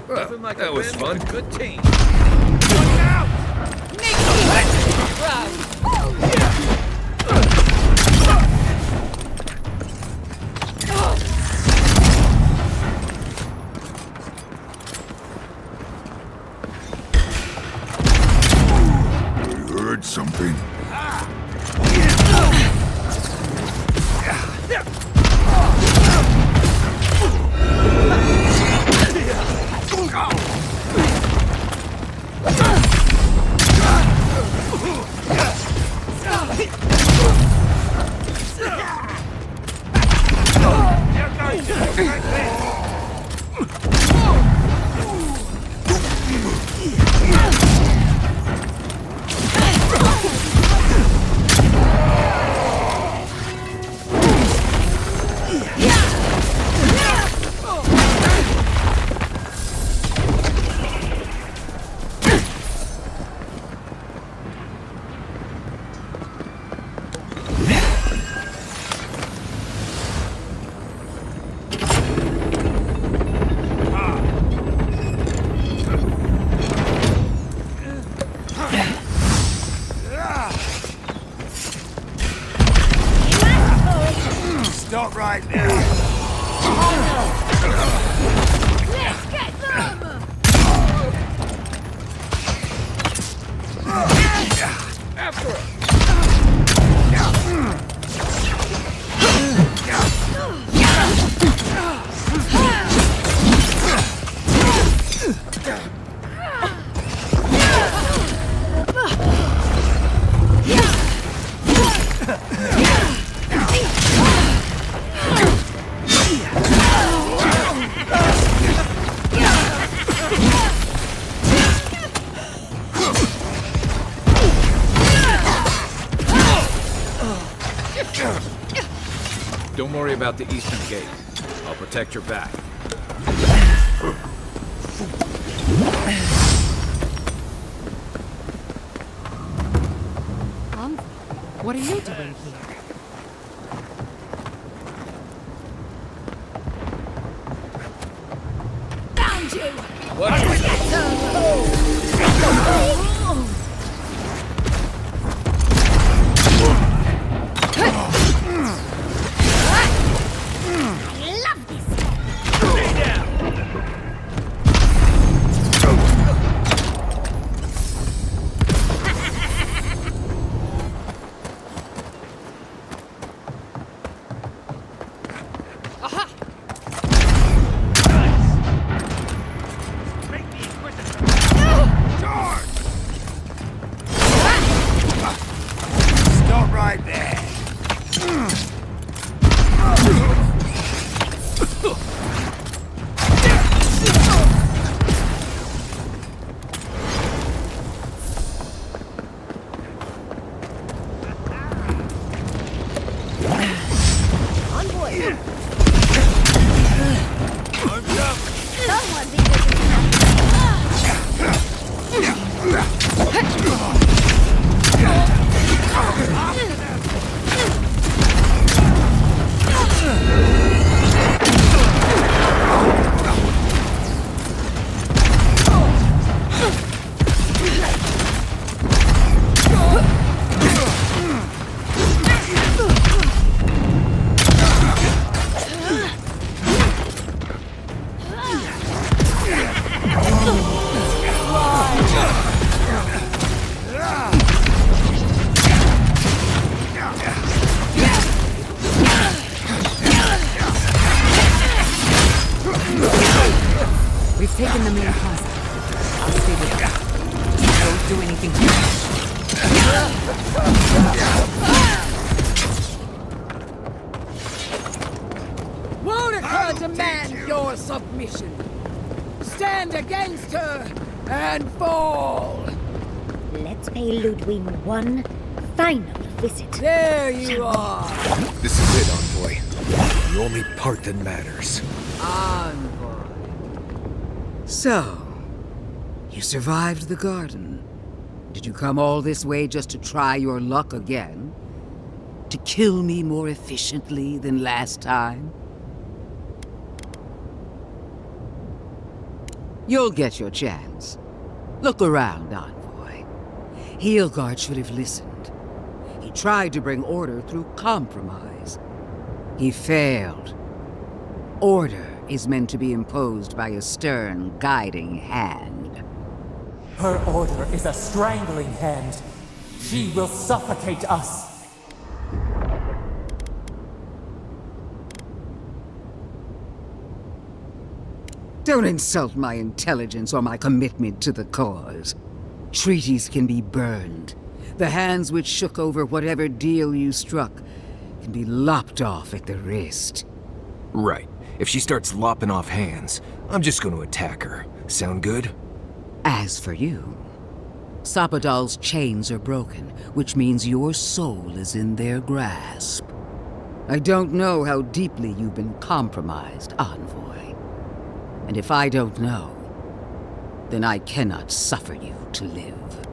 Well, that was fun. Good team. You heard something? Stop right now. Let's get them! After her. Don't worry about the eastern gate. I'll protect your back. What are you doing here? Found you! I love this! Stay down! Stop right there. On board. I'm up. Someone be good We've taken the main plaza. I'll stay with you. Don't do anything Monica demands your submission. Stand against her and fall. Let's pay Ludwig one final visit. There you are. This is it, Envoy. The only part that matters. Envoy. So, you survived the garden. Did you come all this way just to try your luck again? To kill me more efficiently than last time? You'll get your chance. Look around, Envoy. Heelguard should have listened. He tried to bring order through compromise. He failed. Order is meant to be imposed by a stern, guiding hand. Her order is a strangling hand. She will suffocate us. Don't insult my intelligence or my commitment to the cause. Treaties can be burned. The hands which shook over whatever deal you struck can be lopped off at the wrist. Right. If she starts lopping off hands, I'm just going to attack her. Sound good? As for you, Sapadal's chains are broken, which means your soul is in their grasp. I don't know how deeply you've been compromised, Envoy. And if I don't know, then I cannot suffer you to live.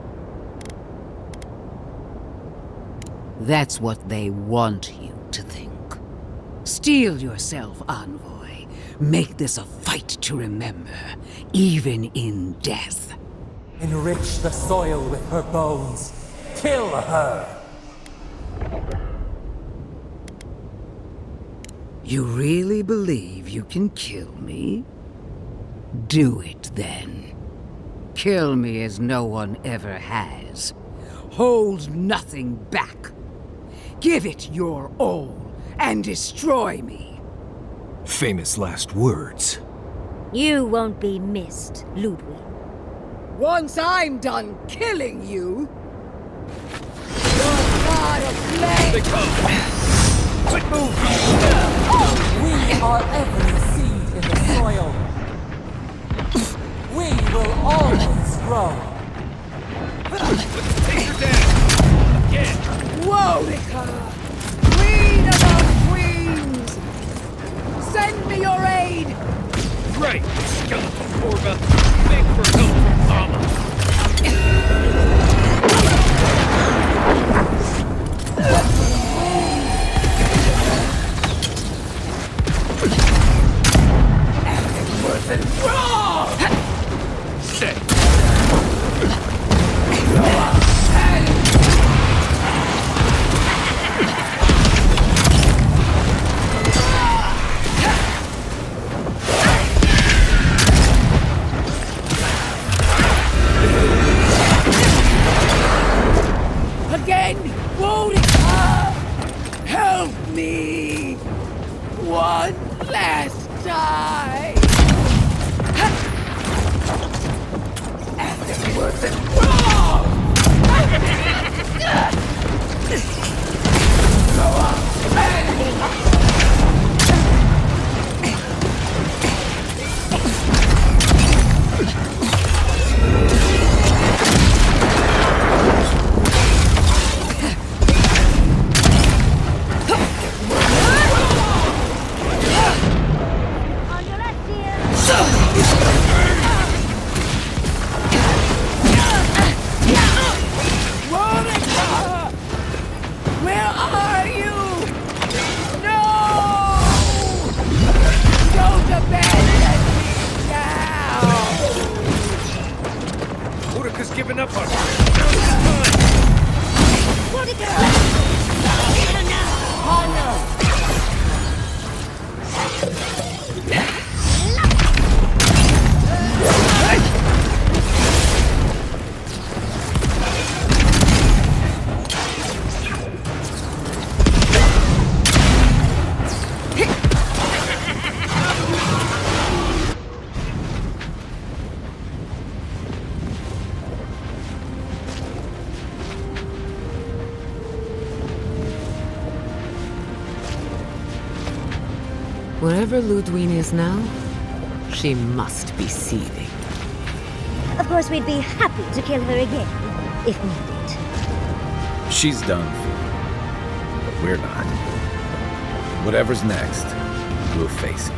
That's what they want you to think. Steel yourself, Envoy. Make this a fight to remember, even in death. Enrich the soil with her bones. Kill her! You really believe you can kill me? Do it then. Kill me as no one ever has. Hold nothing back. Give it your all and destroy me. Famous last words. You won't be missed, Ludwig. Once I'm done killing you, your god of flame... They come! Quick move! We are every seed in the soil. We will always grow. Take her down! Again! Wonica! Queen of our queens! Help me! One last time! And it wasn't wrong! Go on, where are you? No! Don't abandon me now! Urika's given up on Wherever Ludwig is now, she must be seething. Of course, we'd be happy to kill her again, if needed. She's done for, but we're not. Whatever's next, we'll face it.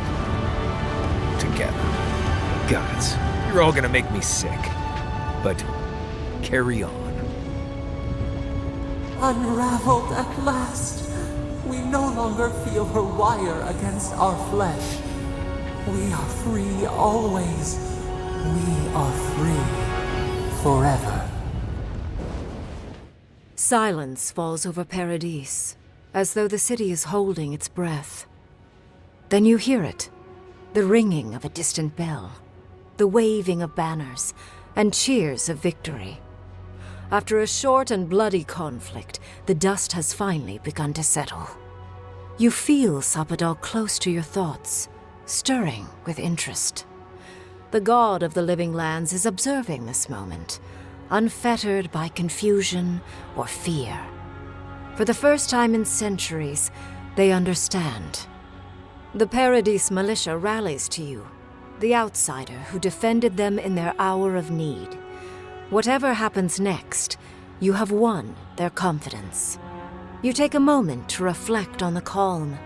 Together. Gods, you're all gonna make me sick. But carry on. Unraveled at last. We no longer feel her wire against our flesh. We are free always. We are free forever. Silence falls over Paradise, as though the city is holding its breath. Then you hear it, the ringing of a distant bell, the waving of banners, and cheers of victory. After a short and bloody conflict, the dust has finally begun to settle. You feel Sapadal close to your thoughts, stirring with interest. The god of the living lands is observing this moment, unfettered by confusion or fear. For the first time in centuries, they understand. The Paradise militia rallies to you, the outsider who defended them in their hour of need. Whatever happens next, you have won their confidence. You take a moment to reflect on the calm.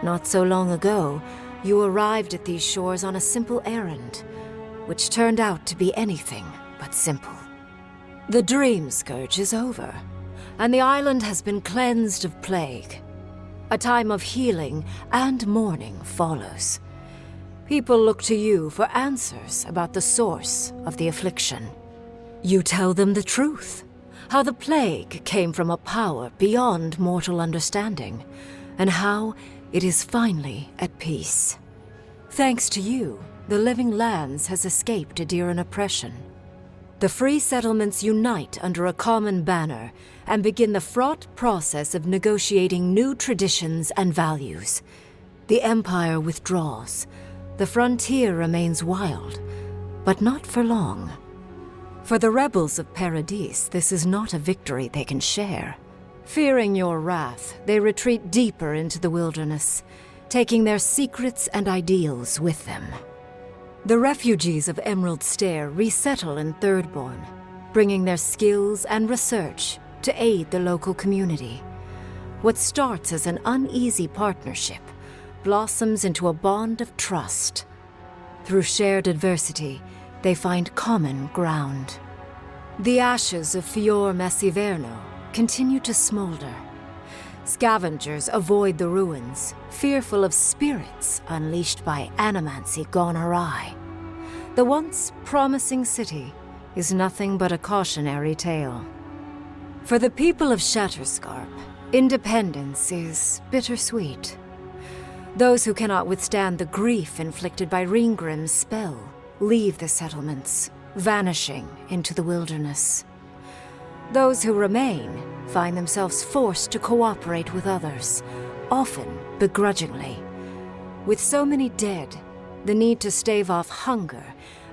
Not so long ago, you arrived at these shores on a simple errand, which turned out to be anything but simple. The dream scourge is over, and the island has been cleansed of plague. A time of healing and mourning follows. People look to you for answers about the source of the affliction. You tell them the truth, how the plague came from a power beyond mortal understanding, and how it is finally at peace. Thanks to you, the living lands has escaped Adiran oppression. The free settlements unite under a common banner and begin the fraught process of negotiating new traditions and values. The Empire withdraws. The frontier remains wild, but not for long. For the rebels of Paradise, this is not a victory they can share. Fearing your wrath, they retreat deeper into the wilderness, taking their secrets and ideals with them. The refugees of Emerald Stair resettle in Thirdborn, bringing their skills and research to aid the local community. What starts as an uneasy partnership blossoms into a bond of trust. Through shared adversity, they find common ground. The ashes of Fior Messiverno continue to smolder. Scavengers avoid the ruins, fearful of spirits unleashed by animancy gone awry. The once promising city is nothing but a cautionary tale. For the people of Shatterscarp, independence is bittersweet. Those who cannot withstand the grief inflicted by Ringgrim's spell leave the settlements, vanishing into the wilderness. Those who remain find themselves forced to cooperate with others, often begrudgingly. With so many dead, the need to stave off hunger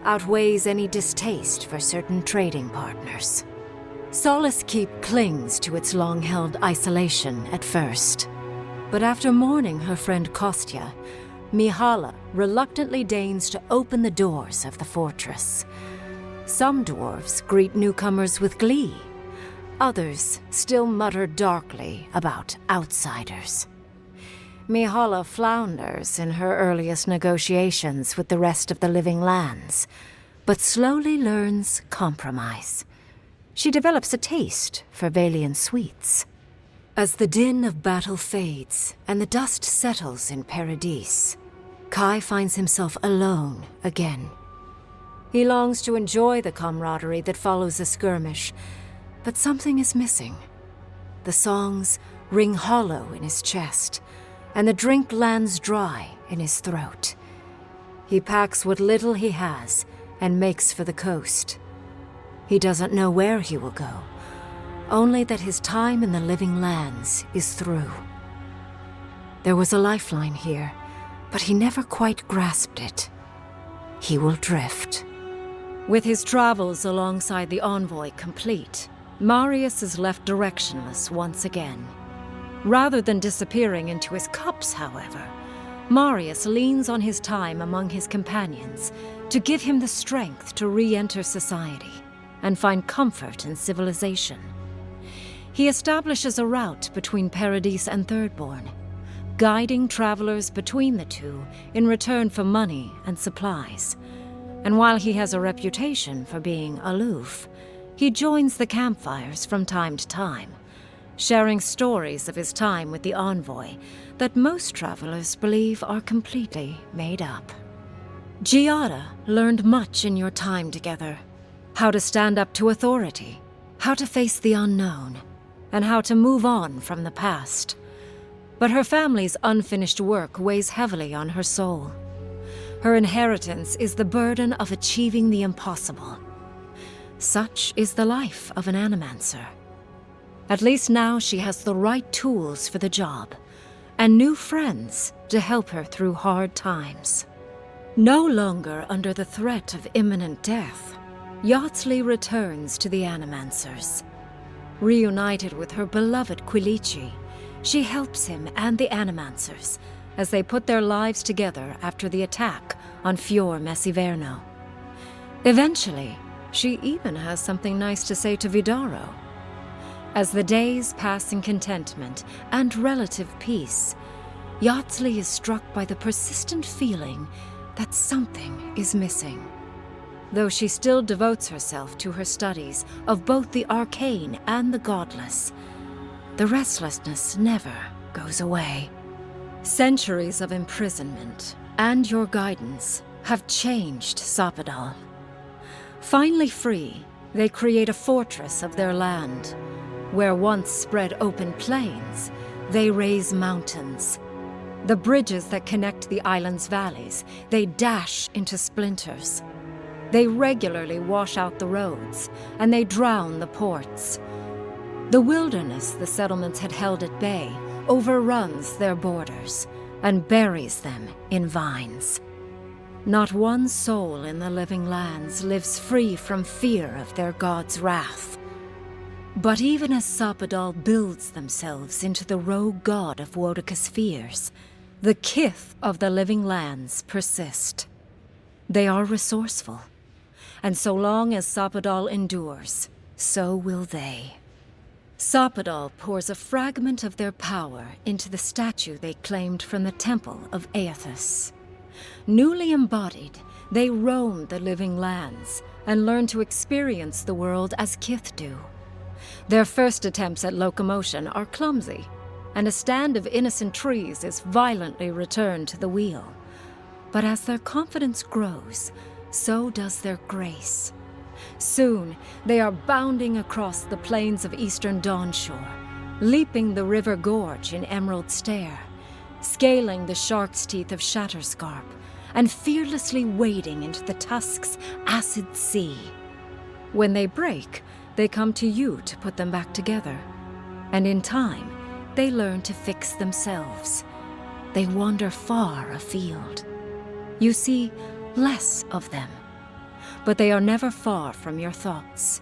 outweighs any distaste for certain trading partners. Solace Keep clings to its long-held isolation at first. But after mourning her friend Kostya, Mihala reluctantly deigns to open the doors of the fortress. Some dwarves greet newcomers with glee. Others still mutter darkly about outsiders. Mihala flounders in her earliest negotiations with the rest of the living lands, but slowly learns compromise. She develops a taste for Valian sweets. As the din of battle fades and the dust settles in Paradise, Kai finds himself alone again. He longs to enjoy the camaraderie that follows a skirmish, but something is missing. The songs ring hollow in his chest, and the drink lands dry in his throat. He packs what little he has and makes for the coast. He doesn't know where he will go, only that his time in the living lands is through. There was a lifeline here, but he never quite grasped it. He will drift. With his travels alongside the envoy complete, Marius is left directionless once again. Rather than disappearing into his cups, however, Marius leans on his time among his companions to give him the strength to re-enter society and find comfort in civilization. He establishes a route between Paradise and Thirdborn, guiding travelers between the two in return for money and supplies. And while he has a reputation for being aloof, he joins the campfires from time to time, sharing stories of his time with the envoy that most travelers believe are completely made up. Giada learned much in your time together. How to stand up to authority, how to face the unknown, and how to move on from the past. But her family's unfinished work weighs heavily on her soul. Her inheritance is the burden of achieving the impossible. Such is the life of an animancer. At least now she has the right tools for the job, and new friends to help her through hard times. No longer under the threat of imminent death, Yardsley returns to the Animancers. Reunited with her beloved Quilici, she helps him and the Animancers as they put their lives together after the attack on Fior Messiverno. Eventually, she even has something nice to say to Vidaro. As the days pass in contentment and relative peace, Yardsley is struck by the persistent feeling that something is missing. Though she still devotes herself to her studies of both the arcane and the godless, the restlessness never goes away. Centuries of imprisonment and your guidance have changed Sapadal. Finally free, they create a fortress of their land. Where once spread open plains, they raise mountains. The bridges that connect the island's valleys, they dash into splinters. They regularly wash out the roads, and they drown the ports. The wilderness the settlements had held at bay overruns their borders and buries them in vines. Not one soul in the living lands lives free from fear of their god's wrath. But even as Sapadal builds themselves into the rogue god of Woedica's fears, the kith of the living lands persist. They are resourceful, and so long as Sapadal endures, so will they. Sapadal pours a fragment of their power into the statue they claimed from the temple of Aethys. Newly embodied, they roam the living lands and learn to experience the world as kith do. Their first attempts at locomotion are clumsy, and a stand of innocent trees is violently returned to the wheel. But as their confidence grows, so does their grace. Soon, they are bounding across the plains of eastern Dawnshore, leaping the river gorge in Emerald Stair, scaling the shark's teeth of Shatterscarp, and fearlessly wading into the Tusk's acid sea. When they break, they come to you to put them back together. And in time, they learn to fix themselves. They wander far afield. You see less of them, but they are never far from your thoughts.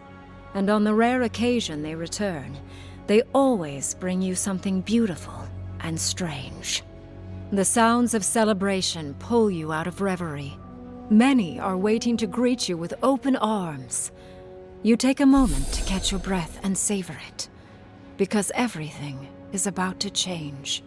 And on the rare occasion they return, they always bring you something beautiful and strange. The sounds of celebration pull you out of reverie. Many are waiting to greet you with open arms. You take a moment to catch your breath and savor it, because everything is about to change.